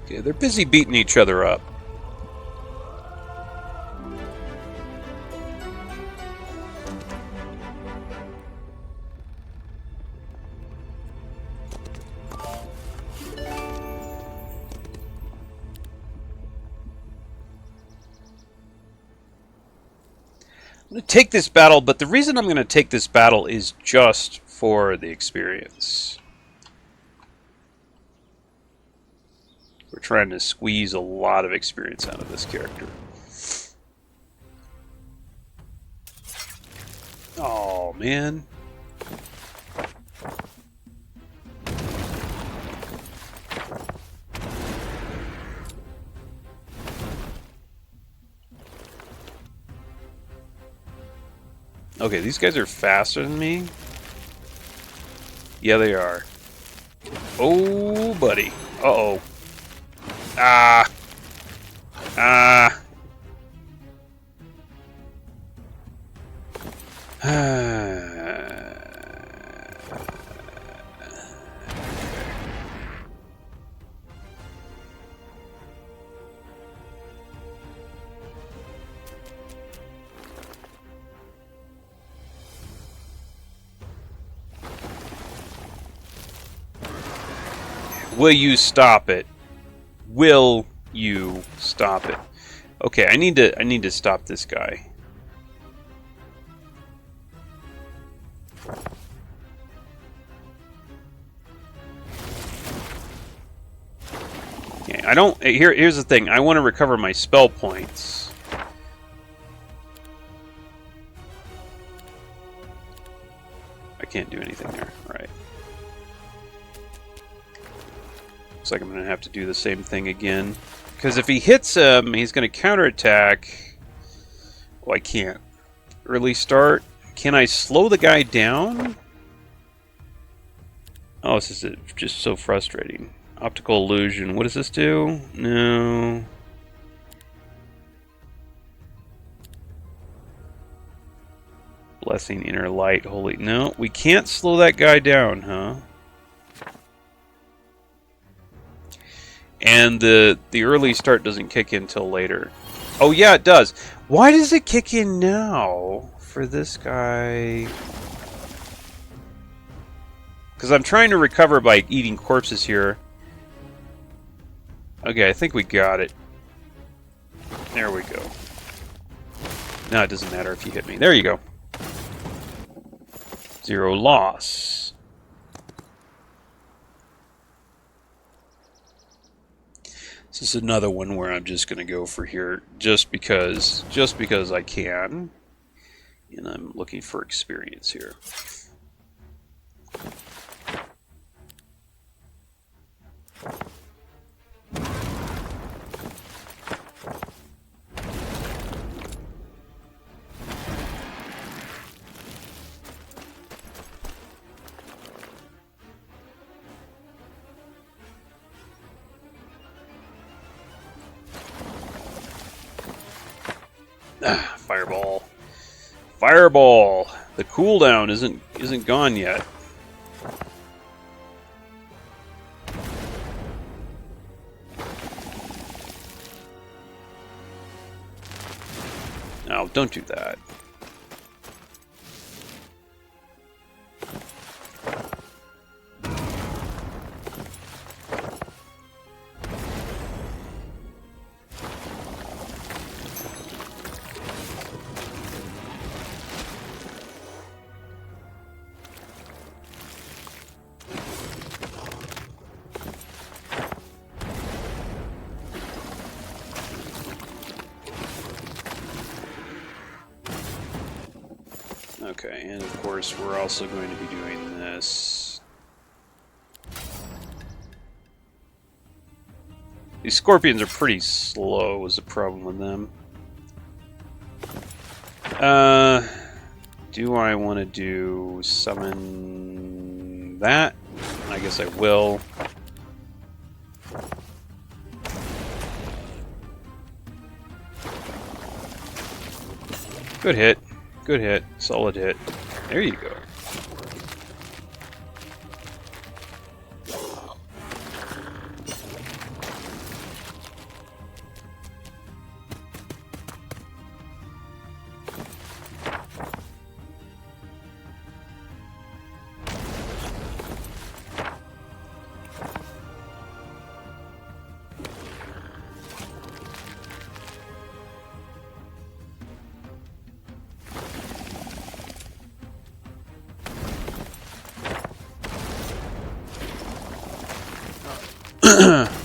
Okay, they're busy beating each other up. going to take this battle, but the reason I'm going to take this battle is just for the experience. We're trying to squeeze a lot of experience out of this character. Oh, man. Okay, these guys are faster than me. Yeah, they are. Oh, buddy. Uh-oh. Ah. Ah. Will you stop it? Will you stop it? Okay, I need to stop this guy. Okay, I don't. Here's the thing. I want to recover my spell points. I can't do anything there. All right. Looks like I'm going to have to do the same thing again. Because if he hits him, he's going to counterattack. Oh, I can't. Early start. Can I slow the guy down? Oh, this is just so frustrating. Optical illusion. What does this do? No. Blessing, inner light, holy... No, we can't slow that guy down, huh? And the early start doesn't kick in till later. Oh yeah, it does. Why does it kick in now for this guy? Because I'm trying to recover by eating corpses here. Okay, I think we got it. There we go. Now it doesn't matter if you hit me. There you go. 0 loss. This is another one where I'm just going to go for here just because I can, and I'm looking for experience here. Fireball. Fireball. The cooldown isn't gone yet. No, don't do that. Okay, and of course we're also going to be doing this. These scorpions are pretty slow, is the problem with them. Do I want to do summon that? I guess I will. Good hit. Good hit. Solid hit. There you go.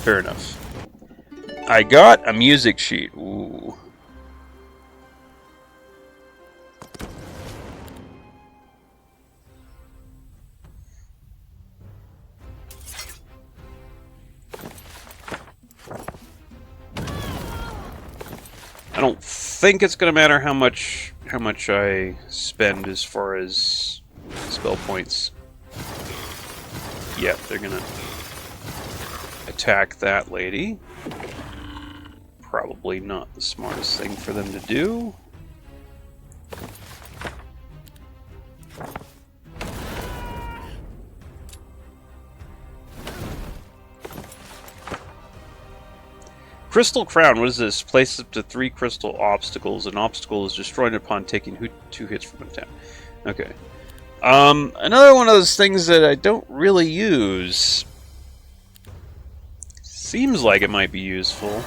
Fair enough. I got a music sheet. Ooh. I don't think it's going to matter how much I spend as far as spell points. Yep, they're going to attack that lady. Probably not the smartest thing for them to do. Crystal Crown, what is this? Places up to 3 crystal obstacles. An obstacle is destroyed upon taking 2 hits from an attack. Okay. Another one of those things that I don't really use. Seems like it might be useful.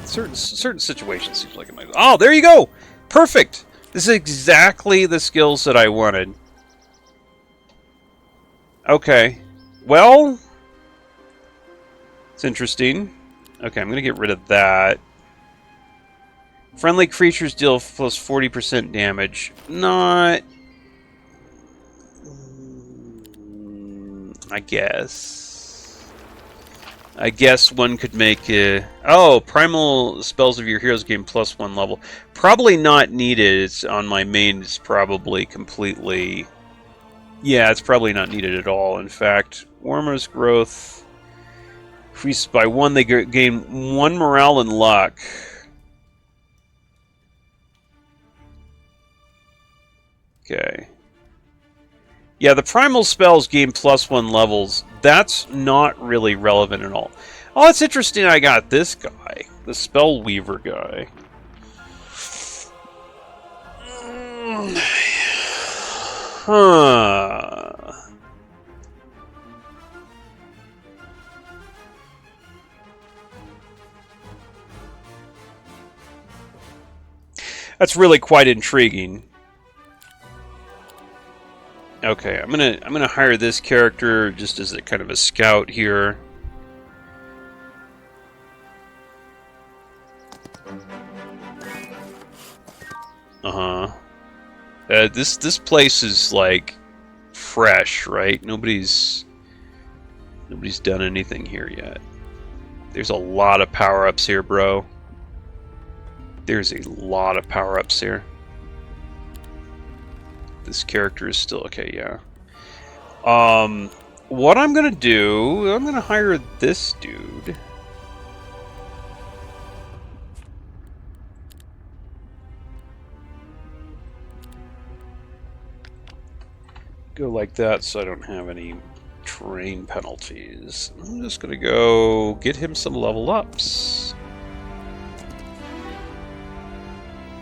Certain situations seems like it might. Oh, there you go! Perfect! This is exactly the skills that I wanted. Okay. Well, it's interesting. Okay, I'm going to get rid of that. Friendly creatures deal plus 40% damage. Not... I guess one could make a... Oh, primal spells of your heroes gain +1 level. Probably not needed. It's on my main. It's probably completely... Yeah, it's probably not needed at all. In fact, Warmer's growth increases by 1. They gain 1 morale and luck. Okay. Yeah, the primal spells gain +1 levels. That's not really relevant at all. Oh, it's interesting I got this guy. The Spell Weaver guy. Huh. That's really quite intriguing. Okay, I'm gonna hire this character just as a kind of a scout here. This place is like fresh, right? Nobody's done anything here yet. There's a lot of power-ups here, bro. There's a lot of power-ups here. This character is still okay, yeah. What I'm gonna do, I'm gonna hire this dude. Go like that so I don't have any terrain penalties. I'm just gonna go get him some level ups.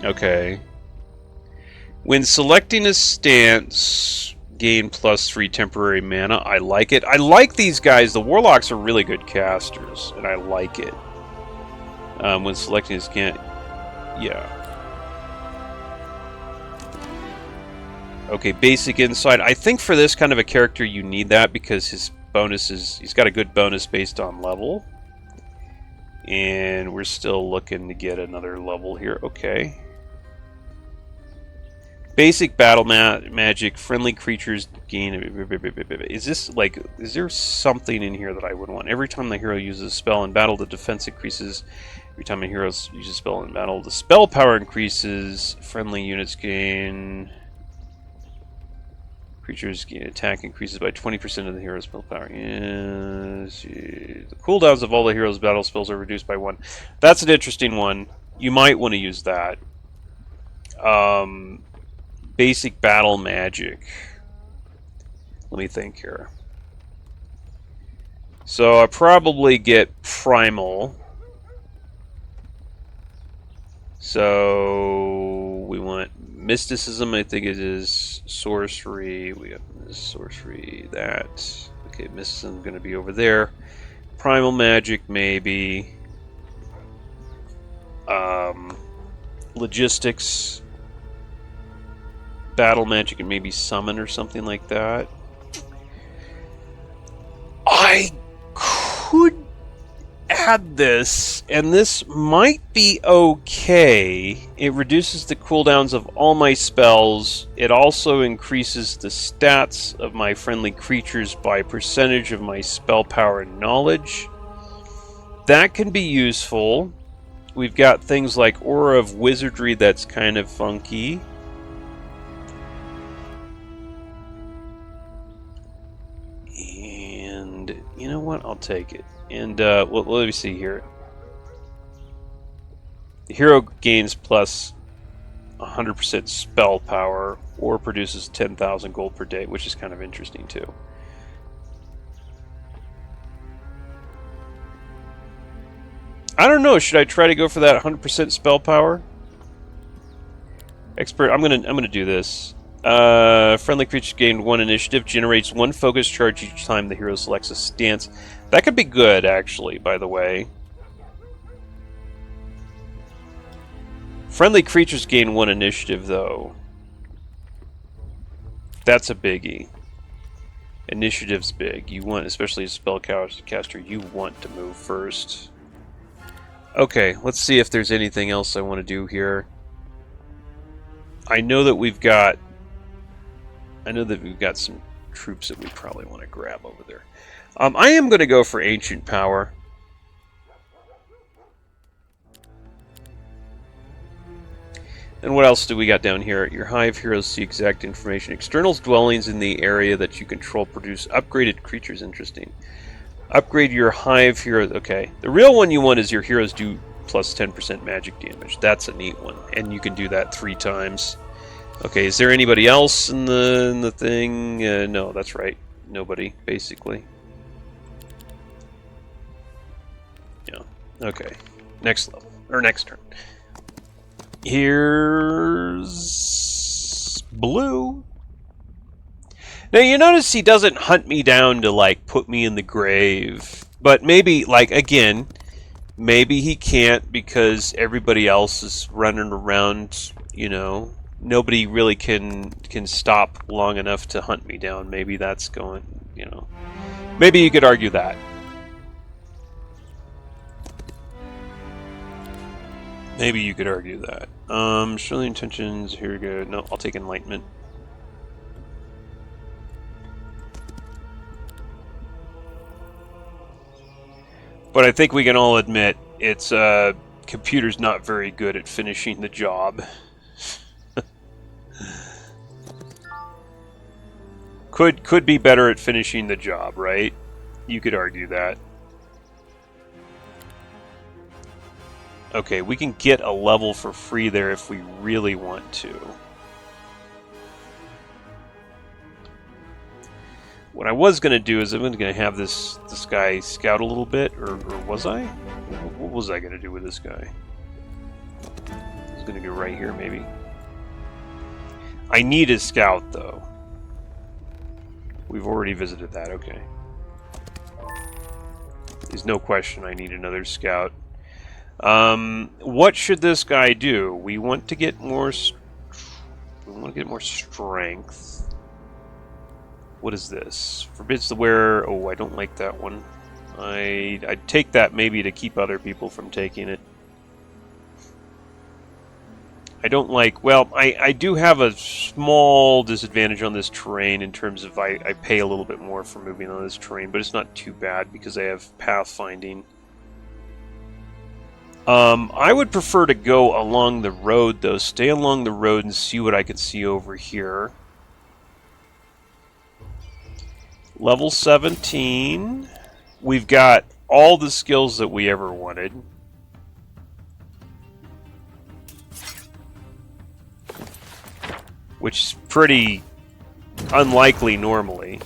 Okay. When selecting a stance, gain +3 temporary mana. I like it. I like these guys. The Warlocks are really good casters, and I like it. When selecting a stance, yeah. Okay, basic insight. I think for this kind of a character you need that because his bonus is... He's got a good bonus based on level. And we're still looking to get another level here. Okay. Basic battle magic. Friendly creatures gain... Is this, like... Is there something in here that I would want? Every time the hero uses a spell in battle, the defense increases. Every time a hero uses a spell in battle, the spell power increases. Friendly units gain... Creatures gain attack increases by 20% of the hero's spell power. Yes. The cooldowns of all the hero's battle spells are reduced by 1. That's an interesting one. You might want to use that. Basic battle magic. Let me think here. So I probably get primal. So we want mysticism, I think it is sorcery. We got this sorcery, that. Okay, mysticism is going to be over there. Primal magic, maybe. Logistics. battle magic and maybe summon or something like that. I could add this, and this might be okay. It reduces the cooldowns of all my spells. It also increases the stats of my friendly creatures by percentage of my spell power and knowledge. That can be useful. We've got things like Aura of Wizardry that's kind of funky. And you know what? I'll take it. And well, let me see here. The hero gains plus 100% spell power or produces 10,000 gold per day, which is kind of interesting too. I don't know. Should I try to go for that 100% spell power? Expert. I'm gonna do this. Friendly creature gained 1 initiative, generates 1 focus charge each time the hero selects a stance. That could be good, actually, by the way. Friendly creatures gain 1 initiative, though. That's a biggie. Initiative's big. You want, especially as a spellcaster, you want to move first. Okay, let's see if there's anything else I want to do here. I know that we've got some troops that we probably want to grab over there. I am going to go for Ancient Power. And what else do we got down here? Your Hive heroes see exact information. External dwellings in the area that you control produce upgraded creatures. Interesting. Upgrade your Hive heroes. Okay. The real one you want is your heroes do plus 10% magic damage. That's a neat one. And you can do that 3 times. Okay, is there anybody else in the thing? No, that's right. Nobody, basically. Yeah. Okay. Next level. Or next turn. Here's blue. Now you notice he doesn't hunt me down to like put me in the grave. But maybe, like, again, maybe he can't because everybody else is running around, you know. Nobody really can stop long enough to hunt me down. Maybe that's going, you know. Maybe you could argue that. Maybe you could argue that. Show the intentions. Here we go. No, I'll take Enlightenment. But I think we can all admit it's computer's not very good at finishing the job. Could be better at finishing the job, right? You could argue that. Okay, we can get a level for free there if we really want to. What I was going to do is I'm going to have this guy scout a little bit, or was I? What was I going to do with this guy? I was going to go right here, maybe. I need a scout, though. We've already visited that, okay. There's no question I need another scout. What should this guy do? We want to get more strength. What is this? Forbids the wearer. Oh, I don't like that one. I'd take that maybe to keep other people from taking it. I don't like... Well, I do have a small disadvantage on this terrain in terms of I pay a little bit more for moving on this terrain, but it's not too bad because I have pathfinding. I would prefer to go along the road, though. Stay along the road and see what I can see over here. Level 17. We've got all the skills that we ever wanted. Which is pretty unlikely normally.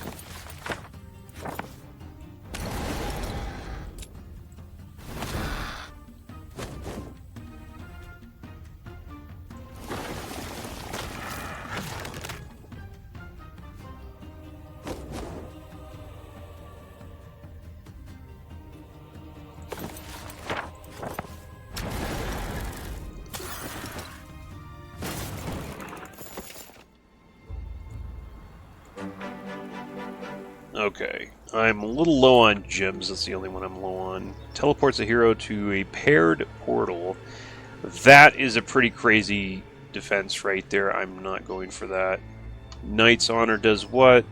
Okay. I'm a little low on gems. That's the only one I'm low on. Teleports a hero to a paired portal. That is a pretty crazy defense right there. I'm not going for that. Knight's Honor does what?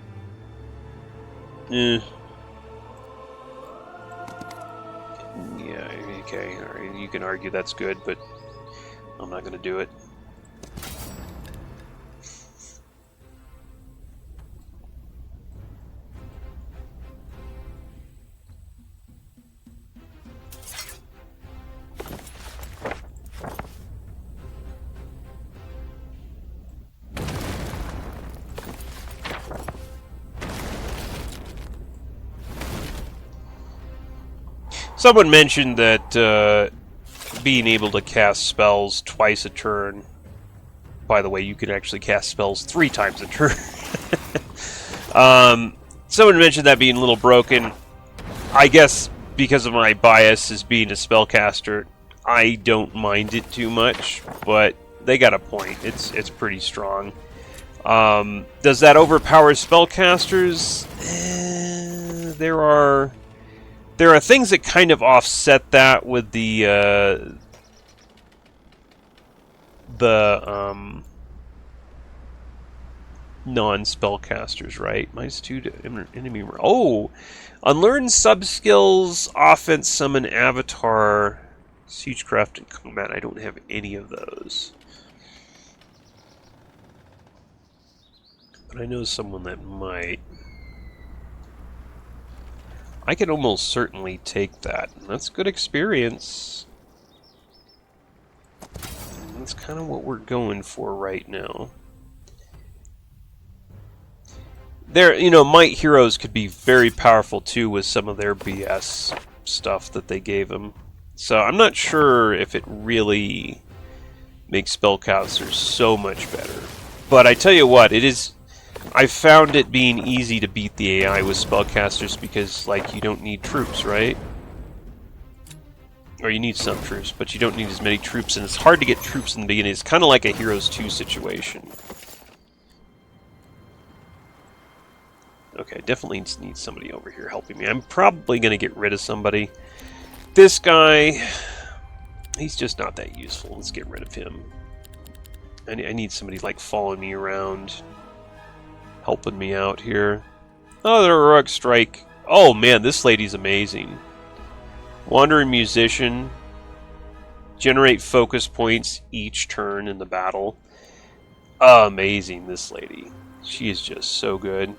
Yeah, okay. Alright, you can argue that's good, but I'm not going to do it. Someone mentioned that being able to cast spells twice a turn. By the way, you can actually cast spells 3 times a turn. Someone mentioned that being a little broken. I guess because of my bias as being a spellcaster, I don't mind it too much, but they got a point. It's pretty strong. Does that overpower spellcasters? There are things that kind of offset that with the non-spellcasters, right? -2 to enemy. Oh, unlearn subskills, offense, summon, avatar, siegecraft, and combat. I don't have any of those, but I know someone that might. I can almost certainly take that. That's good experience. And that's kind of what we're going for right now. Might heroes could be very powerful too with some of their BS stuff that they gave them. So I'm not sure if it really makes spellcasters so much better. But I tell you what, I found it being easy to beat the AI with spellcasters because, like, you don't need troops, right? Or you need some troops, but you don't need as many troops, and it's hard to get troops in the beginning. It's kind of like a Heroes 2 situation. Okay, definitely need somebody over here helping me. I'm probably going to get rid of somebody. This guy, he's just not that useful. Let's get rid of him. I need somebody, like, following me around, helping me out here. Oh, the Heroic Strike. Oh, man, this lady's amazing. Wandering Musician. Generate focus points each turn in the battle. Amazing, this lady. She is just so good.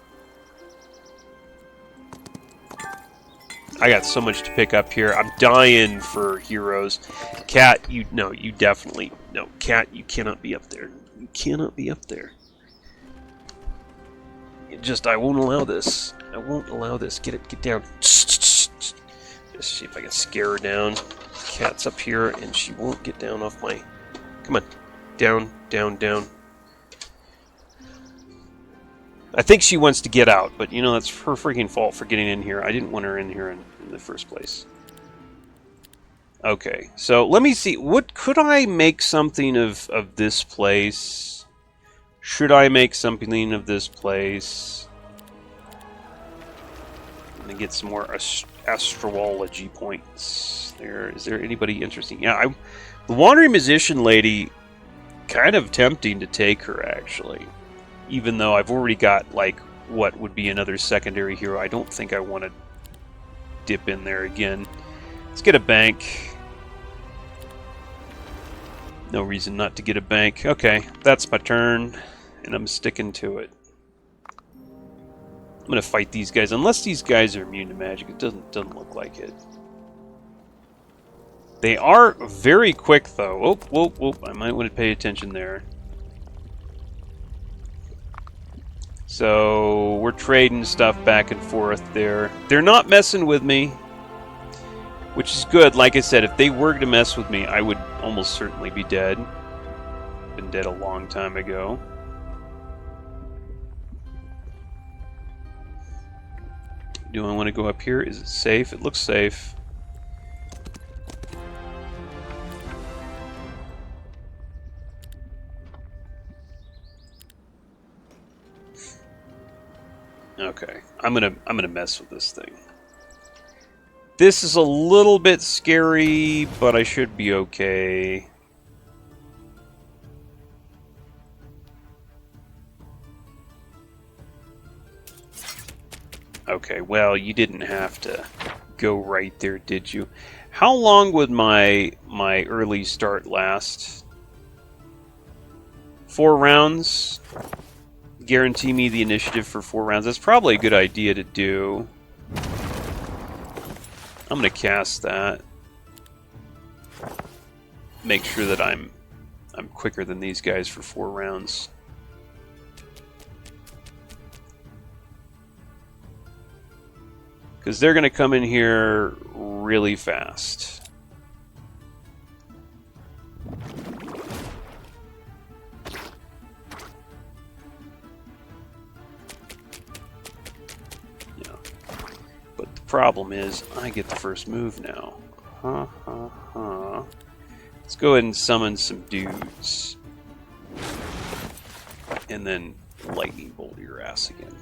I got so much to pick up here. I'm dying for heroes. Cat, you definitely... No, Cat, you cannot be up there. You cannot be up there. I won't allow this. I won't allow this. Get down. Just see if I can scare her down. Cat's up here, and she won't get down off my... Come on. Down, down, down. I think she wants to get out, but, that's her freaking fault for getting in here. I didn't want her in here in the first place. Okay, so let me see. Could I make something of this place? Should I make something of this place? I'm gonna get some more astrology points. Is there anybody interesting? Yeah, the Wandering Musician lady, kind of tempting to take her, actually. Even though I've already got, like, what would be another secondary hero, I don't think I want to dip in there again. Let's get a bank. No reason not to get a bank. Okay, that's my turn, and I'm sticking to it. I'm gonna fight these guys, unless these guys are immune to magic. It doesn't look like it. They are very quick, though. Oh, I might want to pay attention there. So we're trading stuff back and forth there. They're not messing with me, which is good. Like I said, if they were to mess with me, I would almost certainly be dead. Been dead a long time ago. Do I want to go up here? Is it safe? It looks safe. Okay. I'm gonna mess with this thing. This is a little bit scary, but I should be okay. Okay, well, you didn't have to go right there, did you? How long would my early start last? 4 rounds? Guarantee me the initiative for 4 rounds. That's probably a good idea to do. I'm gonna cast that. Make sure that I'm quicker than these guys for 4 rounds. Because they're gonna come in here really fast. But the problem is, I get the first move now. Let's go ahead and summon some dudes. And then lightning bolt your ass again.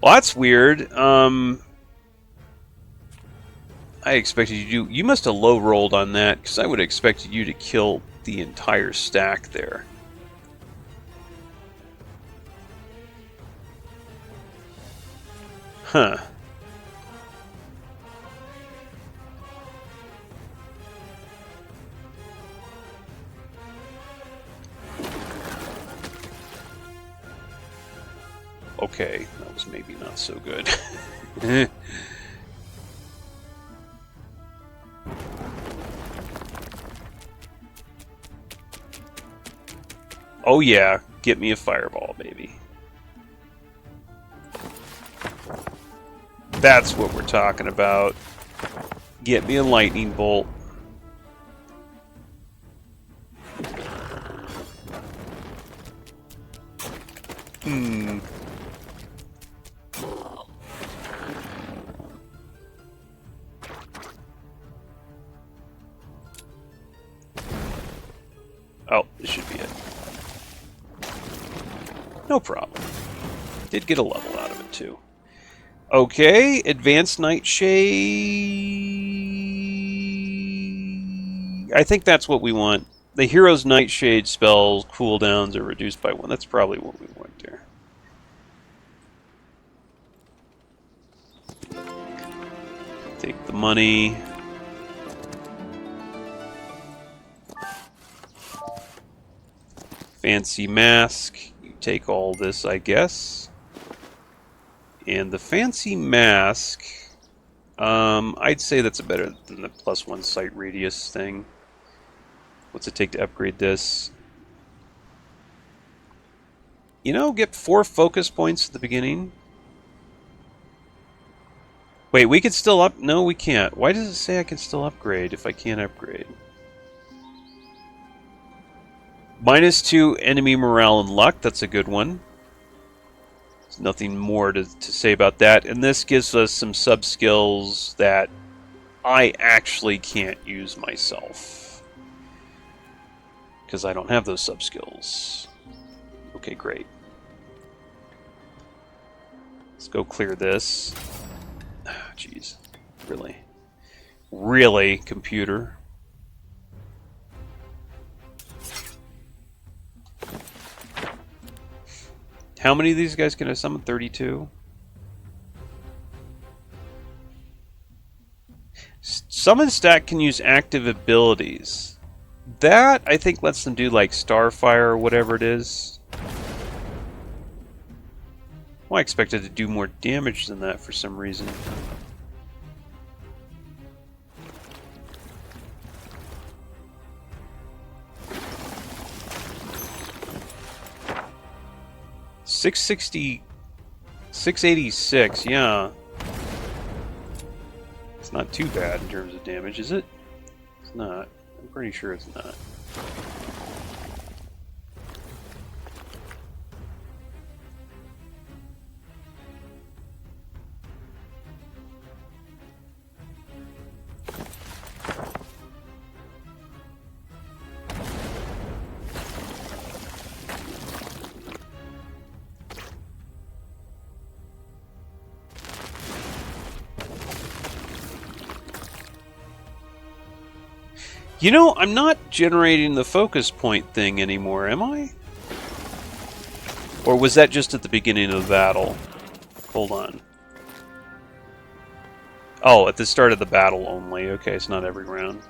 Well, that's weird. I expected you to... You must have low-rolled on that, because I would have expected you to kill the entire stack there. Huh. Okay, that was maybe not so good. Oh yeah, get me a fireball, baby. That's what we're talking about. Get me a lightning bolt. Oh, this should be it. No problem. Did get a level out of it, too. Okay, Advanced Nightshade... I think that's what we want. The hero's Nightshade spells cooldowns are reduced by 1. That's probably what we want there. Take the money. Fancy mask. You take all this, I guess. And the fancy mask, I'd say that's better than the +1 sight radius thing. What's it take to upgrade this? You know, get 4 focus points at the beginning. Wait, we can still up... No, we can't. Why does it say I can still upgrade if I can't upgrade? -2 enemy morale and luck. That's a good one. There's nothing more to say about that. And this gives us some sub-skills that I actually can't use myself. Because I don't have those sub-skills. Okay, great. Let's go clear this. Jeez. Really? Really, computer? How many of these guys can I summon? 32? Summon stack can use active abilities. That, I think, lets them do, like, Starfire or whatever it is. Well, I expected to do more damage than that for some reason. $686, yeah. It's not too bad in terms of damage, is it? It's not. I'm pretty sure it's not. You know, I'm not generating the focus point thing anymore, am I? Or was that just at the beginning of the battle? Hold on. Oh, at the start of the battle only. Okay, it's not every round.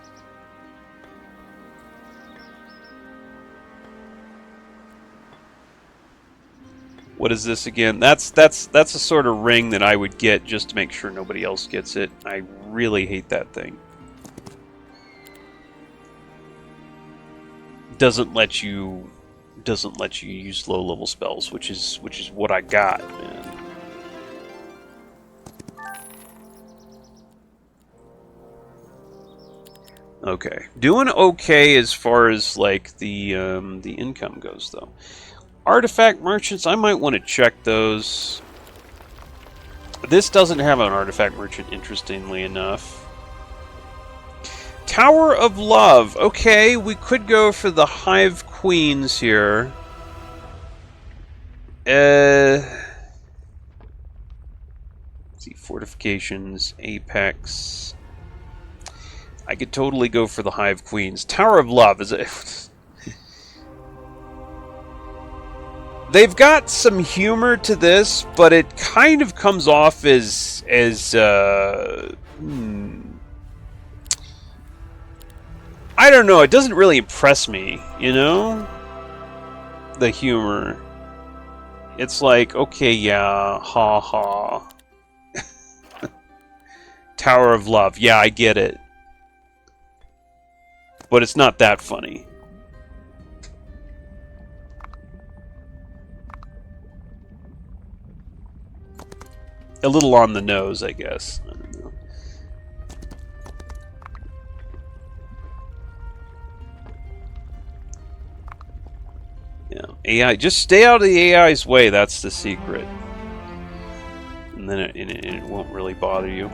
What is this again? That's a sort of ring that I would get just to make sure nobody else gets it. I really hate that thing. Doesn't let you use low level spells, which is what I got, man. Okay, doing okay as far as like the income goes, though. Artifact merchants, I might want to check those. This doesn't have an artifact merchant, interestingly enough. Tower of Love. Okay, we could go for the Hive Queens here. Let's see, fortifications, Apex. I could totally go for the Hive Queens. Tower of Love is it? They've got some humor to this, but it kind of comes off as I don't know. It doesn't really impress me, you know? The humor. It's like, okay, yeah, ha ha. Tower of Love. Yeah, I get it. But it's not that funny. A little on the nose, I guess. I don't know. Yeah, AI. Just stay out of the AI's way. That's the secret. And then it won't really bother you.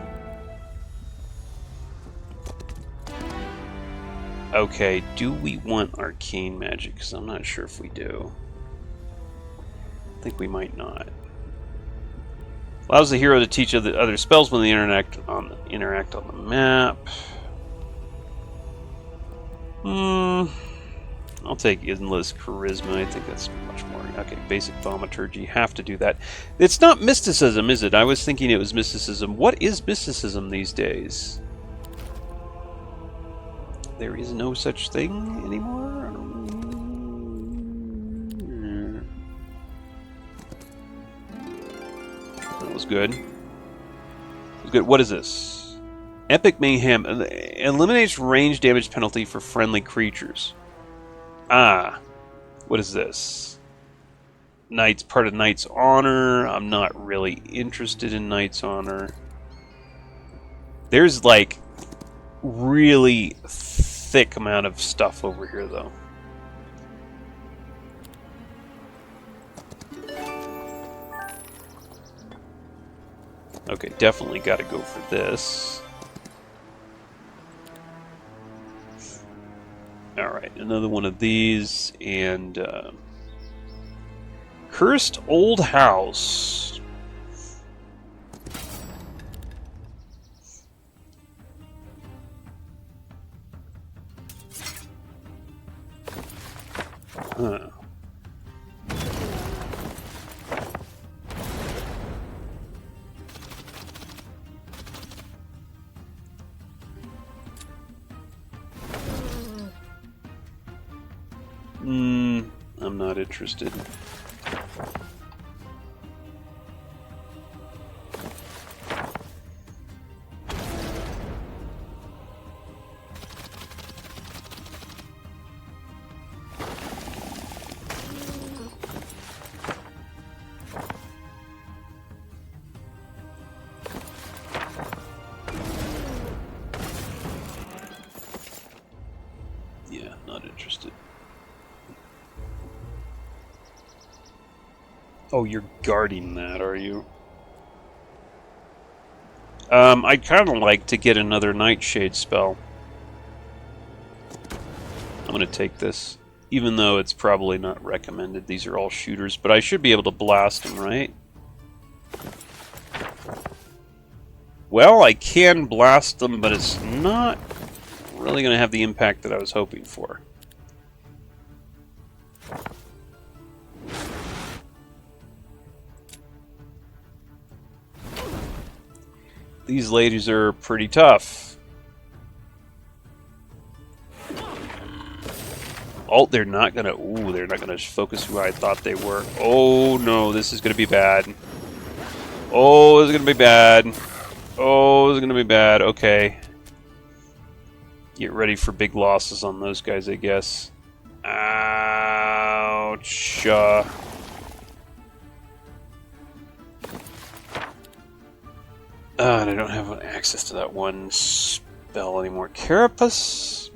Okay, do we want arcane magic? Because I'm not sure if we do. I think we might not. Allows the hero to teach other spells when they interact on the map. I'll take endless charisma. I think that's much more. Okay, basic thaumaturgy. Have to do that. It's not mysticism, is it? I was thinking it was mysticism. What is mysticism these days? There is no such thing anymore? I don't know. That was good. That was good. What is this? Epic Mayhem. Eliminates range damage penalty for friendly creatures. Ah. What is this? Knight's part of Knight's Honor. I'm not really interested in Knight's Honor. There's like really thick amount of stuff over here, though. Okay, definitely got to go for this. Alright, another one of these, and Cursed Old House. Huh. I'm not interested. Yeah, not interested. Oh, you're guarding that, are you? I'd kind of like to get another Nightshade spell. I'm going to take this, even though it's probably not recommended. These are all shooters, but I should be able to blast them, right? Well, I can blast them, but it's not really going to have the impact that I was hoping for. These ladies are pretty tough. Oh, they're not gonna. Ooh, they're not gonna focus who I thought they were. Oh no, this is gonna be bad. Oh, this is gonna be bad. Oh, this is gonna be bad. Okay. Get ready for big losses on those guys, I guess. Ouch. And I don't have access to that one spell anymore. Carapace?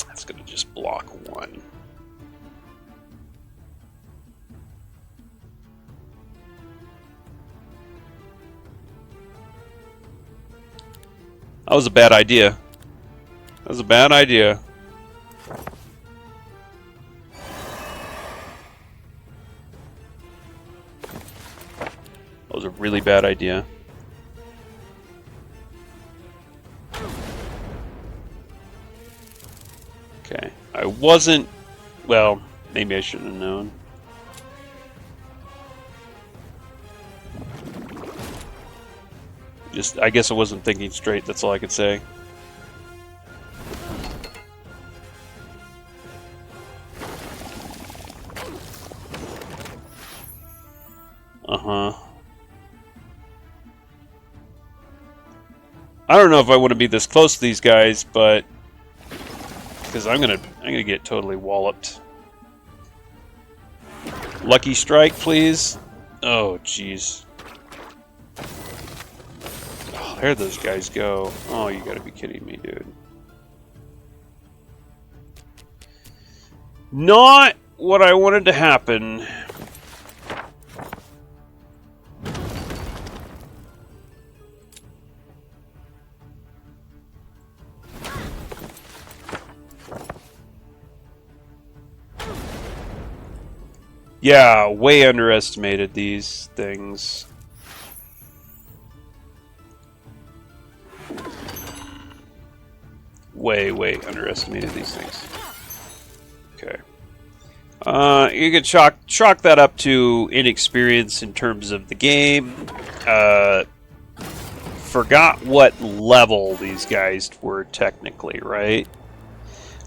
That's going to just block one. That was a bad idea. That was a bad idea. That was a really bad idea. Okay. I wasn't... Well, maybe I shouldn't have known. I guess I wasn't thinking straight, that's all I could say. Uh-huh. I don't know if I want to be this close to these guys, but... Because I'm gonna get totally walloped. Lucky strike, please. Oh, jeez. There those guys go. Oh, you gotta be kidding me, dude. Not what I wanted to happen. Yeah, way underestimated these things. Way underestimated these things. Okay. You could chalk that up to inexperience in terms of the game. Forgot what level these guys were technically, right?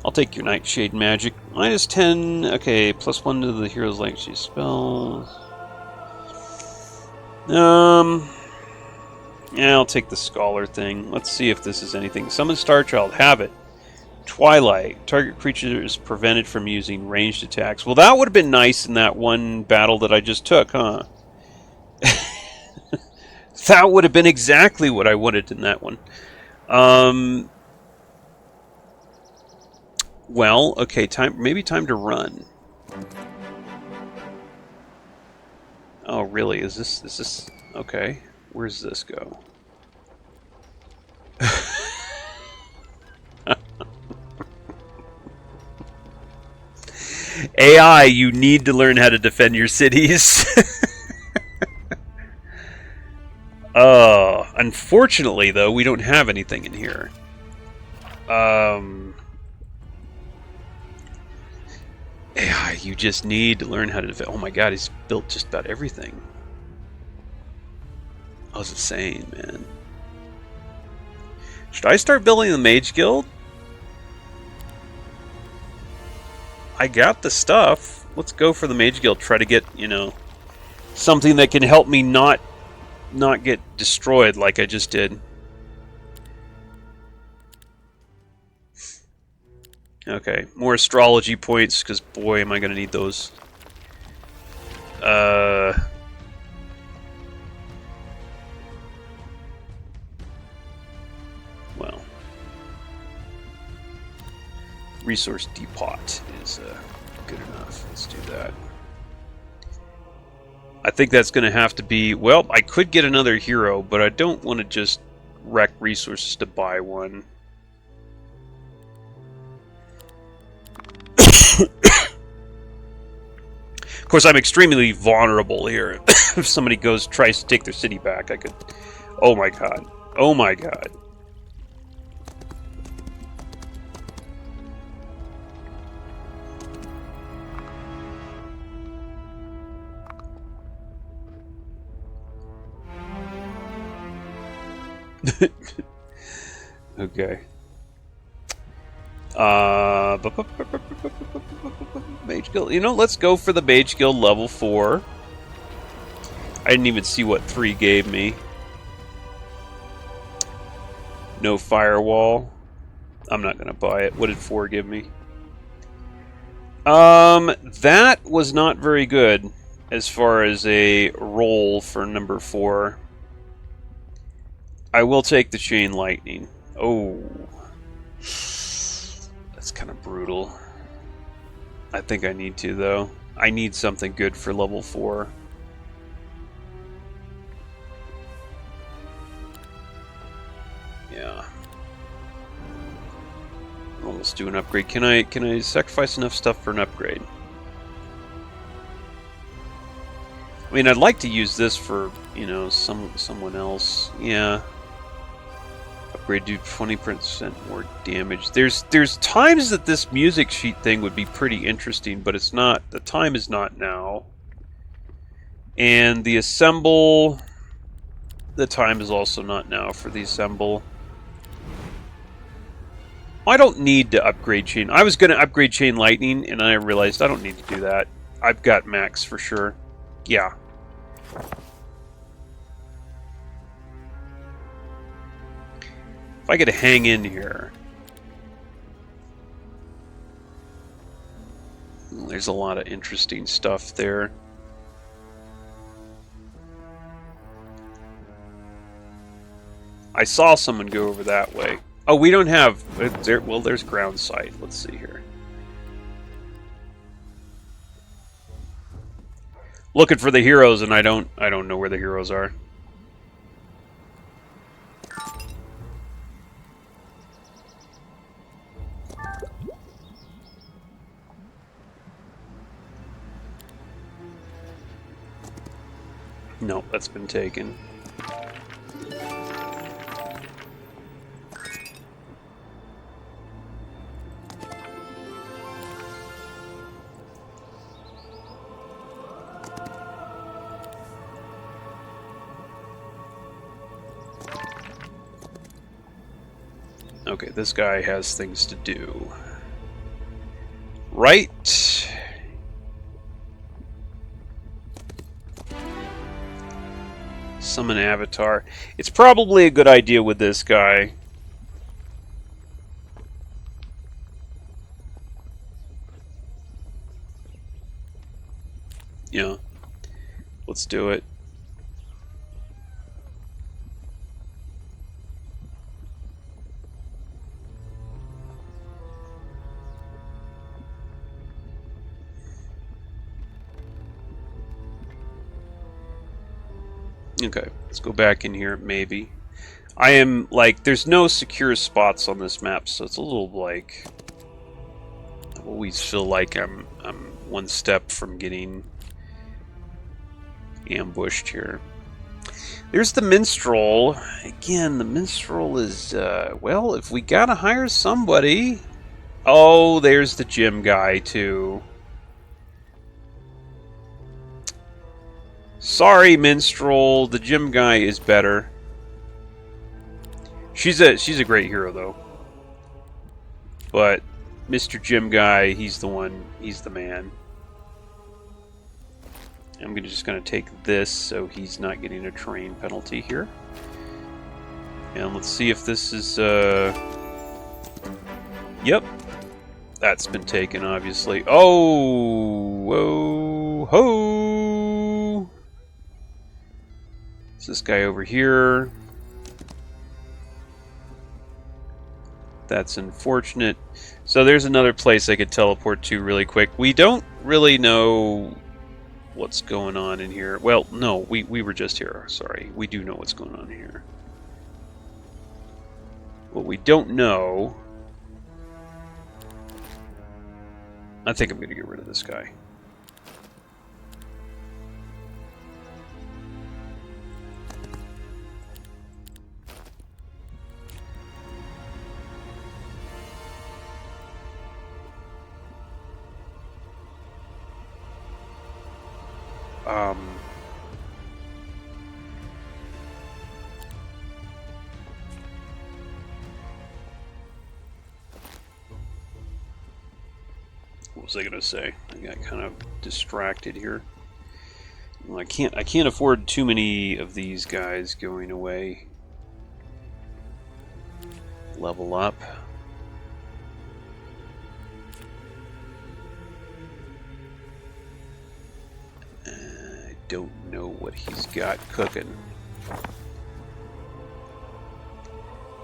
I'll take your Nightshade magic. Minus 10. Okay, plus 1 to the hero's legacy spells. Yeah, I'll take the Scholar thing. Let's see if this is anything. Summon Starchild. Have it. Twilight. Target creature is prevented from using ranged attacks. Well, that would have been nice in that one battle that I just took, huh? That would have been exactly what I wanted in that one. Well, okay, maybe time to run. Oh, really? Is this okay? Where does this go? AI, you need to learn how to defend your cities. Unfortunately, though, we don't have anything in here. AI, you just need to learn how to defend. Oh my god, he's built just about everything. I was insane, man. Should I start building the Mage Guild? I got the stuff. Let's go for the Mage Guild. Try to get, you know, something that can help me not get destroyed like I just did. Okay, more astrology points, because boy, am I going to need those. Well. Resource depot is good enough. Let's do that. I think that's going to have to be... Well, I could get another hero, but I don't want to just wreck resources to buy one. Of course, I'm extremely vulnerable here. If somebody tries to take their city back, I could... Oh my god. Oh my god. Okay. Mage Guild. You know, let's go for the Mage Guild level 4. I didn't even see what 3 gave me. No firewall. I'm not gonna buy it. What did 4 give me? That was not very good as far as a roll for number 4. I will take the Chain Lightning. Oh. That's kind of brutal. I think I need to, though. I need something good for level 4. Yeah. Almost do an upgrade. Can I sacrifice enough stuff for an upgrade? I mean, I'd like to use this for, you know, someone else. Yeah. Upgrade do 20% more damage. There's times that this music sheet thing would be pretty interesting, but it's not. The time is not now. And the assemble, the time is also not now for the assemble. I don't need to upgrade chain. I was going to upgrade chain lightning, and I realized I don't need to do that. I've got max for sure. Yeah. If I could hang in here. There's a lot of interesting stuff there. I saw someone go over that way. Oh, we don't have... well, there's ground sight. Let's see here. Looking for the heroes, and I don't know where the heroes are. Nope, that's been taken. Okay, this guy has things to do. Right. Summon Avatar. It's probably a good idea with this guy. Yeah. Let's do it. Okay, let's go back in here, maybe. I am, like, there's no secure spots on this map, so it's a little, like... I always feel like I'm one step from getting ambushed here. There's the Minstrel. Again, the Minstrel is, well, if we gotta hire somebody... Oh, there's the gym guy, too. Sorry, Minstrel. The gym guy is better. She's a great hero, though. But Mr. Gym Guy, he's the one. He's the man. I'm just gonna take this so he's not getting a terrain penalty here. And let's see if this is. Yep, that's been taken, obviously. Oh, whoa, ho! It's this guy over here. That's unfortunate. So there's another place I could teleport to really quick. We don't really know what's going on in here. Well, no, we were just here. Sorry. We do know what's going on here. What we don't know... I think I'm going to get rid of this guy. What was I gonna say? I got kind of distracted here. Well, I can't afford too many of these guys going away. Level up. I don't know what he's got cooking.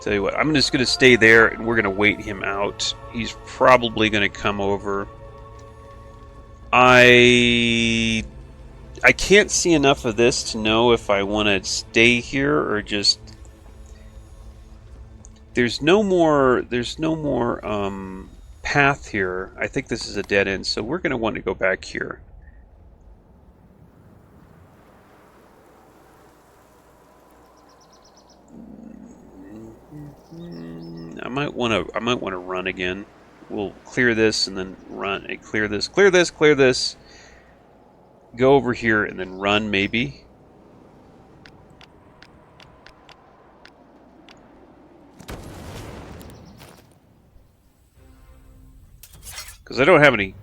Tell you what, I'm just going to stay there and we're going to wait him out. He's probably going to come over. I can't see enough of this to know if I want to stay here or just... There's no more path here. I think this is a dead end, so we're going to want to go back here. I might want to run again. We'll clear this and then run. And clear this, clear this, clear this. Go over here and then run, maybe. Because I don't have any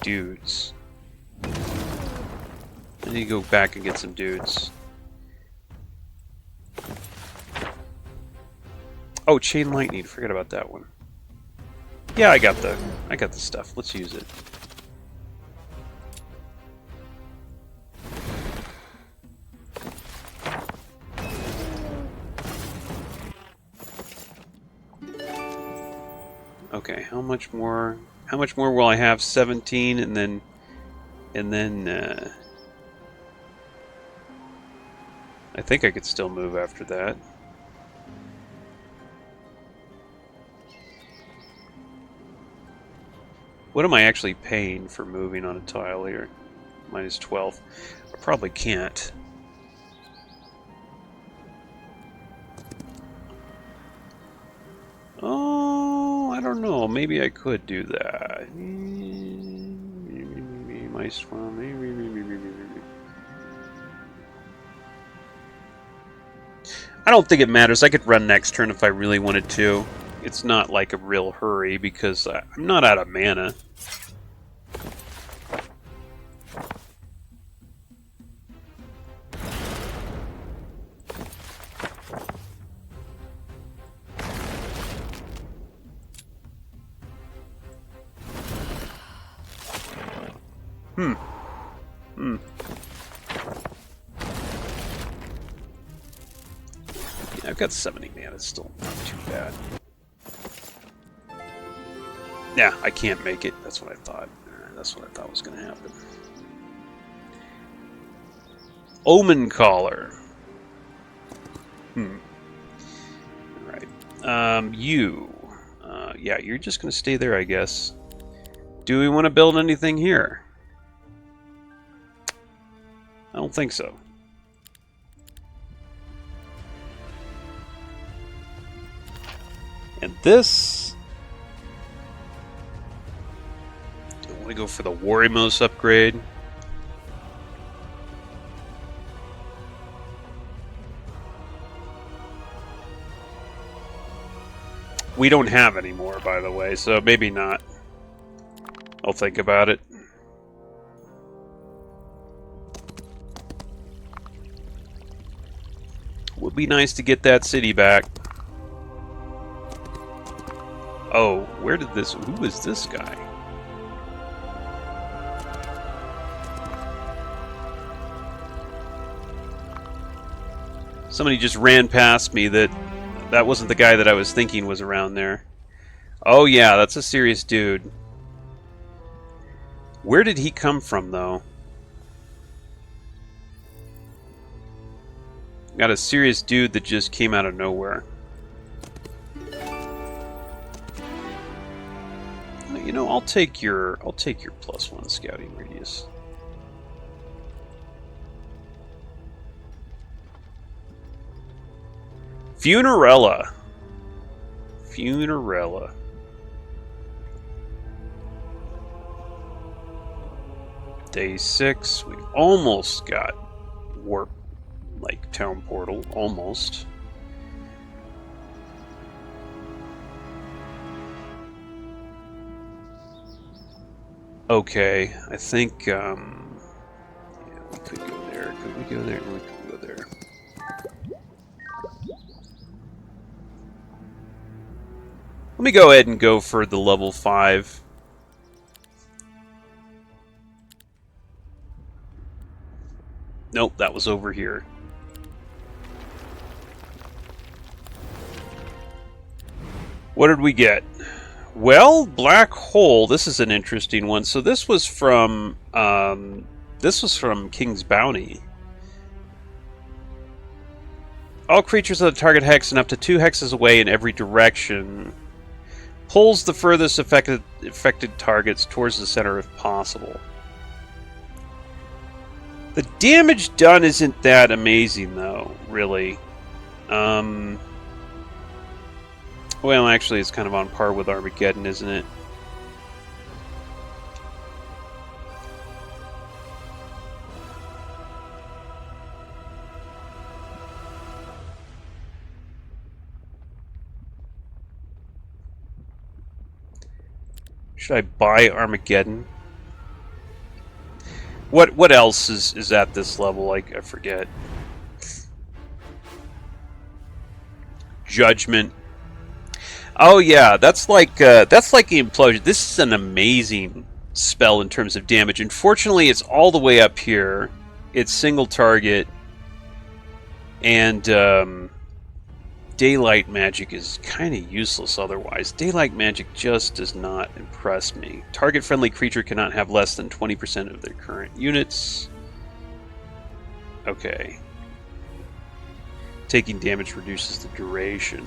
dudes. I need to go back and get some dudes. Oh, chain lightning. Forget about that one. Yeah, I got the stuff. Let's use it. Okay, how much more will I have? 17 and then I think I could still move after that. What am I actually paying for moving on a tile here? Minus 12. I probably can't. Oh, I don't know. Maybe I could do that. Minus 12. I don't think it matters. I could run next turn if I really wanted to. It's not like a real hurry because I'm not out of mana. Yeah, I've got 70 mana. It's still not too bad. Yeah, I can't make it. That's what I thought. That's what I thought was going to happen. Omen Caller. Alright. Yeah, you're just going to stay there, I guess. Do we want to build anything here? I don't think so. And this... I want to go for the Warrimos upgrade. We don't have any more, by the way, so maybe not. I'll think about it. Would be nice to get that city back. Oh, where did this... Who is this guy? Somebody just ran past me that wasn't the guy that I was thinking was around there. Oh yeah, that's a serious dude. Where did he come from, though? Got a serious dude that just came out of nowhere. You know, I'll take your +1 scouting radius. Funerella. Day 6. We almost got warp, like town portal. Almost. Okay, I think yeah, we could go there. Could we go there? We could go there. Let me go ahead and go for the level 5. Nope, that was over here. What did we get? Well, black hole. This is an interesting one. So this was from King's Bounty. All creatures of the target hex and up to 2 hexes away in every direction. Pulls the furthest affected targets towards the center if possible. The damage done isn't that amazing, though, really. Well, actually, it's kind of on par with Armageddon, isn't it? Should I buy Armageddon? What else is at this level? Like, I forget. Judgment. Oh yeah, that's like the implosion. This is an amazing spell in terms of damage. Unfortunately, it's all the way up here. It's single target, and daylight magic is kind of useless otherwise. Daylight magic just does not impress me. Target-friendly creature cannot have less than 20% of their current units. Okay. Taking damage reduces the duration.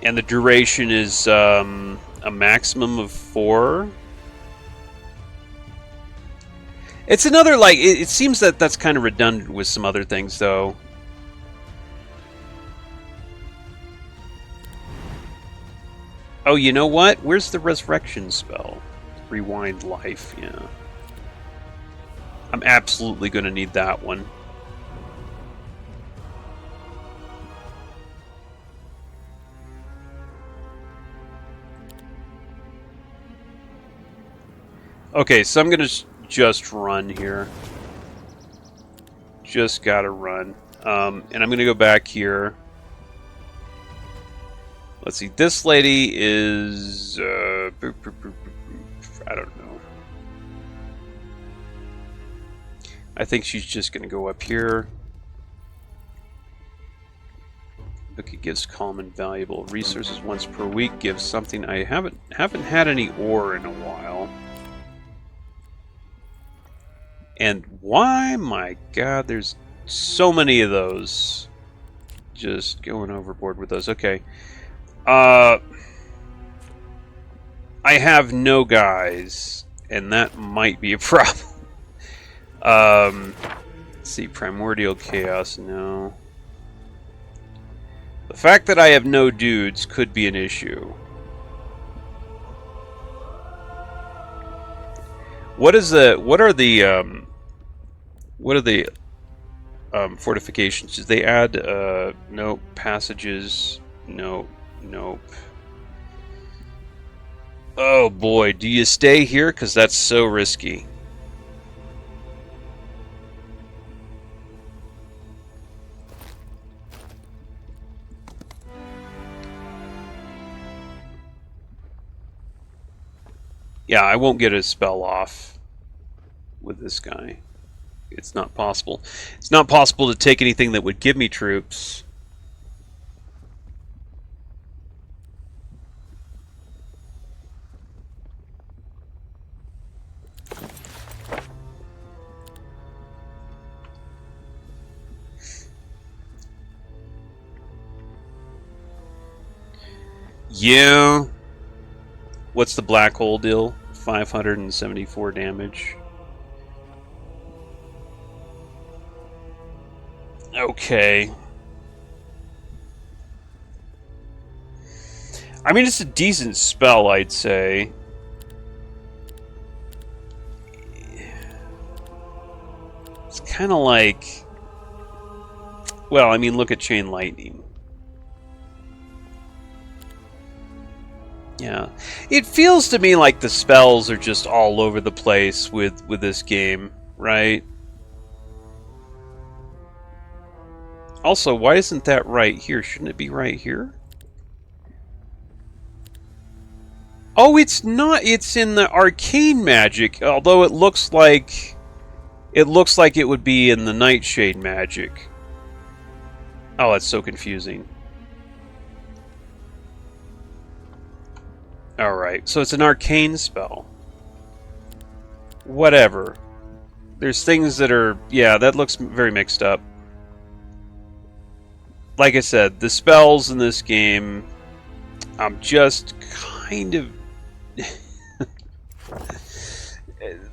And the duration is a maximum of 4. It's another, like, it seems that that's kind of redundant with some other things, though. Oh, you know what? Where's the resurrection spell? Rewind life, yeah. I'm absolutely going to need that one. Okay, so I'm going to just run here. Just gotta run. And I'm going to go back here. Let's see, this lady is... I don't know. I think she's just going to go up here. Book it gives calm and valuable resources once per week. Gives something I haven't had any ore in a while. And why, my god, there's so many of those. Just going overboard with those. Okay. I have no guys, and that might be a problem. Let's see, Primordial Chaos, no. The fact that I have no dudes could be an issue. What are the fortifications? Did they add nope, passages? Nope, nope. Oh boy, do you stay here? Because that's so risky. Yeah, I won't get a spell off with this guy. It's not possible. It's not possible to take anything that would give me troops. Yeah. What's the black hole deal? 574 damage. Okay. I mean, it's a decent spell, I'd say. It's kind of like... Well, I mean, look at Chain Lightning. Yeah. It feels to me like the spells are just all over the place with this game, right? Also, why isn't that right here? Shouldn't it be right here? Oh, it's not. It's in the arcane magic, although it looks like it would be in the nightshade magic. Oh, that's so confusing. Alright, so it's an arcane spell. Whatever. There's things that are... Yeah, that looks very mixed up. Like I said, the spells in this game... I'm just kind of...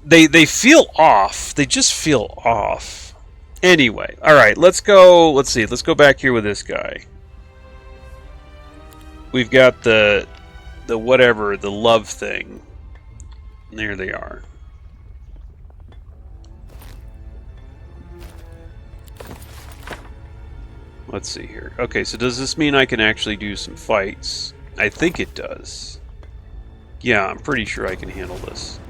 they feel off. They just feel off. Anyway, alright, let's go... Let's see, let's go back here with this guy. We've got the whatever, the love thing. There they are. Let's see here. Okay, so does this mean I can actually do some fights? I think it does. Yeah, I'm pretty sure I can handle this.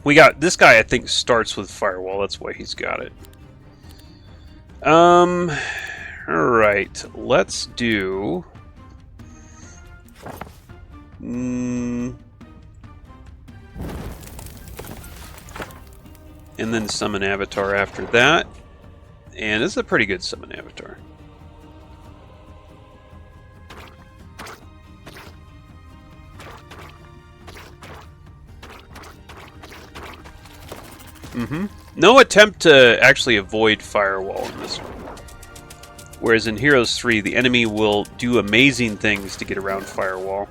We got this guy. I think starts with firewall. That's why he's got it. All right. Let's do. And then summon avatar after that. And this is a pretty good summon avatar. No attempt to actually avoid firewall in this one. Whereas in Heroes 3, the enemy will do amazing things to get around firewall.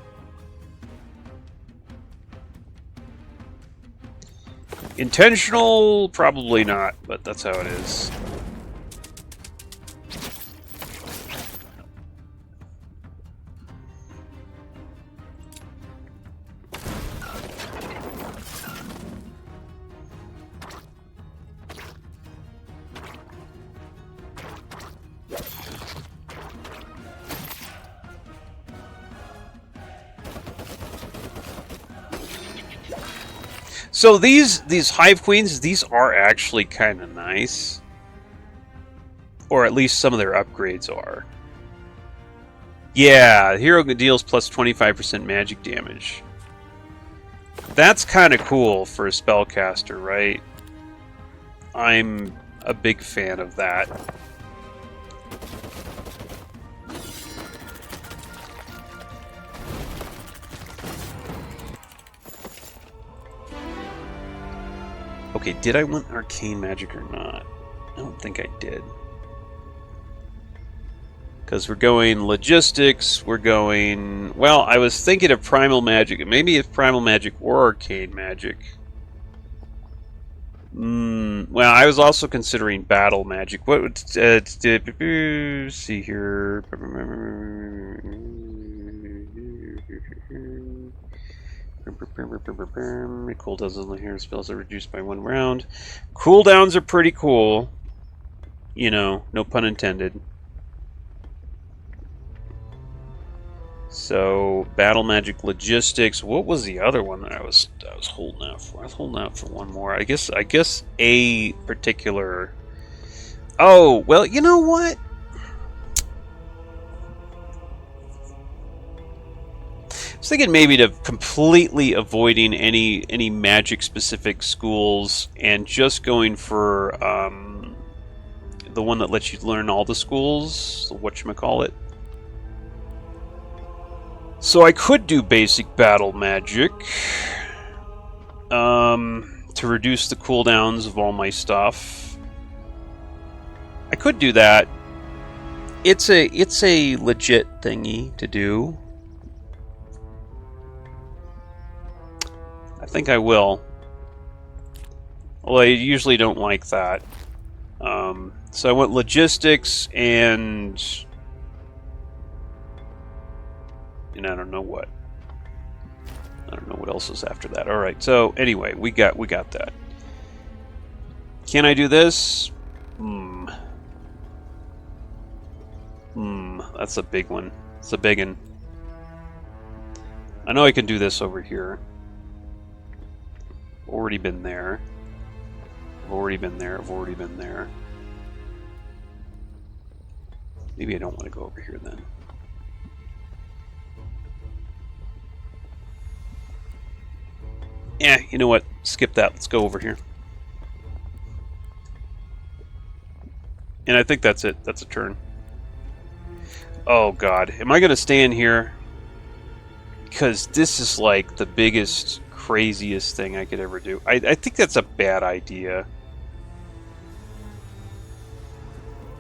Intentional? Probably not, but that's how it is. So these Hive Queens, these are actually kind of nice. Or at least some of their upgrades are. Yeah, hero deals plus 25% magic damage. That's kind of cool for a spellcaster, right? I'm a big fan of that. Okay, did I want arcane magic or not? I don't think I did. Because we're going logistics, we're going... Well, I was thinking of primal magic. Maybe it's primal magic or arcane magic. Well, I was also considering battle magic. What would... see here... Cooldowns on the hero spells are reduced by 1 round. Cooldowns are pretty cool. You know, no pun intended. So, battle magic, logistics. What was the other one that I was holding out for? I was holding out for one more. I guess a particular. Oh, well, you know what? I was thinking maybe to completely avoiding any magic specific schools and just going for the one that lets you learn all the schools, whatchamacallit. So I could do basic battle magic to reduce the cooldowns of all my stuff. I could do that. It's a legit thingy to do. I think I will. Well, I usually don't like that. So I went logistics and I don't know what. I don't know what else is after that. All right. So anyway, we got that. Can I do this? That's a big one. It's a big one. I know I can do this over here. Already been there. I've already been there. I've already been there. Maybe I don't want to go over here then. Yeah, you know what? Skip that. Let's go over here. And I think that's it. That's a turn. Oh god. Am I going to stay in here? Because this is like the biggest, craziest thing I could ever do. I think that's a bad idea.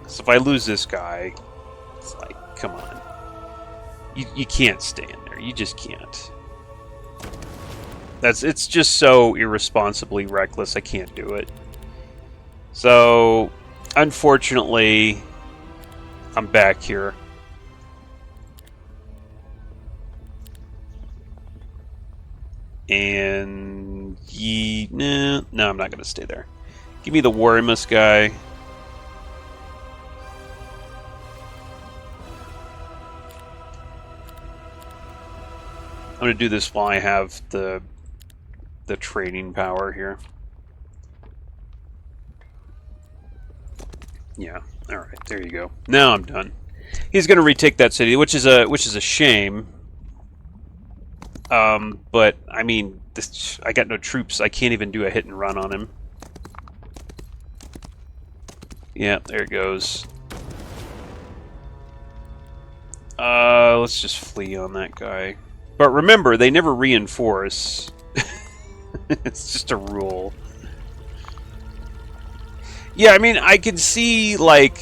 So if I lose this guy, it's like, come on. You can't stay in there. You just can't. It's just so irresponsibly reckless. I can't do it. So, unfortunately, I'm back here. And no, I'm not going to stay there. Give me the Warimus guy. I'm going to do this while I have the training power here. Yeah. All right. There you go. Now I'm done. He's going to retake that city, which is a shame. But I mean, I got no troops. I can't even do a hit and run on him. Yeah, there it goes. Let's just flee on that guy. But remember, they never reinforce. It's just a rule. Yeah, I mean, I can see, like,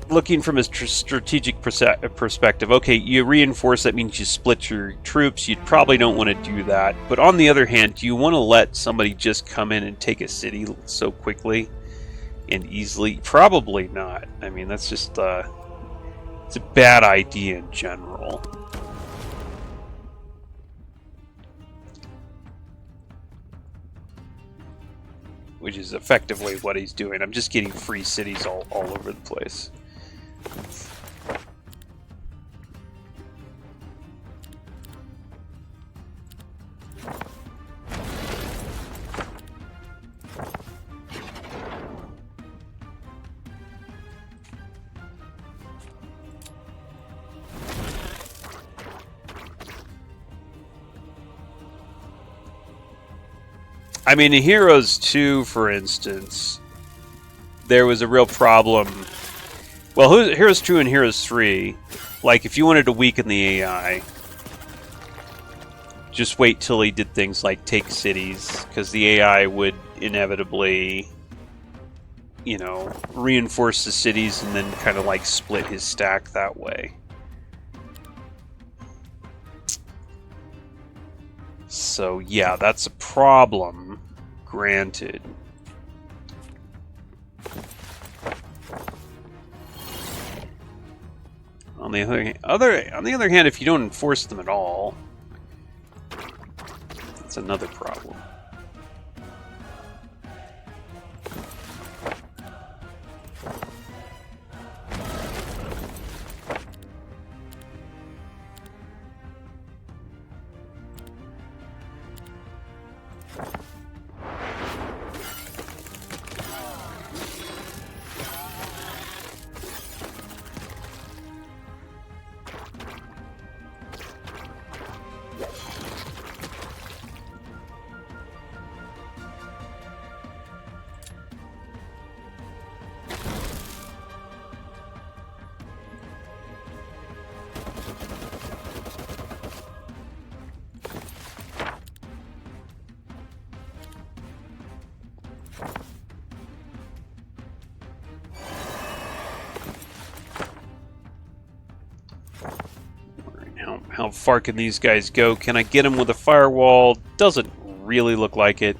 looking from a strategic perspective, okay, you reinforce, that means you split your troops. You probably don't want to do that. But on the other hand, do you want to let somebody just come in and take a city so quickly and easily? Probably not. I mean, that's just, it's a bad idea in general. Which is effectively what he's doing. I'm just getting free cities all over the place. I mean, in Heroes 2, for instance, there was a real problem. Well, Heroes 2 and Heroes 3, like, if you wanted to weaken the AI, just wait till he did things like take cities, because the AI would inevitably, you know, reinforce the cities and then kind of, like, split his stack that way. So, yeah, that's a problem, granted. On the other hand, if you don't enforce them at all, that's another problem. How far can these guys go? Can I get them with a firewall? Doesn't really look like it.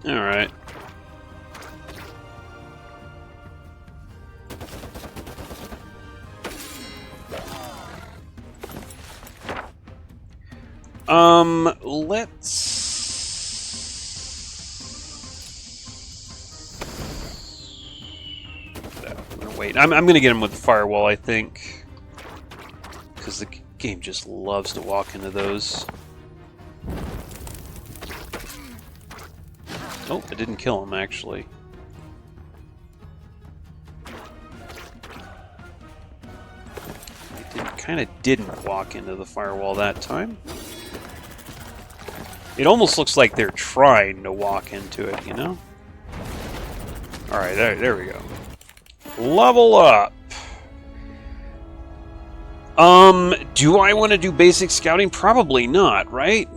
Alright. Let's... I'm gonna wait. I'm gonna get him with the firewall, I think. Because the game just loves to walk into those. Oh, I didn't kill him, actually. Kind of didn't walk into the firewall that time. It almost looks like they're trying to walk into it, you know? Alright, there we go. Level up! Do I want to do basic scouting? Probably not, right?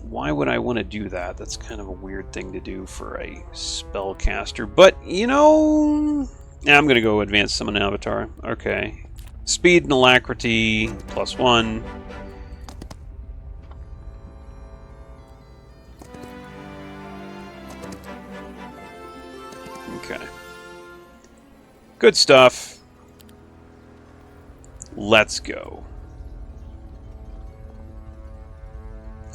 Why would I want to do that? That's kind of a weird thing to do for a spellcaster. But, you know... Yeah, I'm going to go advanced summon avatar. Okay. Speed and alacrity, +1. Okay. Good stuff. Let's go.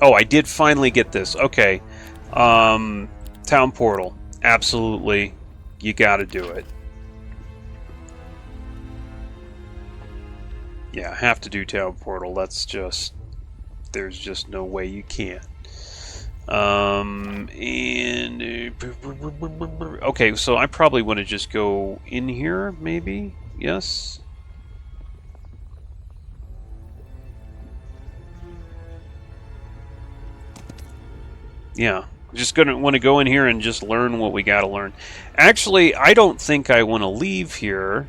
Oh, I did finally get this. Okay. Town portal. Absolutely. You gotta do it. Yeah, I have to do town portal. That's just... There's just no way you can't. Okay, so I probably want to just go in here, maybe? Yes? Yeah. Just gonna want to go in here and just learn what we gotta learn. Actually, I don't think I want to leave here.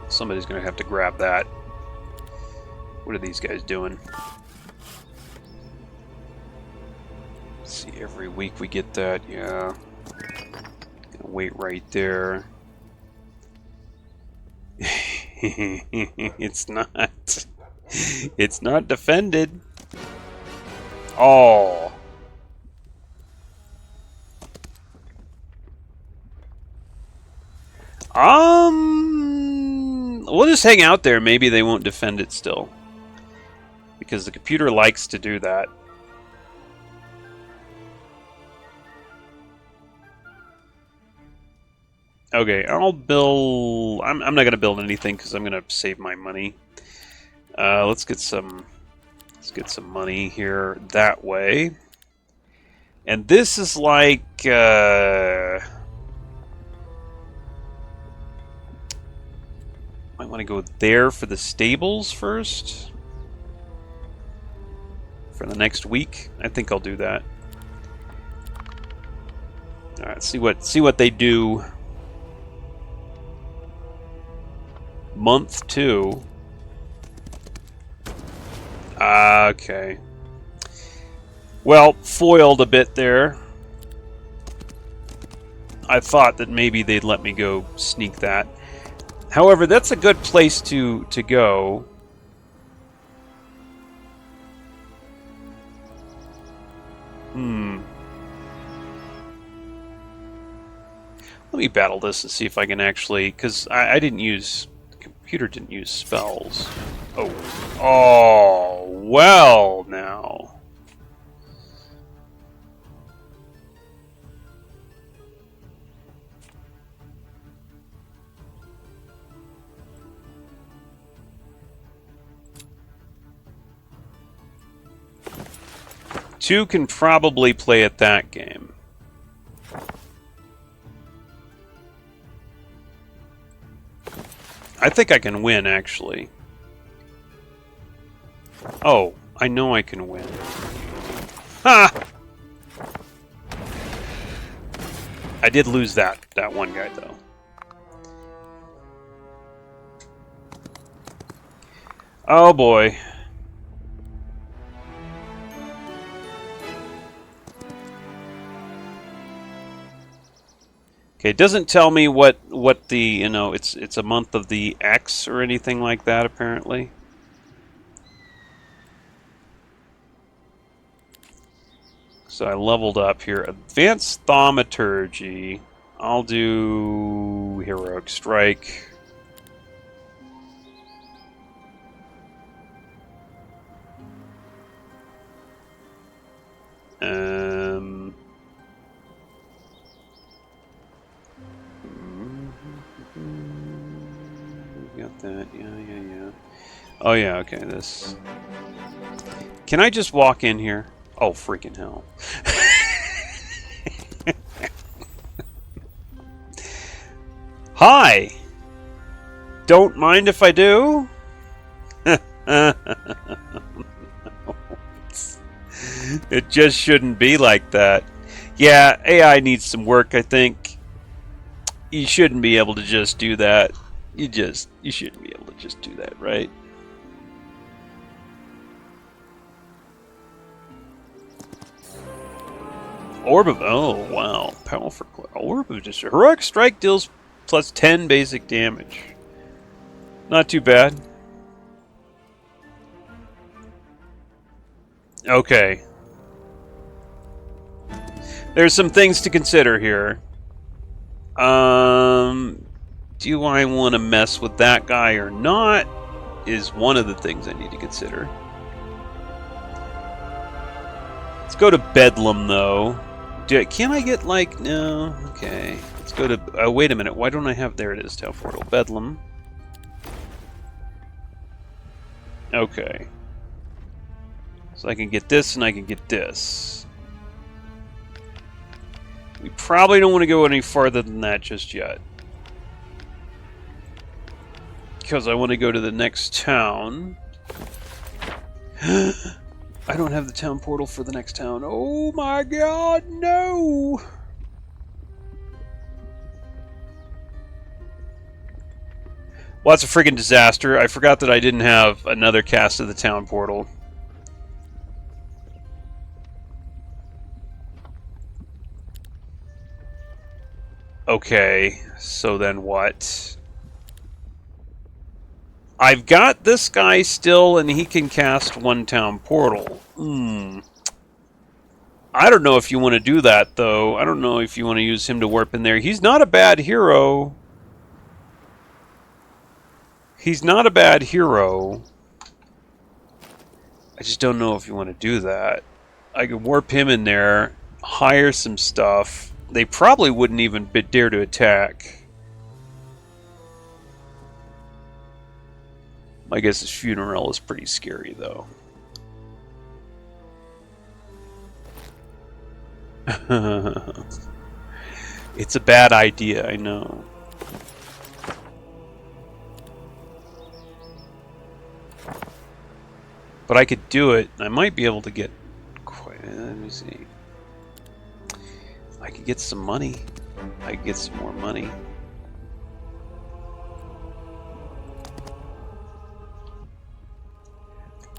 Somebody's going to have to grab that. What are these guys doing? Let's see, every week we get that. Yeah. Gonna wait right there. It's not. It's not defended. Oh. We'll just hang out there. Maybe they won't defend it still. Because the computer likes to do that. Okay, I'll build... I'm not going to build anything because I'm going to save my money. Let's get some money here that way. And this is like... Might want to go there for the stables first. For the next week. I think I'll do that. Alright, see what they do. Month 2. Okay. Well, foiled a bit there. I thought that maybe they'd let me go sneak that. However, that's a good place to go. Let me battle this and see if I can actually... Because I didn't use... The computer didn't use spells. Oh. Oh, well, now. Two can probably play at that game. I think I can win, actually. Oh, I know I can win. Ha! I did lose that one guy, though. Oh, boy. Okay, it doesn't tell me what the, you know, it's a month of the X or anything like that apparently. So I leveled up here. Advanced Thaumaturgy. I'll do Heroic Strike. Got that. Yeah. Oh yeah, okay, this. Can I just walk in here? Oh, freaking hell. Hi! Don't mind if I do? It just shouldn't be like that. Yeah, AI needs some work, I think. You shouldn't be able to just do that. You shouldn't be able to just do that, right? Orb of... Oh, wow. Powerful. Orb of Destruction. Heroic Strike deals plus 10 basic damage. Not too bad. Okay. There's some things to consider here. Do I want to mess with that guy or not? Is one of the things I need to consider. Let's go to Bedlam, though. Can I get, like... No. Okay. Let's go to... Oh, wait a minute. Why don't I have... There it is, Town Portal. Bedlam. Okay. So I can get this and I can get this. We probably don't want to go any farther than that just yet. Because I want to go to the next town. I don't have the town portal for the next town. Oh my god, no! Well, that's a friggin' disaster. I forgot that I didn't have another cast of the town portal. Okay, so then what? I've got this guy still, and he can cast one town portal. I don't know if you want to do that, though. I don't know if you want to use him to warp in there. He's not a bad hero. He's not a bad hero. I just don't know if you want to do that. I could warp him in there, hire some stuff. They probably wouldn't even dare to attack. I guess his funeral is pretty scary, though. It's a bad idea, I know. But I could do it. I might be able to get... Let me see. I could get some money. I could get some more money.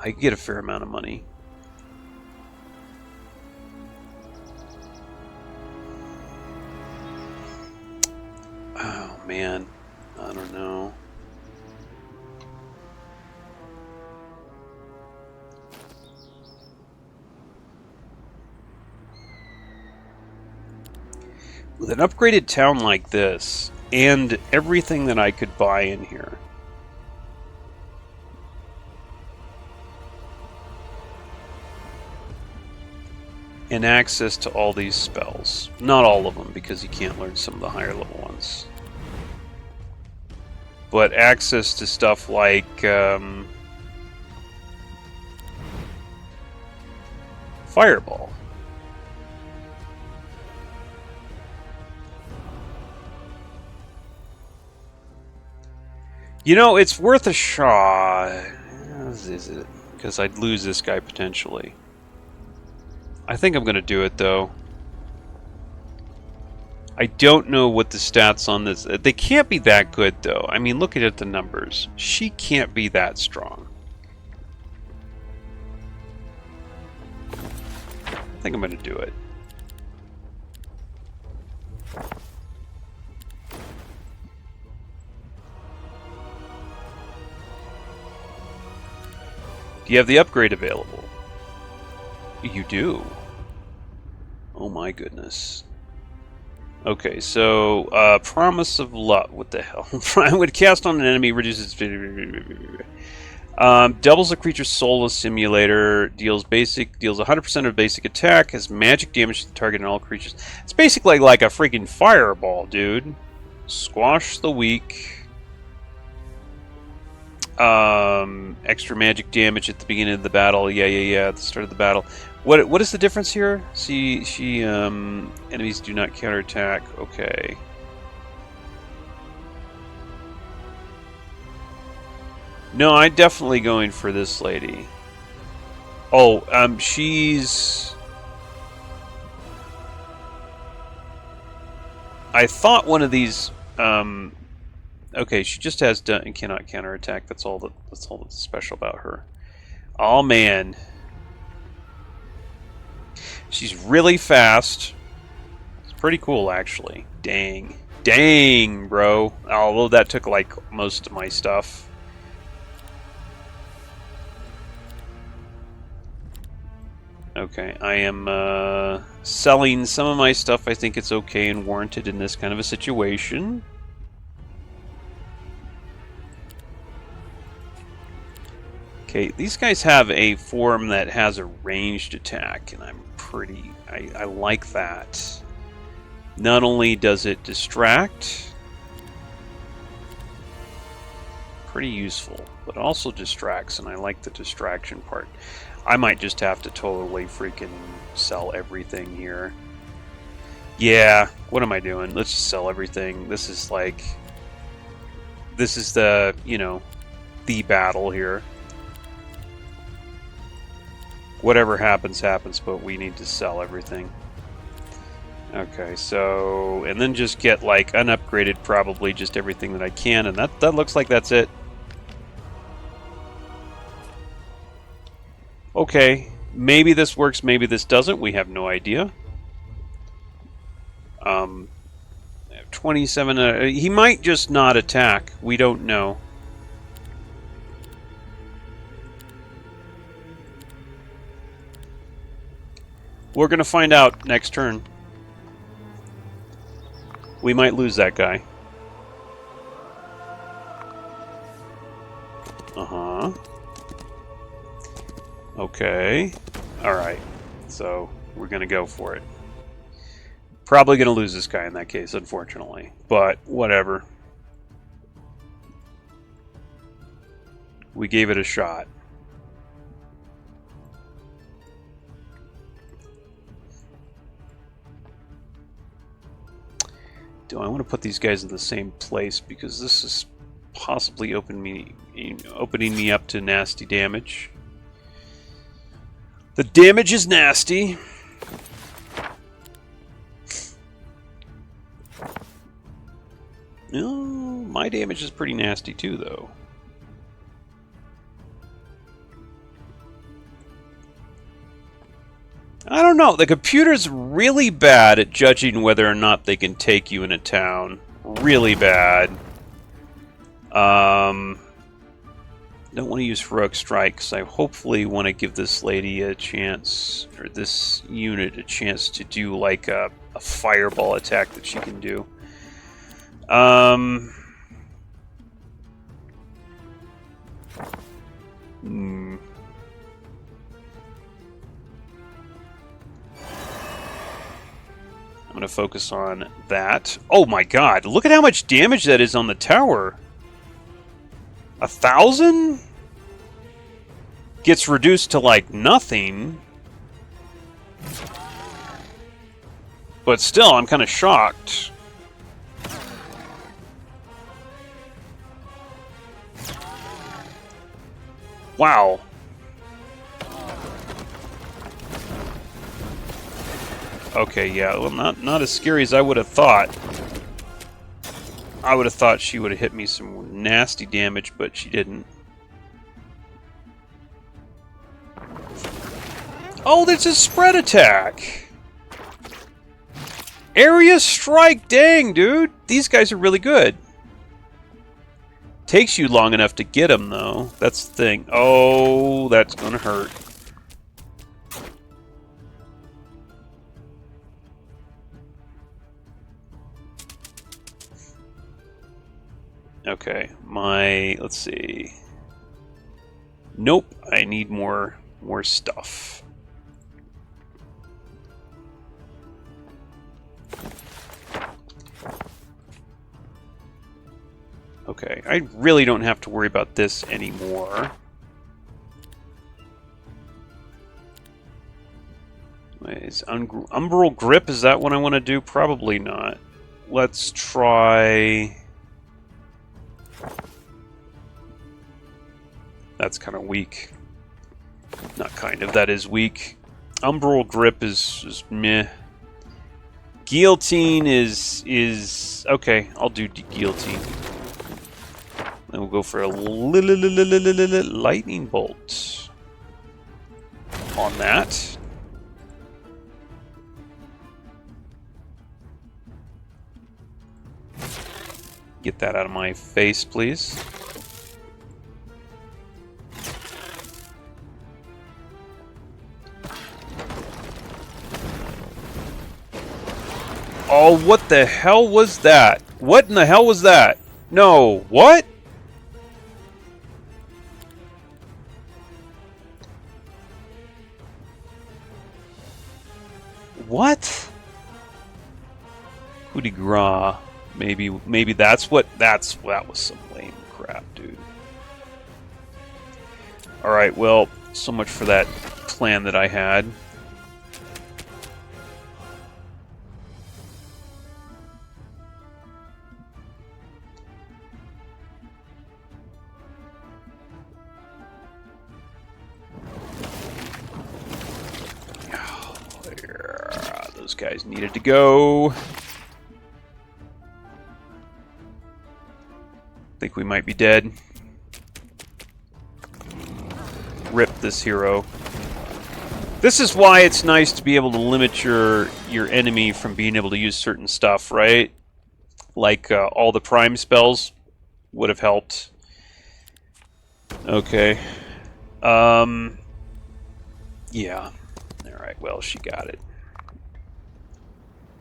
I could get a fair amount of money. Oh, man. I don't know. With an upgraded town like this, and everything that I could buy in here, and access to all these spells. Not all of them, because you can't learn some of the higher level ones. But access to stuff like Fireball. You know, it's worth a shot. Is it? Because I'd lose this guy potentially. I think I'm going to do it, though. I don't know what the stats on this... They can't be that good, though. I mean, look at the numbers. She can't be that strong. I think I'm going to do it. Do you have the upgrade available? You do. Oh my goodness. Okay, so Promise of Luck. What the hell? When cast on an enemy, reduces. Doubles a creature's soul simulator. Deals 100% of basic attack. Has magic damage to the target and all creatures. It's basically like a freaking fireball, dude. Squash the weak. Extra magic damage at the beginning of the battle. Yeah. At the start of the battle. What is the difference here? Enemies do not counterattack. Okay. No, I'm definitely going for this lady. Oh, she's... I thought one of these... Okay, she just has and cannot counterattack. That's all that's special about her. Oh man. She's really fast. It's pretty cool, actually. Dang. Dang, bro. Although that took, like, most of my stuff. Okay, I am selling some of my stuff. I think it's okay and warranted in this kind of a situation. Okay, these guys have a form that has a ranged attack, and I like that. Not only does it distract, pretty useful, but also distracts, and I like the distraction part. I might just have to totally freaking sell everything here. Yeah, what am I doing? Let's just sell everything. This is the, the battle here. Whatever happens, happens, but we need to sell everything. Okay, so... And then just get, like, unupgraded, probably, just everything that I can, and that looks like that's it. Okay, maybe this works, maybe this doesn't, we have no idea. 27... he might just not attack, we don't know. We're going to find out next turn. We might lose that guy. Uh-huh. Okay. Alright. So, we're going to go for it. Probably going to lose this guy in that case, unfortunately. But, whatever. We gave it a shot. Do I want to put these guys in the same place because this is possibly opening me up to nasty damage. The damage is nasty. No, my damage is pretty nasty too, though. I don't know. The computer's really bad at judging whether or not they can take you in a town. Really bad. Don't want to use Heroic Strike, because I hopefully want to give this lady a chance, or this unit a chance to do like a fireball attack that she can do. I'm going to focus on that. Oh my god, look at how much damage that is on the tower. 1,000? Gets reduced to like nothing. But still, I'm kind of shocked. Wow. Okay, yeah, well, not as scary as I would have thought. I would have thought she would have hit me some nasty damage, but she didn't. Oh, there's a spread attack! Area strike! Dang, dude! These guys are really good. Takes you long enough to get them, though. That's the thing. Oh, that's gonna hurt. Okay, let's see. Nope, I need more stuff. Okay, I really don't have to worry about this anymore. Is Umbral Grip, is that what I want to do? Probably not. Let's try... That's kind of weak. Not kind of, that is weak. Umbral Grip is meh. Guillotine is... Okay, I'll do Guillotine. Then we'll go for a lightning bolt on that. Get that out of my face, please. Oh, what the hell was that? What in the hell was that? No, what? What? Coup de grace. Maybe that was some lame crap, dude. Alright, well, so much for that plan that I had. Those guys needed to go. Think we might be dead. Rip this hero. This is why it's nice to be able to limit your enemy from being able to use certain stuff, right? Like all the prime spells would have helped. Okay. Yeah. Alright, well, she got it.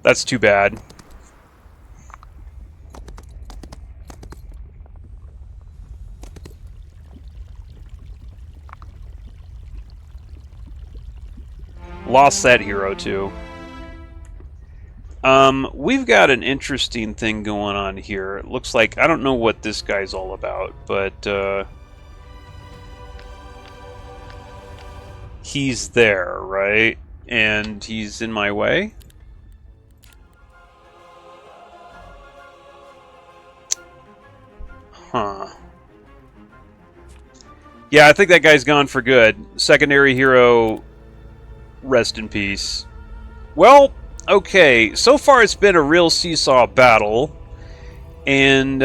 That's too bad. Lost that hero, too. We've got an interesting thing going on here. It looks like... I don't know what this guy's all about, but, he's there, right? And he's in my way? Huh. Yeah, I think that guy's gone for good. Secondary hero, rest in peace. Well, okay. So far it's been a real seesaw battle. And,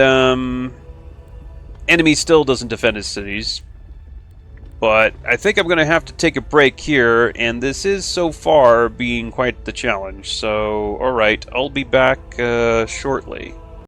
enemy still doesn't defend his cities. But I think I'm going to have to take a break here. And this is, so far, being quite the challenge. So, alright. I'll be back, shortly.